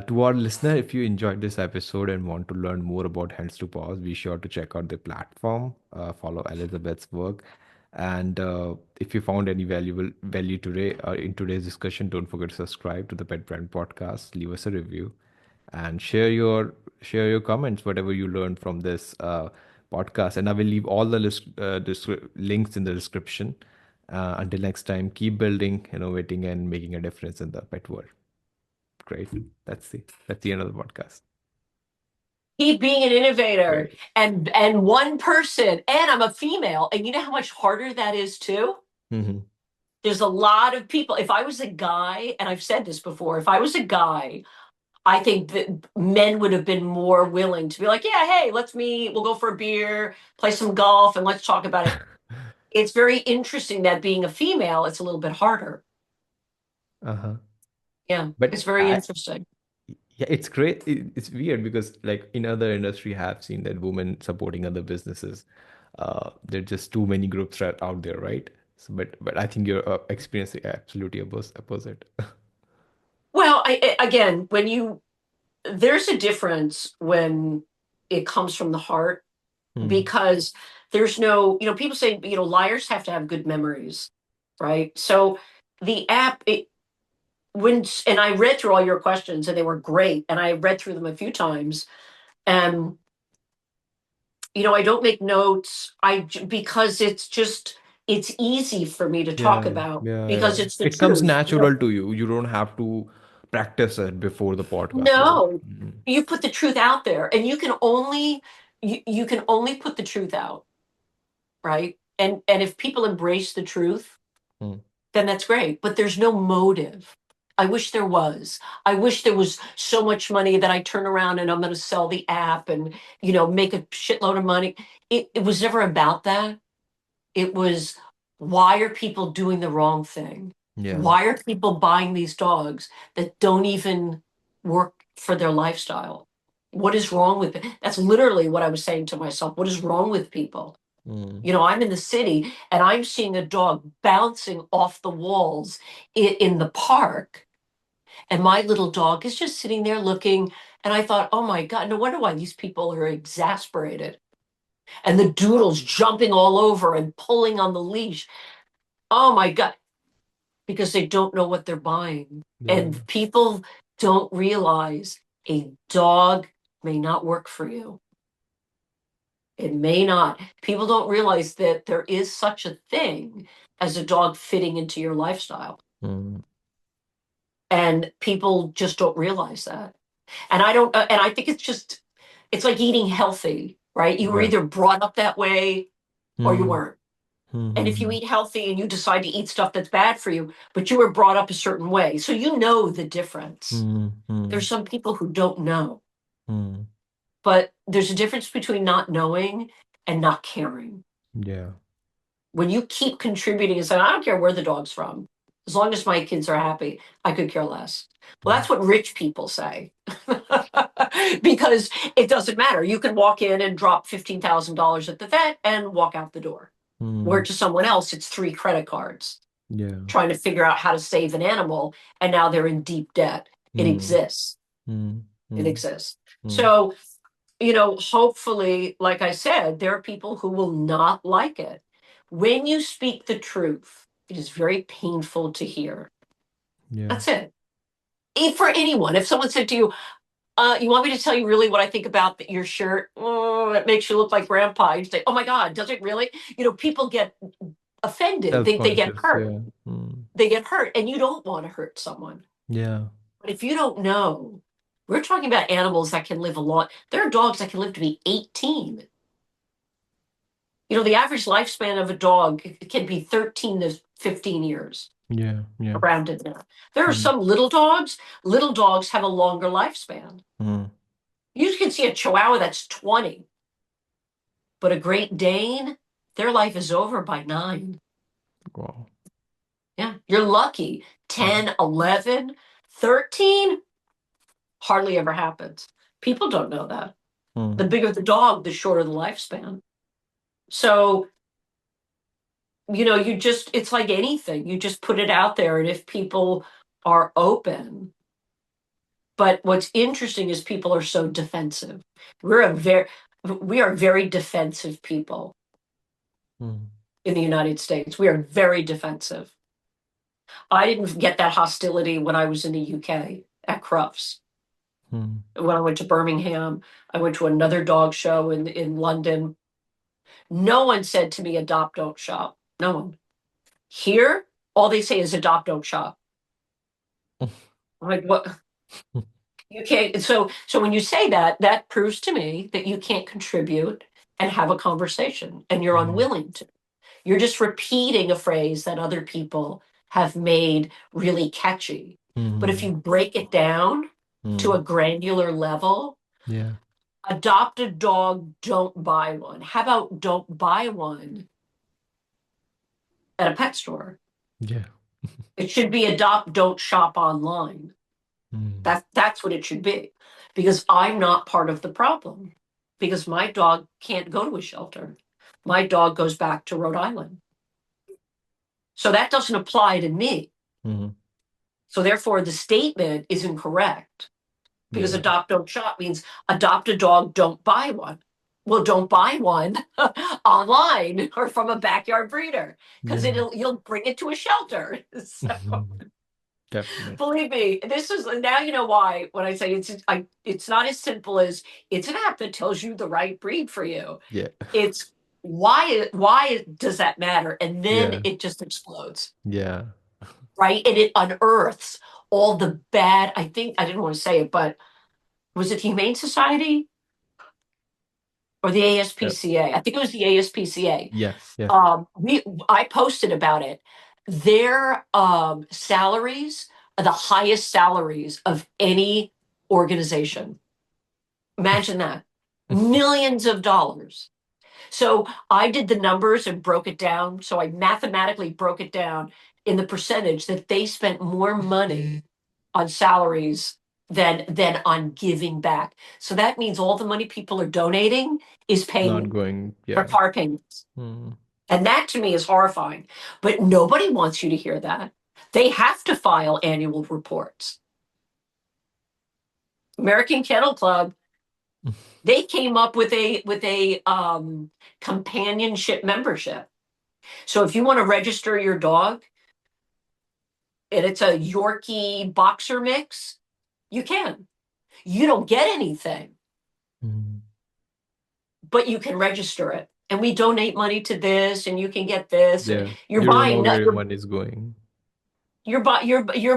To our listener, if you enjoyed this episode and want to learn more about Hands to Paws, be sure to check out the platform, follow Elizabeth's work, and if you found any valuable value today in today's discussion, don't forget to subscribe to the Pet Brand Podcast, leave us a review, and share your comments, whatever you learned from this. podcast. And I will leave all the links in the description. Until next time, keep building, innovating, and making a difference in the pet world. Great. That's the end of the podcast. Keep being an innovator Great. and one person. And I'm a female. And you know how much harder that is too? Hmm. There's a lot of people. If I was a guy, and I've said this before, if I was a guy, I think that men would have been more willing to be like, yeah, hey, let's meet, we'll go for a beer, play some golf, and let's talk about it. It's very interesting that being a female, it's a little bit harder. Uh-huh. Yeah, it's But very interesting. yeah, it's great. It's weird because like in other industry, I have seen that women supporting other businesses. There are just too many groups out there, right? So, but I think your experience is absolutely opposite. Well, again, there's a difference when it comes from the heart Hmm. because there's no, people say, liars have to have good memories, right? So the app, and I read through all your questions and they were great, and I read through them a few times, and I don't make notes, because it's easy for me to talk Yeah, about yeah, yeah. because it's the It comes truth. natural to you. You don't have to practice it before the podcast, right? No, Mhm. you put the truth out there, and you can only put the truth out, right? And if people embrace the truth, Mm. then that's great. But there's no motive. I wish there was. I wish there was so much money that I turn around and I'm going to sell the app and make a shitload of money. It was never about that. It was, why are people doing the wrong thing? Yeah. Why are people buying these dogs that don't even work for their lifestyle? What is wrong with it? That's literally what I was saying to myself. What is wrong with people? Mm. I'm in the city and I'm seeing a dog bouncing off the walls in the park. And my little dog is just sitting there looking. And I thought, oh my God, no wonder why these people are exasperated. And the doodle's jumping all over and pulling on the leash. Oh my God, because they don't know what they're buying. Yeah. And people don't realize a dog may not work for you. It may not. People don't realize that there is such a thing as a dog fitting into your lifestyle. Mm. And people just don't realize that. And I think it's like eating healthy, right? You were Yeah. either brought up that way or you Mm. weren't. And if you Mm-hmm. eat healthy and you decide to eat stuff that's bad for you, but you were brought up a certain way, so you know the difference. Mm-hmm. There's some people who don't know, Mm. but there's a difference between not knowing and not caring. Yeah. When you keep contributing and saying, I don't care where the dog's from, as long as my kids are happy, I could care less. Well, Mm. that's what rich people say. Because it doesn't matter. You can walk in and drop $15,000 at the vet and walk out the door. Where Mm. to someone else, it's 3 credit cards Yeah. trying to figure out how to save an animal, and now they're in deep debt. It Mm. exists. Mm. It Mm. exists. Mm. So, hopefully, like I said, there are people who will not like it. When you speak the truth, it is very painful to hear. Yeah. That's it. For anyone, if someone said to you, you want me to tell you really what I think about your shirt? Oh, it makes you look like grandpa. You say, oh my God, does it really? People get offended, they get Self-conscious. hurt. Yeah. Mm. They get hurt, and you don't want to hurt someone. Yeah. But if you don't know, we're talking about animals that can live a lot. There are dogs that can live to be 18. The average lifespan of a dog can be 13 to 15 years, Yeah. Yeah. around in there. There are Mm. some little dogs have a longer lifespan. Mm. You can see a Chihuahua that's 20, but a Great Dane, their life is over by 9. Wow. Yeah, you're lucky. Mm. 10, 11, 13 hardly ever happens. People don't know that. The Mm. bigger the dog, the shorter the lifespan. So, it's like anything. You just put it out there, and if people are open. But what's interesting is people are so defensive. We are very defensive people Mm. in the United States. We are very defensive. I didn't get that hostility when I was in the UK at Crufts. Mm. When I went to Birmingham, I went to another dog show in London. No one said to me, adopt, don't shop. No one. Here, all they say is adopt, don't shop. I'm like, what? You can't. So when you say that, that proves to me that you can't contribute and have a conversation, and you're Yeah. unwilling to. You're just repeating a phrase that other people have made really catchy. But if Mm. you break it down to a Mm. granular level, Yeah. adopt a dog, don't buy one. How about don't buy one at a pet store? Yeah. It should be adopt, don't shop online. Mm. That's what it should be. Because I'm not part of the problem. Because my dog can't go to a shelter. My dog goes back to Rhode Island. So that doesn't apply to me. Mm. So therefore the statement is incorrect. Because Yeah. adopt, don't shop means adopt a dog, don't buy one. Well, don't buy one online or from a backyard breeder because Yeah. it'll you'll bring it to a shelter. So Definitely. believe me, this is now you know why when I say it's not as simple as it's an app that tells you the right breed for you. Yeah. It's why does that matter? And then Yeah. it just explodes, Yeah. right? And it unearths all the bad. I think I didn't want to say it, but was it the Humane Society or the Yeah. ASPCA? I think it was the ASPCA. Yeah. Yeah. I posted about it. Their salaries are the highest salaries of any organization. Imagine that. Millions of dollars. So I did the numbers and broke it down. So I mathematically broke it down in the percentage that they spent more money on salaries than on giving back. So that means all the money people are donating is Not paying going. for Yeah. car payments. Mm. And that to me is horrifying. But nobody wants you to hear that. They have to file annual reports. American Kennel Club, they came up with a companionship membership. So if you want to register your dog and it's a Yorkie boxer mix, you can. You don't get anything, Mm. but you can register it. And we donate money to this, and you can get this, and Yeah. you're You don't know buying. where your money is going. You're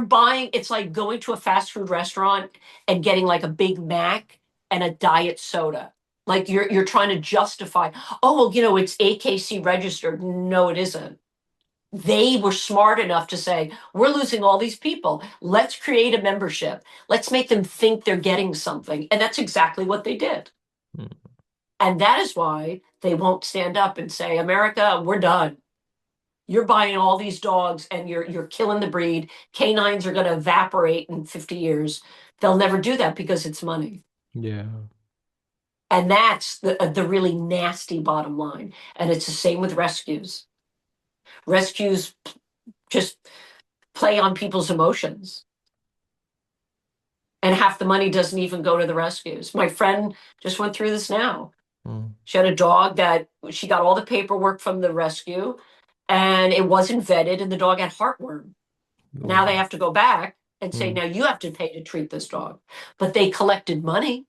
buying. It's like going to a fast food restaurant and getting like a Big Mac and a diet soda. Like you're trying to justify. Oh well, it's AKC registered. No, it isn't. They were smart enough to say, we're losing all these people. Let's create a membership. Let's make them think they're getting something. And that's exactly what they did. Mm. And that is why they won't stand up and say, America, we're done. You're buying all these dogs and you're killing the breed. Canines are going to evaporate in 50 years. They'll never do that because it's money. Yeah. And that's the really nasty bottom line. And it's the same with rescues. Rescues just play on people's emotions. And half the money doesn't even go to the rescues. My friend just went through this now. Mm. She had a dog that she got all the paperwork from the rescue and it wasn't vetted and the dog had heartworm. Now Oh. they have to go back and say, Mm. now you have to pay to treat this dog. But they collected money.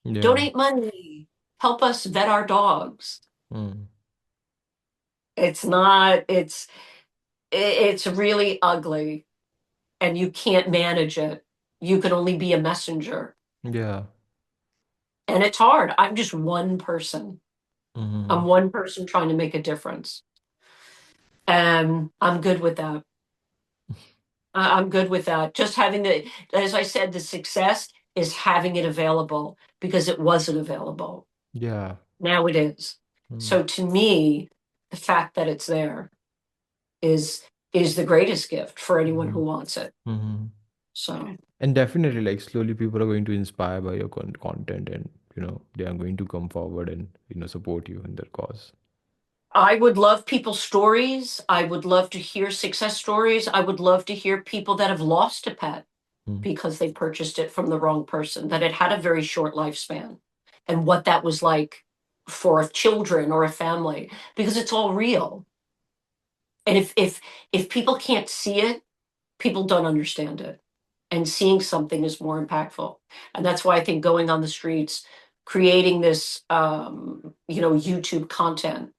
Yeah. Donate money. Help us vet our dogs. Mm. It's not, it's really ugly and you can't manage it. You can only be a messenger. Yeah. And it's hard. I'm just one person. I'm Mm. one person trying to make a difference. And I'm good with that. I'm good with that. Just having as I said, the success is having it available because it wasn't available. Yeah. Now it is. Mm. So to me, the fact that it's there is is the greatest gift for anyone who Mhm. wants it. Mhm. So And definitely, like slowly, people are going to inspire by your content, and they are going to come forward and support you in their cause. I would love people's stories. I would love to hear success stories. I would love to hear people that have lost a pet Mm. because they purchased it from the wrong person, that it had a very short lifespan, and what that was like for children or a family, because it's all real. And if people can't see it, people don't understand it. And seeing something is more impactful. And that's why I think going on the streets, creating this YouTube content.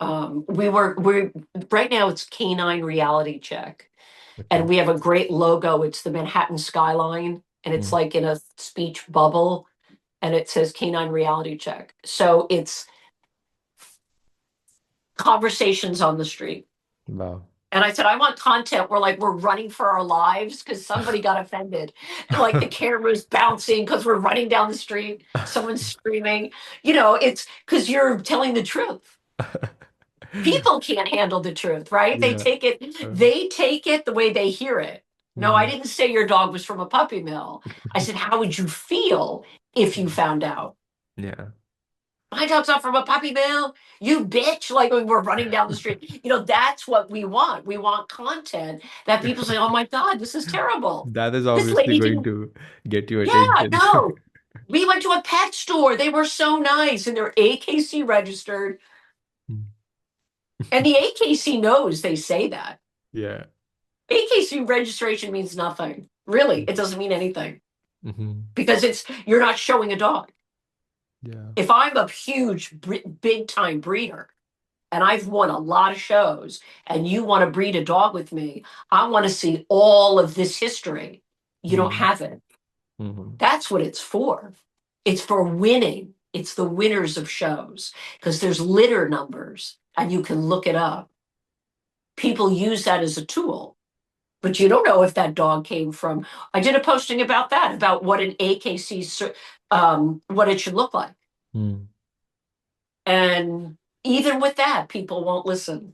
We're right now it's Canine Reality Check, Okay. and we have a great logo. It's the Manhattan skyline, and it's Mm. like in a speech bubble, and it says Canine Reality Check. So it's conversations on the street. Wow. And I said, I want content where like we're running for our lives because somebody got offended. And like the camera's bouncing because we're running down the street, someone's screaming. It's because you're telling the truth. People can't handle the truth, right? They Yeah. take it, they take it the way they hear it. No, I Mm. didn't say your dog was from a puppy mill. I said, how would you feel if you found out? Yeah. My dog's not from a puppy mill. You bitch. Like when we're running down the street. That's what we want. We want content that people say, oh my God, this is terrible. That is This obviously lady going didn't, to get your yeah, attention. no. We went to a pet store. They were so nice and they're AKC registered. Mm. And the AKC knows they say that. Yeah. AKC registration means nothing. Really, it doesn't mean anything Hmm. because you're not showing a dog. Yeah. If I'm a huge, big time breeder and I've won a lot of shows and you want to breed a dog with me, I want to see all of this history. You don't Mm. have it. Hmm. That's what it's for. It's for winning. It's the winners of shows because there's litter numbers and you can look it up. People use that as a tool. But you don't know if that dog came from. I did a posting about that, about what an AKC, what it should look like. Mm. And even with that, people won't listen.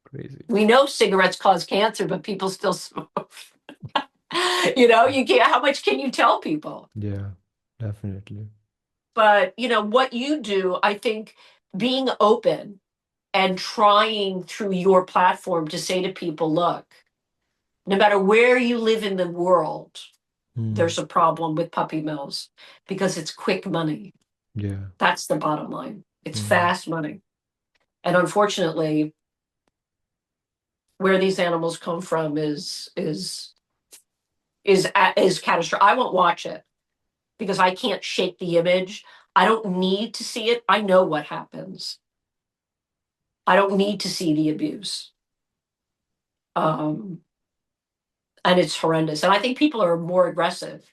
Crazy. We know cigarettes cause cancer, but people still smoke. You can't, how much can you tell people? Yeah. Definitely. But, what you do, I think being open and trying through your platform to say to people, look, no matter where you live in the world, Mm. there's a problem with puppy mills because it's quick money. Yeah. That's the bottom line. It's Mm. fast money. And unfortunately, where these animals come from is catastrophic. I won't watch it because I can't shake the image. I don't need to see it. I know what happens. I don't need to see the abuse. Um, and it's horrendous. And I think people are more aggressive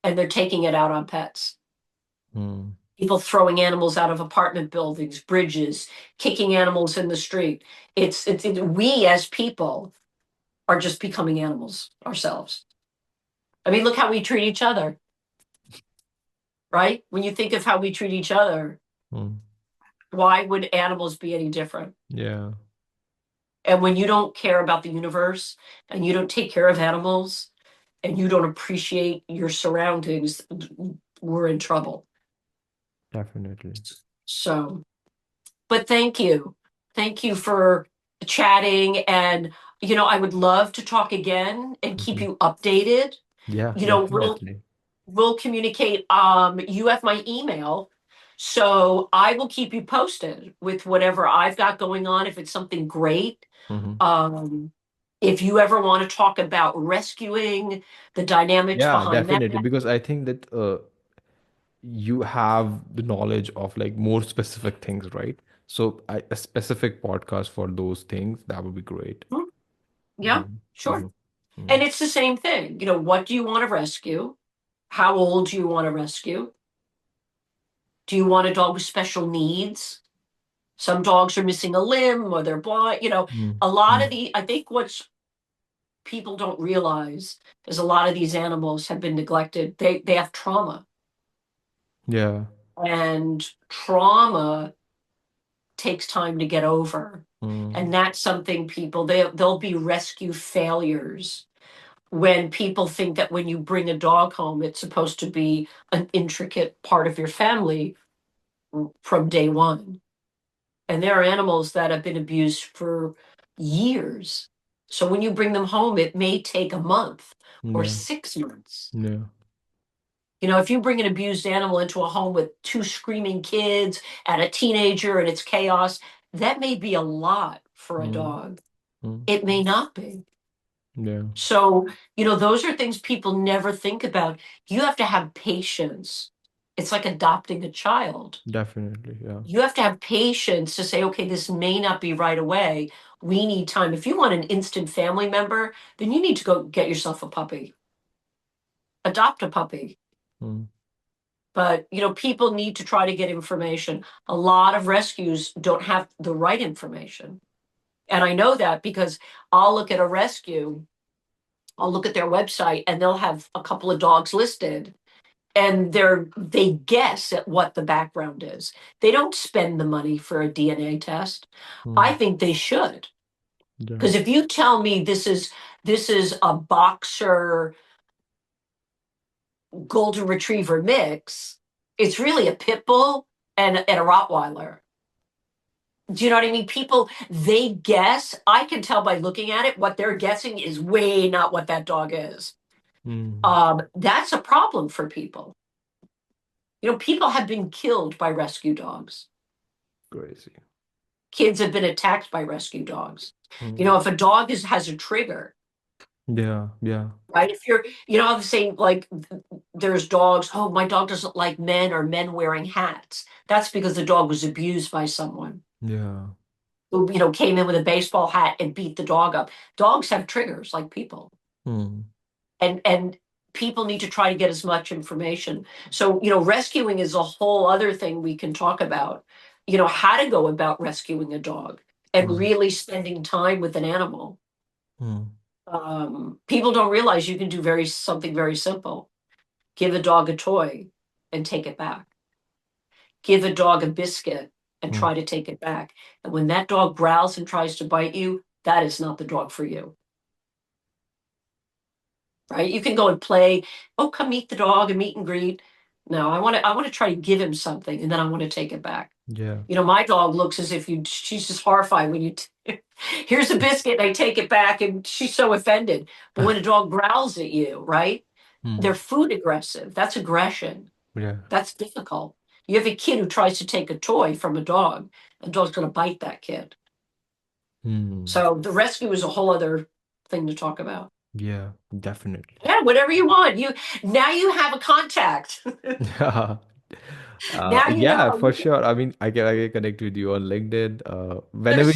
and they're taking it out on pets. Mm. People throwing animals out of apartment buildings, bridges, kicking animals in the street. We as people are just becoming animals ourselves. I mean, look how we treat each other, right? When you think of how we treat each other, Mm. why would animals be any different? Yeah. And when you don't care about the universe and you don't take care of animals and you don't appreciate your surroundings, we're in trouble. Definitely. So, but thank you. Thank you for chatting. And, I would love to talk again and keep Hmm. you updated. Yeah, We'll definitely. communicate. You have my email. So I will keep you posted with whatever I've got going on. If it's something great, Hmm. um, if you ever want to talk about rescuing, the dynamics Yeah, behind that. definitely. Because I think that you have the knowledge of like more specific things, right? So a specific podcast for those things, that would be great. Hmm, yeah, Mm. sure. Hmm. And it's the same thing. What do you want to rescue? How old do you want to rescue? Do you want a dog with special needs? Some dogs are missing a limb or they're blind. Mm. A lot of Mm. I think what's people don't realize is a lot of these animals have been neglected. They have trauma, Yeah. and trauma takes time to get over. Mm. And that's something they'll be rescue failures when people think that when you bring a dog home, it's supposed to be an intricate part of your family from day one. And there are animals that have been abused for years. So when you bring them home, it may take a month or Yeah. 6 months. Yeah. If you bring an abused animal into a home with two screaming kids and a teenager and it's chaos, that may be a lot for a Mm. dog. Mm. It may not be. Yeah. So, those are things people never think about. You have to have patience It's like adopting a child. Definitely. Yeah. You have to have patience to say, okay, this may not be right away. We need time. If you want an instant family member, then you need to go get yourself a puppy, adopt a puppy. Mm. But, people need to try to get information. A lot of rescues don't have the right information. And I know that because I'll look at a rescue, I'll look at their website, and they'll have a couple of dogs listed, and they guess at what the background is. They don't spend the money for a DNA test. I Mm. think they should. Yeah. Because if you tell me this is a boxer golden retriever mix, it's really a pit bull and a Rottweiler. Do you know what I mean? People, they guess. I can tell by looking at it, what they're guessing is way not what that dog is. Mm. That's a problem for people. People have been killed by rescue dogs. Crazy. Kids have been attacked by rescue dogs. Mm. If a dog has a trigger, Yeah. Yeah. right? If you're, I'm saying, like, there's dogs, oh, my dog doesn't like men or men wearing hats. That's because the dog was abused by someone Yeah. who, came in with a baseball hat and beat the dog up. Dogs have triggers like people. Mm. And people need to try to get as much information. So, rescuing is a whole other thing we can talk about. How to go about rescuing a dog and Mm. really spending time with an animal. Mm. People don't realize you can do something very simple. Give a dog a toy and take it back. Give a dog a biscuit and Mm. try to take it back. And when that dog growls and tries to bite you, that is not the dog for you. Right? You can go and play, oh, come meet the dog and meet and greet. No, I want to try to give him something, and then I want to take it back. Yeah. My dog looks as if she's just horrified when here's a biscuit, and I take it back, and she's so offended. But when a dog growls at you, right? They're Mm. food aggressive. That's aggression. Yeah. That's difficult. You have a kid who tries to take a toy from a dog, the dog's going to bite that kid. Mm. So the rescue is a whole other thing to talk about. Yeah. Definitely. Yeah, whatever you want. Now you have a contact. Now you Yeah, know. for sure. I mean, I can connect with you on LinkedIn. There's so Whenever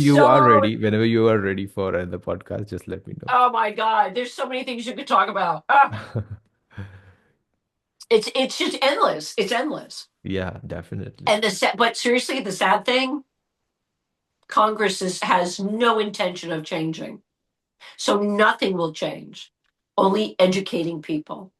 you are ready for the podcast, just let me know. Oh my God, there's so many things you could talk about. Ah, it's just endless. It's endless. Yeah, definitely. But seriously, the sad thing, has no intention of changing. So nothing will change. Only educating people.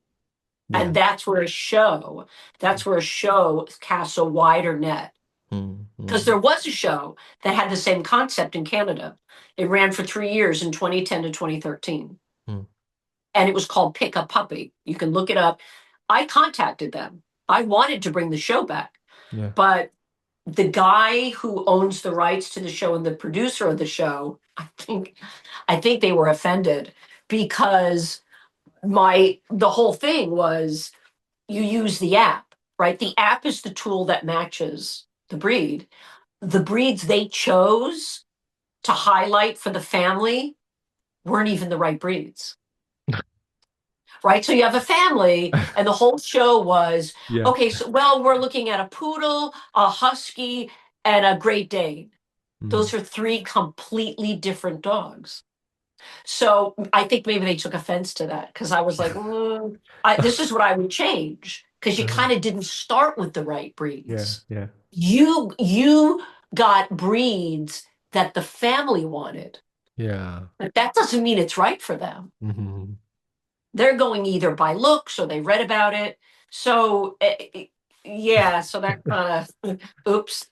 Yeah. And that's where a show casts a wider net. Mm, Because mm, there was a show that had the same concept in Canada. It ran for 3 years in 2010 to 2013. mm. And it was called Pick a Puppy. You can look it up. I contacted them. I wanted to bring the show back, Yeah. but the guy who owns the rights to the show and the producer of the show, I think they were offended because the whole thing was you use the app, right? The app is the tool that matches the breed. The breeds they chose to highlight for the family weren't even the right breeds. Right? So you have a family, and the whole show was Yeah. okay. So, well, we're looking at a poodle, a husky, and a Great Dane. Mm, Those are three completely different dogs. So I think maybe they took offense to that because I was like, this is what I would change because you uh, kind of didn't start with the right yeah. breeds. Yeah. You got breeds that the family wanted, Yeah. but that doesn't mean it's right for them. Mhm. They're going either by looks or they read about it. So yeah, so that kind of oops.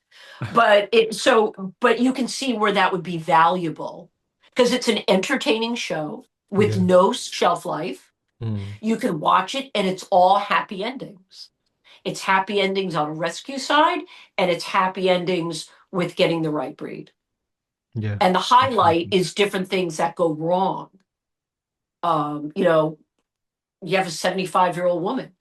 But you can see where that would be valuable because it's an entertaining show with Yeah. no shelf life. Mm, You can watch it and it's all happy endings. It's happy endings on a rescue side and it's happy endings with getting the right breed. yeah. And the highlight Definitely. is different things that go wrong. Um, you know, you have a 75-year-old woman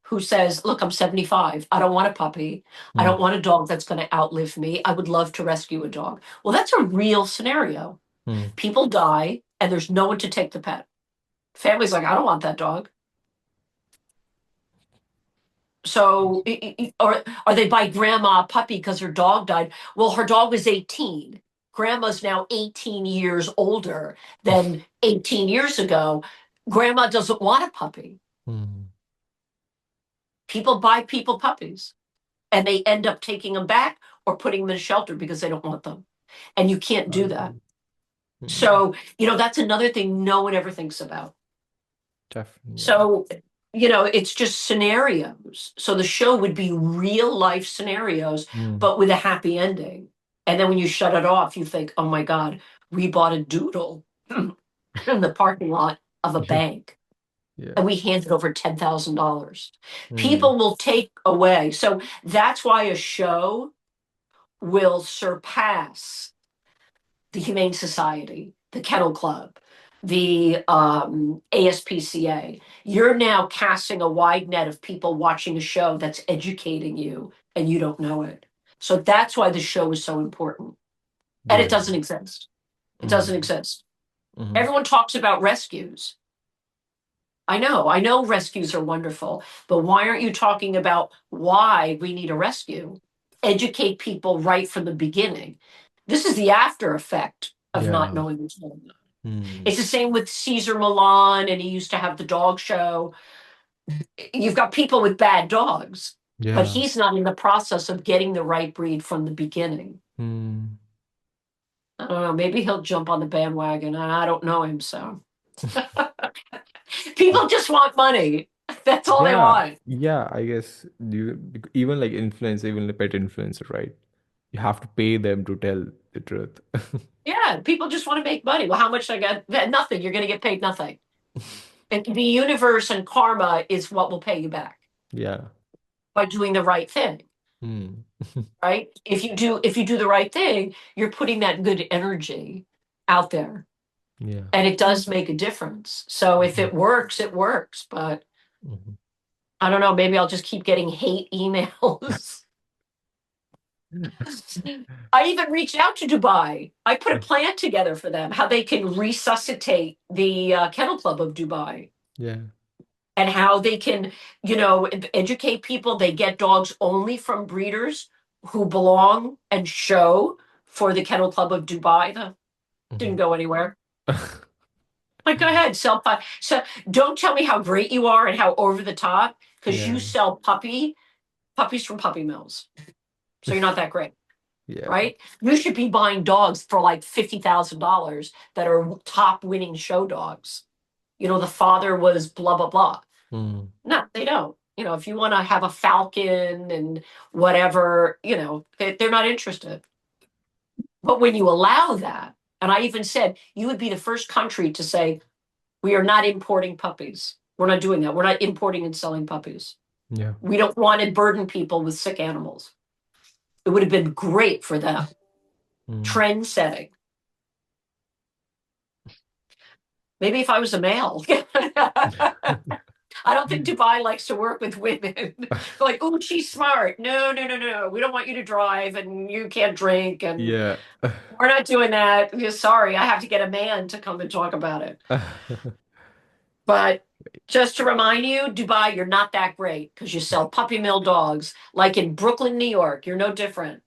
who says, look, I'm 75. I don't want a puppy. I Mm, don't want a dog that's going to outlive me. I would love to rescue a dog. Well, that's a real scenario. mm. People die and there's no one to take the pet. Family's like, I don't want that dog. So, or they buy grandma a puppy because her dog died. Well, her dog was 18. Grandma's now 18 years older than 18 years ago. Grandma doesn't want a puppy. Mm. People buy people puppies and they end up taking them back or putting them in a shelter because they don't want them. And you can't do that. Agree. Mm. So, that's another thing no one ever thinks about. Definitely, yeah. So, it's just scenarios. So the show would be real life scenarios, Mm. but with a happy ending. And then when you shut it off, you think, oh my God, we bought a doodle in the parking lot of a bank Yeah. and we handed over $10,000. Mm. People will take away. So that's why a show will surpass the Humane Society, the Kennel Club, the ASPCA. You're now casting a wide net of people watching a show that's educating you and you don't know it. So that's why the show is so important. And it Yeah. doesn't exist. It doesn't Mm. exist. Mm. Everyone talks about rescues. I know rescues are wonderful, but why aren't you talking about why we need a rescue? Educate people right from the beginning. This is the after effect of not Yeah. knowing what's going on. Mm. It's the same with Caesar Milan, and he used to have the dog show. You've got people with bad dogs, but Yeah. he's not in the process of getting the right breed from the beginning. Mm. I don't know. Maybe he'll jump on the bandwagon. I don't know him, so people just want money. That's all they Yeah. want. Yeah. I guess even like influencer, even the pet influencer, right? You have to pay them to tell the truth. Yeah, people just want to make money. Well, how much I got? Nothing. You're going to get paid nothing. And the universe and karma is what will pay you back Yeah. by doing the right thing, Mm. right? If you do the right thing, you're putting that good energy out there, Yeah. and it does make a difference. So if Mhm. it works, it works. But Mhm. I don't know. Maybe I'll just keep getting hate emails. I even reached out to Dubai. I put a plan together for them, how they can resuscitate the Kennel Club of Dubai Yeah. and how they can, educate people. They get dogs only from breeders who belong and show for the Kennel Club of Dubai. That didn't Mhm. go anywhere. Like, go ahead, sell pup. So don't tell me how great you are and how over the top, because you Yeah. sell puppies from puppy mills. So you're not that great. Yeah. Right? You should be buying dogs for like $50,000 that are top winning show dogs. The father was blah, blah, blah. Mm. No, they don't. If you want to have a falcon and whatever, they're not interested. But when you allow that, and I even said, you would be the first country to say, we are not importing puppies. We're not doing that. We're not importing and selling puppies. Yeah. We don't want to burden people with sick animals. It would have been great for them. Mm. Trend setting. Maybe if I was a male. I don't think Dubai likes to work with women. Like, oh, she's smart. No, no, no, no. We don't want you to drive and you can't drink and Yeah. we're not doing that. Yeah, sorry, I have to get a man to come and talk about it. But just to remind you, Dubai, you're not that great because you sell puppy mill dogs. Like in Brooklyn, New York, you're no different.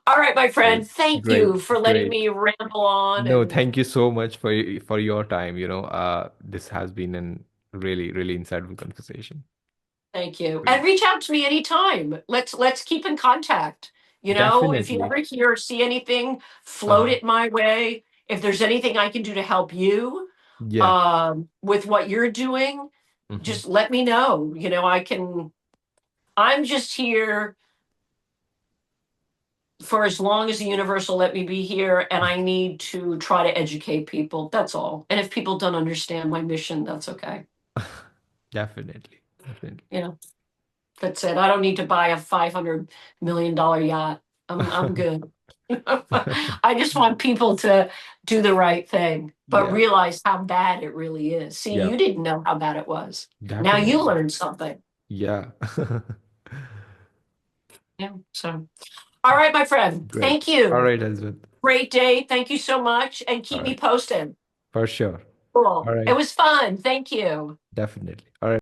All right, my Great. friend, thank Great. you for letting Great. me ramble on No, and thank you so much for your time. This has been an really, really insightful conversation. thank you. Great. And reach out to me anytime. Let's keep in contact. If you Definitely. ever hear or see anything, float Uh, it my way. If there's anything I can do to help you yeah. with what you're doing, Hmm. just let me know. I'm just here for as long as the universe will let me be here, and I need to try to educate people. That's all. And if people don't understand my mission, that's okay. Definitely. Definitely. You know, that's it. I don't need to buy a $500 million yacht. I'm good. I just want people to do the right thing, but Yeah. realize how bad it really is. See, Yeah. you didn't know how bad it was. Now you Definitely. learned something. Yeah. Yeah. So, all right, my friend. Great. Thank All you. right, Elizabeth. Great day. Thank you so much. And All keep me right. posted. For sure. All Cool. It right. was fun. Thank you. Definitely. All right.